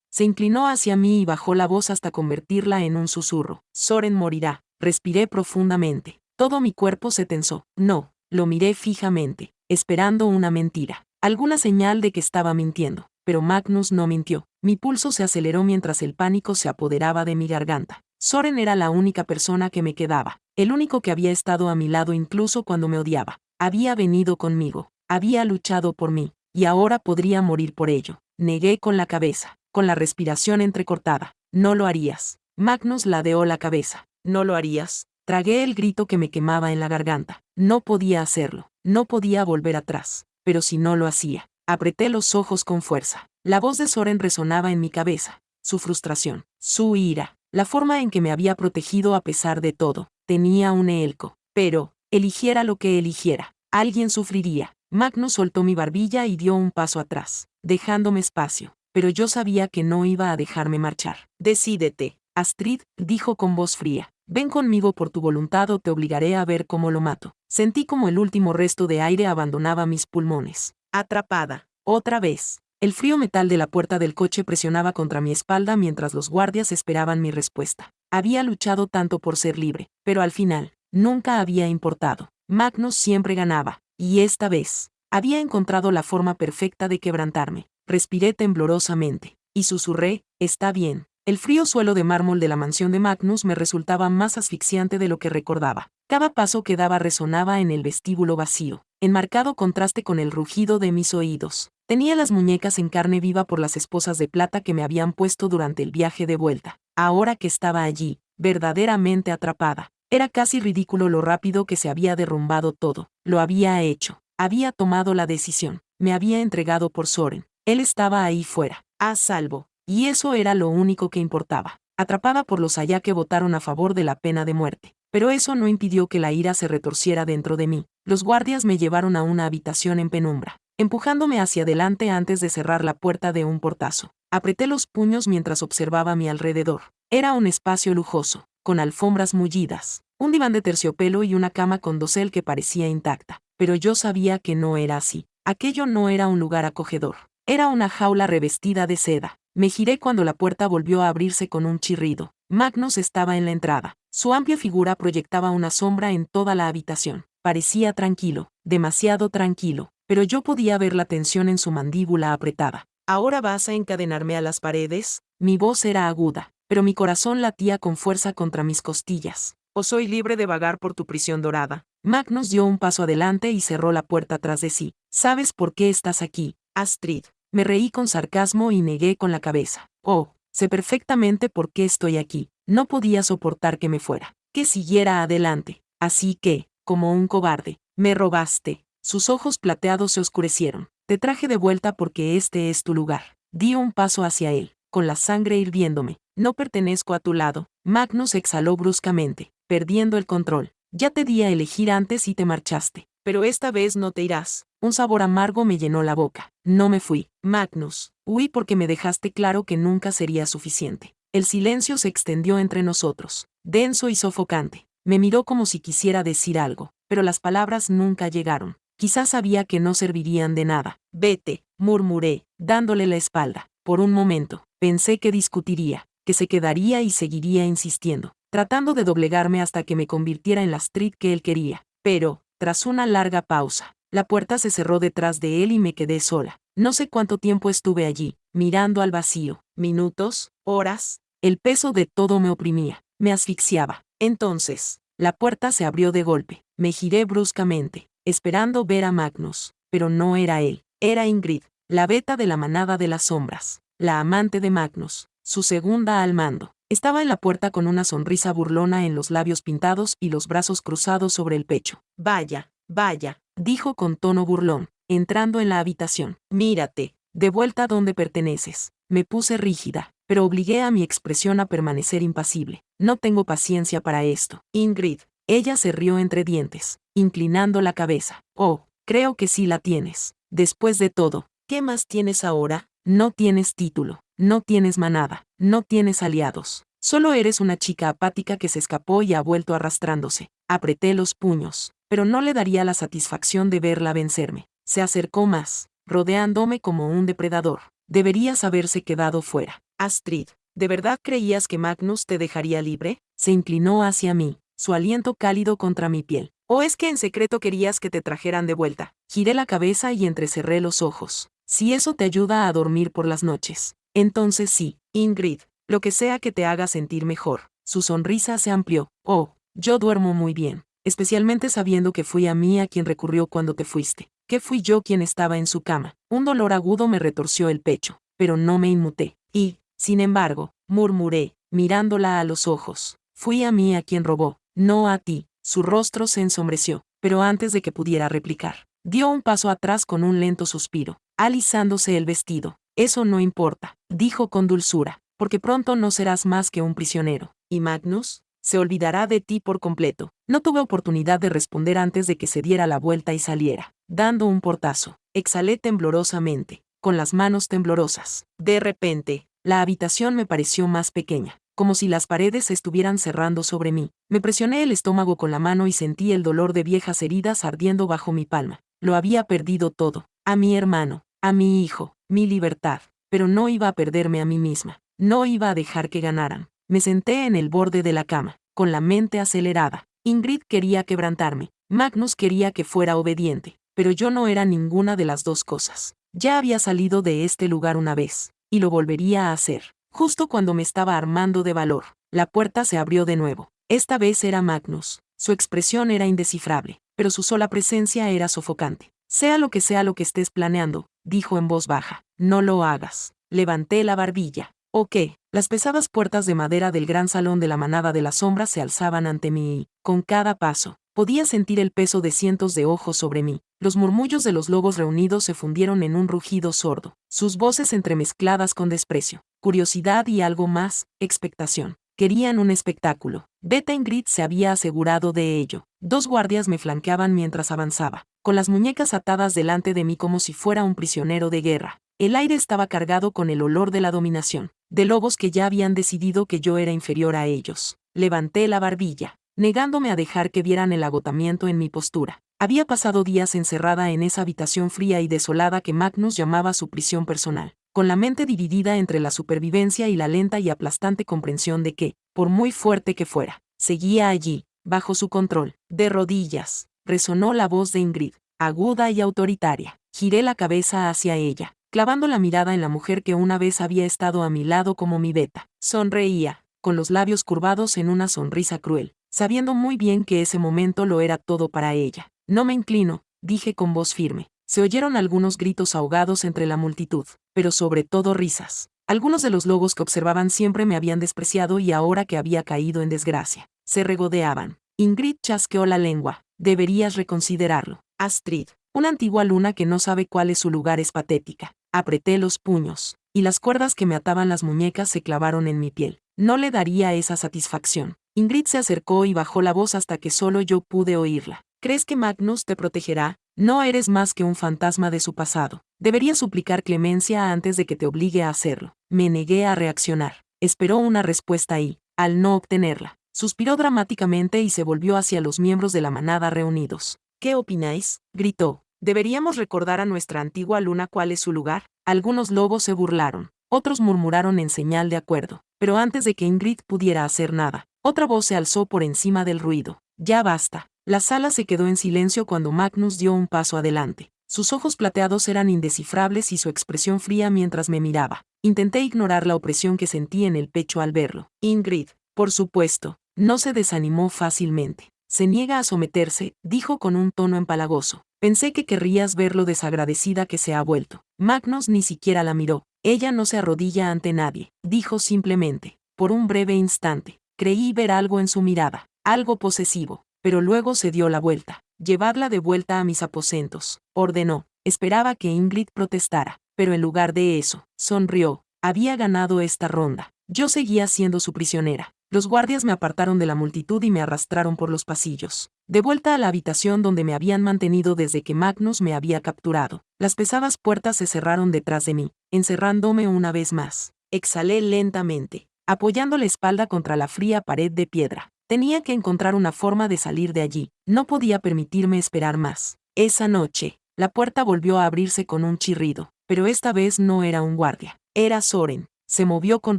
Se inclinó hacia mí y bajó la voz hasta convertirla en un susurro. «Soren morirá». Respiré profundamente. Todo mi cuerpo se tensó. No, lo miré fijamente, esperando una mentira, alguna señal de que estaba mintiendo. Pero Magnus no mintió. Mi pulso se aceleró mientras el pánico se apoderaba de mi garganta. Soren era la única persona que me quedaba, el único que había estado a mi lado incluso cuando me odiaba. Había venido conmigo, había luchado por mí, y ahora podría morir por ello. Negué con la cabeza, con la respiración entrecortada. «No lo harías». Magnus ladeó la cabeza. «¿No lo harías?». Tragué el grito que me quemaba en la garganta. No podía hacerlo, no podía volver atrás. Pero si no lo hacía, apreté los ojos con fuerza. La voz de Soren resonaba en mi cabeza. Su frustración, su ira, la forma en que me había protegido a pesar de todo. Tenía un elco. Pero, eligiera lo que eligiera, alguien sufriría. Magnus soltó mi barbilla y dio un paso atrás, dejándome espacio, pero yo sabía que no iba a dejarme marchar. Decídete, Astrid, dijo con voz fría. Ven conmigo por tu voluntad o te obligaré a ver cómo lo mato. Sentí como el último resto de aire abandonaba mis pulmones. Atrapada. Otra vez. El frío metal de la puerta del coche presionaba contra mi espalda mientras los guardias esperaban mi respuesta. Había luchado tanto por ser libre, pero al final, nunca había importado. Magnus siempre ganaba, y esta vez, había encontrado la forma perfecta de quebrantarme. Respiré temblorosamente, y susurré, está bien. El frío suelo de mármol de la mansión de Magnus me resultaba más asfixiante de lo que recordaba. Cada paso que daba resonaba en el vestíbulo vacío, en marcado contraste con el rugido de mis oídos. Tenía las muñecas en carne viva por las esposas de plata que me habían puesto durante el viaje de vuelta. Ahora que estaba allí, verdaderamente atrapada, era casi ridículo lo rápido que se había derrumbado todo. Lo había hecho. Había tomado la decisión. Me había entregado por Soren. Él estaba ahí fuera, a salvo. Y eso era lo único que importaba. Atrapada por los allá que votaron a favor de la pena de muerte. Pero eso no impidió que la ira se retorciera dentro de mí. Los guardias me llevaron a una habitación en penumbra, empujándome hacia adelante antes de cerrar la puerta de un portazo. Apreté los puños mientras observaba a mi alrededor. Era un espacio lujoso, con alfombras mullidas, un diván de terciopelo y una cama con dosel que parecía intacta. Pero yo sabía que no era así. Aquello no era un lugar acogedor. Era una jaula revestida de seda. Me giré cuando la puerta volvió a abrirse con un chirrido. Magnus estaba en la entrada. Su amplia figura proyectaba una sombra en toda la habitación. Parecía tranquilo, demasiado tranquilo, pero yo podía ver la tensión en su mandíbula apretada. ¿Ahora vas a encadenarme a las paredes? Mi voz era aguda, pero mi corazón latía con fuerza contra mis costillas. ¿O soy libre de vagar por tu prisión dorada? Magnus dio un paso adelante y cerró la puerta tras de sí. ¿Sabes por qué estás aquí, Astrid? Me reí con sarcasmo y negué con la cabeza. Oh, sé perfectamente por qué estoy aquí. No podía soportar que me fuera, que siguiera adelante. Así que, como un cobarde, me robaste. Sus ojos plateados se oscurecieron. Te traje de vuelta porque este es tu lugar. Di un paso hacia él, con la sangre hirviéndome. No pertenezco a tu lado. Magnus exhaló bruscamente, perdiendo el control. Ya te di a elegir antes y te marchaste. Pero esta vez no te irás. Un sabor amargo me llenó la boca. No me fui, Magnus. Huí porque me dejaste claro que nunca sería suficiente. El silencio se extendió entre nosotros, denso y sofocante. Me miró como si quisiera decir algo, pero las palabras nunca llegaron. Quizás sabía que no servirían de nada. Vete, murmuré, dándole la espalda. Por un momento, pensé que discutiría, que se quedaría y seguiría insistiendo, tratando de doblegarme hasta que me convirtiera en la Astrid que él quería. Pero, tras una larga pausa, la puerta se cerró detrás de él y me quedé sola. No sé cuánto tiempo estuve allí, mirando al vacío. Minutos, horas. El peso de todo me oprimía, me asfixiaba. Entonces, la puerta se abrió de golpe. Me giré bruscamente, esperando ver a Magnus. Pero no era él. Era Ingrid, la beta de la manada de las sombras. La amante de Magnus, su segunda al mando. Estaba en la puerta con una sonrisa burlona en los labios pintados y los brazos cruzados sobre el pecho. Vaya, vaya, dijo con tono burlón, entrando en la habitación. Mírate, de vuelta donde perteneces. Me puse rígida, pero obligué a mi expresión a permanecer impasible. No tengo paciencia para esto. Ingrid. Ella se rió entre dientes, inclinando la cabeza. Oh, creo que sí la tienes. Después de todo, ¿qué más tienes ahora? No tienes título, no tienes manada, no tienes aliados. Solo eres una chica apática que se escapó y ha vuelto arrastrándose. Apreté los puños, pero no le daría la satisfacción de verla vencerme. Se acercó más, rodeándome como un depredador. Deberías haberse quedado fuera. Astrid, ¿de verdad creías que Magnus te dejaría libre? Se inclinó hacia mí, su aliento cálido contra mi piel. ¿O es que en secreto querías que te trajeran de vuelta? Giré la cabeza y entrecerré los ojos. Si eso te ayuda a dormir por las noches. Entonces sí, Ingrid, lo que sea que te haga sentir mejor. Su sonrisa se amplió. Oh, yo duermo muy bien, especialmente sabiendo que fui a mí a quien recurrió cuando te fuiste. Que fui yo quien estaba en su cama. Un dolor agudo me retorció el pecho, pero no me inmuté. Y, sin embargo, murmuré, mirándola a los ojos. Fui a mí a quien robó, no a ti. Su rostro se ensombreció, pero antes de que pudiera replicar, dio un paso atrás con un lento suspiro, alisándose el vestido. Eso no importa, dijo con dulzura, porque pronto no serás más que un prisionero. ¿Y Magnus? Se olvidará de ti por completo. No tuve oportunidad de responder antes de que se diera la vuelta y saliera, dando un portazo. Exhalé temblorosamente, con las manos temblorosas. De repente, la habitación me pareció más pequeña, como si las paredes se estuvieran cerrando sobre mí. Me presioné el estómago con la mano y sentí el dolor de viejas heridas ardiendo bajo mi palma. Lo había perdido todo. A mi hermano, a mi hijo, mi libertad. Pero no iba a perderme a mí misma. No iba a dejar que ganaran. Me senté en el borde de la cama, con la mente acelerada. Ingrid quería quebrantarme. Magnus quería que fuera obediente. Pero yo no era ninguna de las dos cosas. Ya había salido de este lugar una vez, y lo volvería a hacer. Justo cuando me estaba armando de valor, la puerta se abrió de nuevo. Esta vez era Magnus. Su expresión era indescifrable, pero su sola presencia era sofocante. Sea lo que estés planeando, dijo en voz baja, no lo hagas. Levanté la barbilla. ¿O qué? Las pesadas puertas de madera del gran salón de la manada de las sombras se alzaban ante mí y, con cada paso, podía sentir el peso de cientos de ojos sobre mí. Los murmullos de los lobos reunidos se fundieron en un rugido sordo, sus voces entremezcladas con desprecio, curiosidad y algo más, expectación. Querían un espectáculo. Beta Ingrid se había asegurado de ello. 2 guardias me flanqueaban mientras avanzaba, con las muñecas atadas delante de mí como si fuera un prisionero de guerra. El aire estaba cargado con el olor de la dominación, de lobos que ya habían decidido que yo era inferior a ellos. Levanté la barbilla, negándome a dejar que vieran el agotamiento en mi postura. Había pasado días encerrada en esa habitación fría y desolada que Magnus llamaba su prisión personal, con la mente dividida entre la supervivencia y la lenta y aplastante comprensión de que, por muy fuerte que fuera, seguía allí, bajo su control. De rodillas, resonó la voz de Ingrid, aguda y autoritaria. Giré la cabeza hacia ella, clavando la mirada en la mujer que una vez había estado a mi lado como mi Beta. Sonreía, con los labios curvados en una sonrisa cruel, sabiendo muy bien que ese momento lo era todo para ella. No me inclino, dije con voz firme. Se oyeron algunos gritos ahogados entre la multitud, pero sobre todo risas. Algunos de los lobos que observaban siempre me habían despreciado y ahora que había caído en desgracia, se regodeaban. Ingrid chasqueó la lengua. Deberías reconsiderarlo. Astrid, una antigua luna que no sabe cuál es su lugar, es patética. Apreté los puños, y las cuerdas que me ataban las muñecas se clavaron en mi piel. No le daría esa satisfacción. Ingrid se acercó y bajó la voz hasta que solo yo pude oírla. ¿Crees que Magnus te protegerá? No eres más que un fantasma de su pasado. Deberías suplicar clemencia antes de que te obligue a hacerlo. Me negué a reaccionar. Esperó una respuesta y, al no obtenerla, suspiró dramáticamente y se volvió hacia los miembros de la manada reunidos. ¿Qué opináis?, gritó. ¿Deberíamos recordar a nuestra antigua luna cuál es su lugar? Algunos lobos se burlaron, otros murmuraron en señal de acuerdo, pero antes de que Ingrid pudiera hacer nada, otra voz se alzó por encima del ruido. Ya basta. La sala se quedó en silencio cuando Magnus dio un paso adelante. Sus ojos plateados eran indescifrables y su expresión fría mientras me miraba. Intenté ignorar la opresión que sentí en el pecho al verlo. Ingrid, por supuesto, no se desanimó fácilmente. Se niega a someterse, dijo con un tono empalagoso. Pensé que querrías ver lo desagradecida que se ha vuelto. Magnus ni siquiera la miró. Ella no se arrodilla ante nadie, dijo simplemente. Por un breve instante, creí ver algo en su mirada, algo posesivo, pero luego se dio la vuelta. Llevadla de vuelta a mis aposentos, ordenó. Esperaba que Ingrid protestara, pero en lugar de eso, sonrió. Había ganado esta ronda. Yo seguía siendo su prisionera. Los guardias me apartaron de la multitud y me arrastraron por los pasillos, de vuelta a la habitación donde me habían mantenido desde que Magnus me había capturado. Las pesadas puertas se cerraron detrás de mí, encerrándome una vez más. Exhalé lentamente, apoyando la espalda contra la fría pared de piedra. Tenía que encontrar una forma de salir de allí. No podía permitirme esperar más. Esa noche, la puerta volvió a abrirse con un chirrido, pero esta vez no era un guardia. Era Soren. Se movió con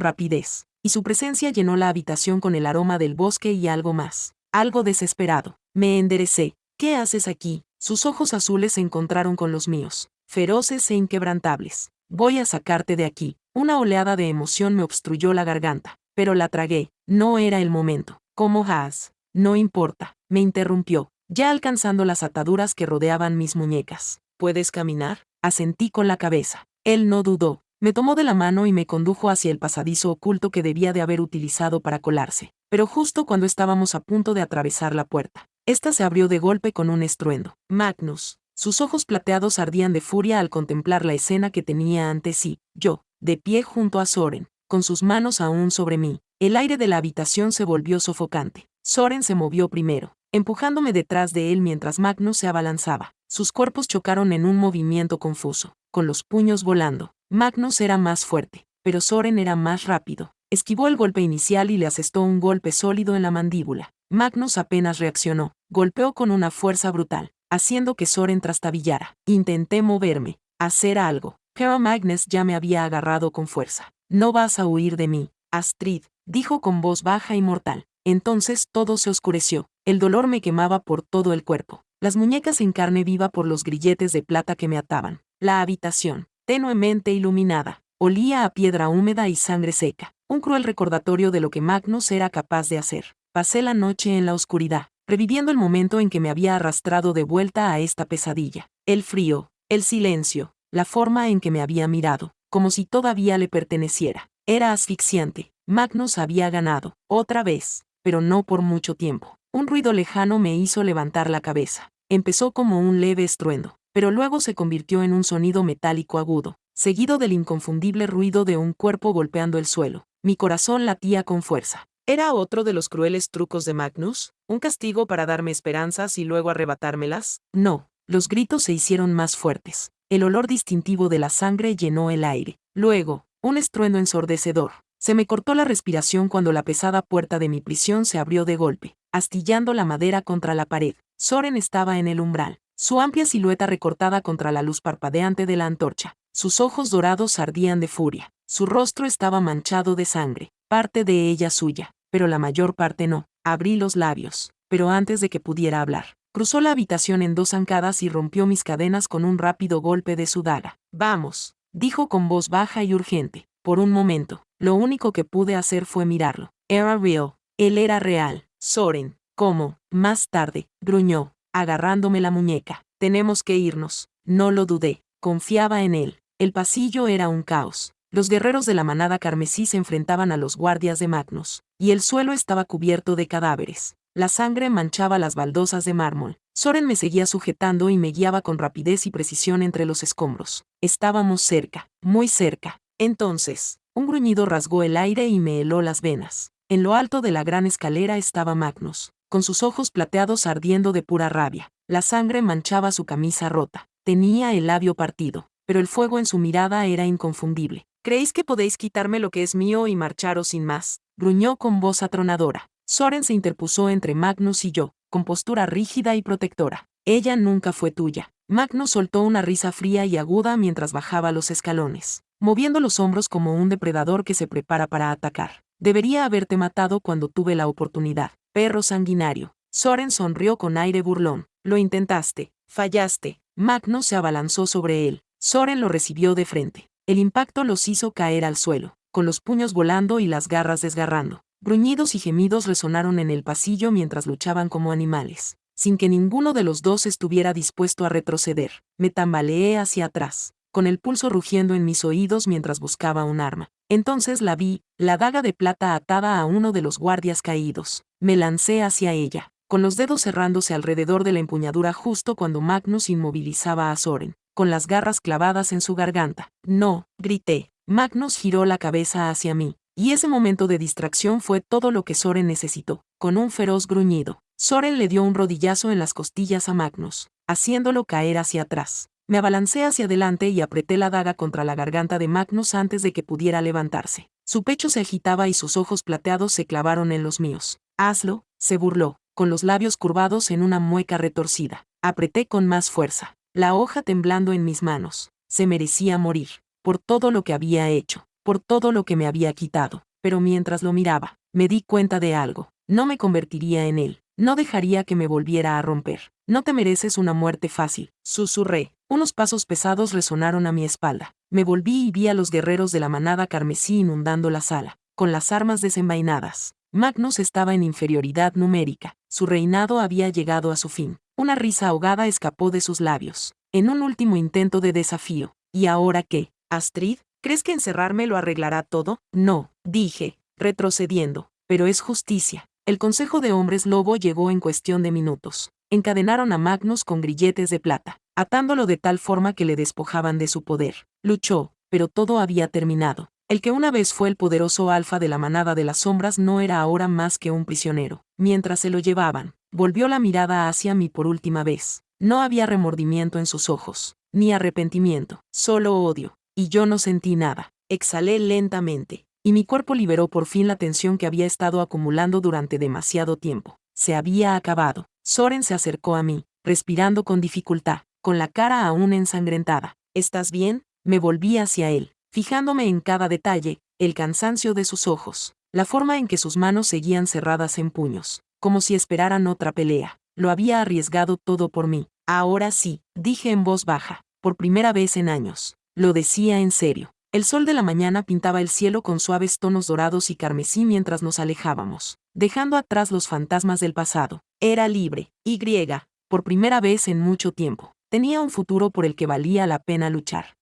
rapidez, y su presencia llenó la habitación con el aroma del bosque y algo más. Algo desesperado. Me enderecé. ¿Qué haces aquí? Sus ojos azules se encontraron con los míos, feroces e inquebrantables. Voy a sacarte de aquí. Una oleada de emoción me obstruyó la garganta, pero la tragué. No era el momento. ¿Cómo has? No importa, me interrumpió, ya alcanzando las ataduras que rodeaban mis muñecas. ¿Puedes caminar? Asentí con la cabeza. Él no dudó. Me tomó de la mano y me condujo hacia el pasadizo oculto que debía de haber utilizado para colarse. Pero justo cuando estábamos a punto de atravesar la puerta, esta se abrió de golpe con un estruendo. Magnus. Sus ojos plateados ardían de furia al contemplar la escena que tenía ante sí. Yo, de pie junto a Soren, con sus manos aún sobre mí. El aire de la habitación se volvió sofocante. Soren se movió primero, empujándome detrás de él mientras Magnus se abalanzaba. Sus cuerpos chocaron en un movimiento confuso, con los puños volando. Magnus era más fuerte, pero Soren era más rápido. Esquivó el golpe inicial y le asestó un golpe sólido en la mandíbula. Magnus apenas reaccionó, golpeó con una fuerza brutal, haciendo que Soren trastabillara. Intenté moverme, hacer algo, pero Magnus ya me había agarrado con fuerza. No vas a huir de mí, Astrid, dijo con voz baja y mortal. Entonces todo se oscureció, el dolor me quemaba por todo el cuerpo, las muñecas en carne viva por los grilletes de plata que me ataban. La habitación, tenuemente iluminada, olía a piedra húmeda y sangre seca, un cruel recordatorio de lo que Magnus era capaz de hacer. Pasé la noche en la oscuridad, reviviendo el momento en que me había arrastrado de vuelta a esta pesadilla. El frío, el silencio, la forma en que me había mirado, como si todavía le perteneciera. Era asfixiante. Magnus había ganado, otra vez, pero no por mucho tiempo. Un ruido lejano me hizo levantar la cabeza. Empezó como un leve estruendo, pero luego se convirtió en un sonido metálico agudo, seguido del inconfundible ruido de un cuerpo golpeando el suelo. Mi corazón latía con fuerza. ¿Era otro de los crueles trucos de Magnus? ¿Un castigo para darme esperanzas y luego arrebatármelas? No, los gritos se hicieron más fuertes. El olor distintivo de la sangre llenó el aire. Luego, un estruendo ensordecedor. Se me cortó la respiración cuando la pesada puerta de mi prisión se abrió de golpe, astillando la madera contra la pared. Soren estaba en el umbral, su amplia silueta recortada contra la luz parpadeante de la antorcha. Sus ojos dorados ardían de furia. Su rostro estaba manchado de sangre, parte de ella suya, pero la mayor parte no. Abrí los labios, pero antes de que pudiera hablar, cruzó la habitación en 2 zancadas y rompió mis cadenas con un rápido golpe de su daga. Vamos, dijo con voz baja y urgente. Por un momento, lo único que pude hacer fue mirarlo. Era real. Él era real. Soren. ¿Cómo? Más tarde, gruñó, agarrándome la muñeca. Tenemos que irnos. No lo dudé. Confiaba en él. El pasillo era un caos. Los guerreros de la manada carmesí se enfrentaban a los guardias de Magnus, y el suelo estaba cubierto de cadáveres. La sangre manchaba las baldosas de mármol. Soren me seguía sujetando y me guiaba con rapidez y precisión entre los escombros. Estábamos cerca, muy cerca. Entonces, un gruñido rasgó el aire y me heló las venas. En lo alto de la gran escalera estaba Magnus, con sus ojos plateados ardiendo de pura rabia. La sangre manchaba su camisa rota. Tenía el labio partido, pero el fuego en su mirada era inconfundible. ¿Creéis que podéis quitarme lo que es mío y marcharos sin más? Gruñó con voz atronadora. Soren se interpuso entre Magnus y yo, con postura rígida y protectora. Ella nunca fue tuya. Magnus soltó una risa fría y aguda mientras bajaba los escalones, moviendo los hombros como un depredador que se prepara para atacar. Debería haberte matado cuando tuve la oportunidad, perro sanguinario. Soren sonrió con aire burlón. Lo intentaste, fallaste. Magnus se abalanzó sobre él. Soren lo recibió de frente. El impacto los hizo caer al suelo, con los puños volando y las garras desgarrando. Gruñidos y gemidos resonaron en el pasillo mientras luchaban como animales, sin que ninguno de los dos estuviera dispuesto a retroceder. Me tambaleé hacia atrás, con el pulso rugiendo en mis oídos mientras buscaba un arma. Entonces la vi, la daga de plata atada a uno de los guardias caídos. Me lancé hacia ella, con los dedos cerrándose alrededor de la empuñadura justo cuando Magnus inmovilizaba a Soren, con las garras clavadas en su garganta. No, grité. Magnus giró la cabeza hacia mí, y ese momento de distracción fue todo lo que Soren necesitó. Con un feroz gruñido, Soren le dio un rodillazo en las costillas a Magnus, haciéndolo caer hacia atrás. Me abalancé hacia adelante y apreté la daga contra la garganta de Magnus antes de que pudiera levantarse. Su pecho se agitaba y sus ojos plateados se clavaron en los míos. Hazlo, se burló, con los labios curvados en una mueca retorcida. Apreté con más fuerza, la hoja temblando en mis manos. Se merecía morir, por todo lo que había hecho, por todo lo que me había quitado. Pero mientras lo miraba, me di cuenta de algo. No me convertiría en él. No dejaría que me volviera a romper. No te mereces una muerte fácil, susurré. Unos pasos pesados resonaron a mi espalda. Me volví y vi a los guerreros de la manada carmesí inundando la sala, con las armas desenvainadas. Magnus estaba en inferioridad numérica. Su reinado había llegado a su fin. Una risa ahogada escapó de sus labios, en un último intento de desafío. ¿Y ahora qué, Astrid? ¿Crees que encerrarme lo arreglará todo? No, dije, retrocediendo. Pero es justicia. El Consejo de Hombres Lobo llegó en cuestión de minutos. Encadenaron a Magnus con grilletes de plata, atándolo de tal forma que le despojaban de su poder. Luchó, pero todo había terminado. El que una vez fue el poderoso alfa de la manada de las sombras no era ahora más que un prisionero. Mientras se lo llevaban, volvió la mirada hacia mí por última vez. No había remordimiento en sus ojos, ni arrepentimiento, solo odio. Y yo no sentí nada. Exhalé lentamente, y mi cuerpo liberó por fin la tensión que había estado acumulando durante demasiado tiempo. Se había acabado. Soren se acercó a mí, respirando con dificultad, con la cara aún ensangrentada. ¿Estás bien? Me volví hacia él, fijándome en cada detalle, el cansancio de sus ojos, la forma en que sus manos seguían cerradas en puños, como si esperaran otra pelea. Lo había arriesgado todo por mí. Ahora sí, dije en voz baja, por primera vez en años. Lo decía en serio. El sol de la mañana pintaba el cielo con suaves tonos dorados y carmesí mientras nos alejábamos, dejando atrás los fantasmas del pasado. Era libre, y griega, por primera vez en mucho tiempo. Tenía un futuro por el que valía la pena luchar.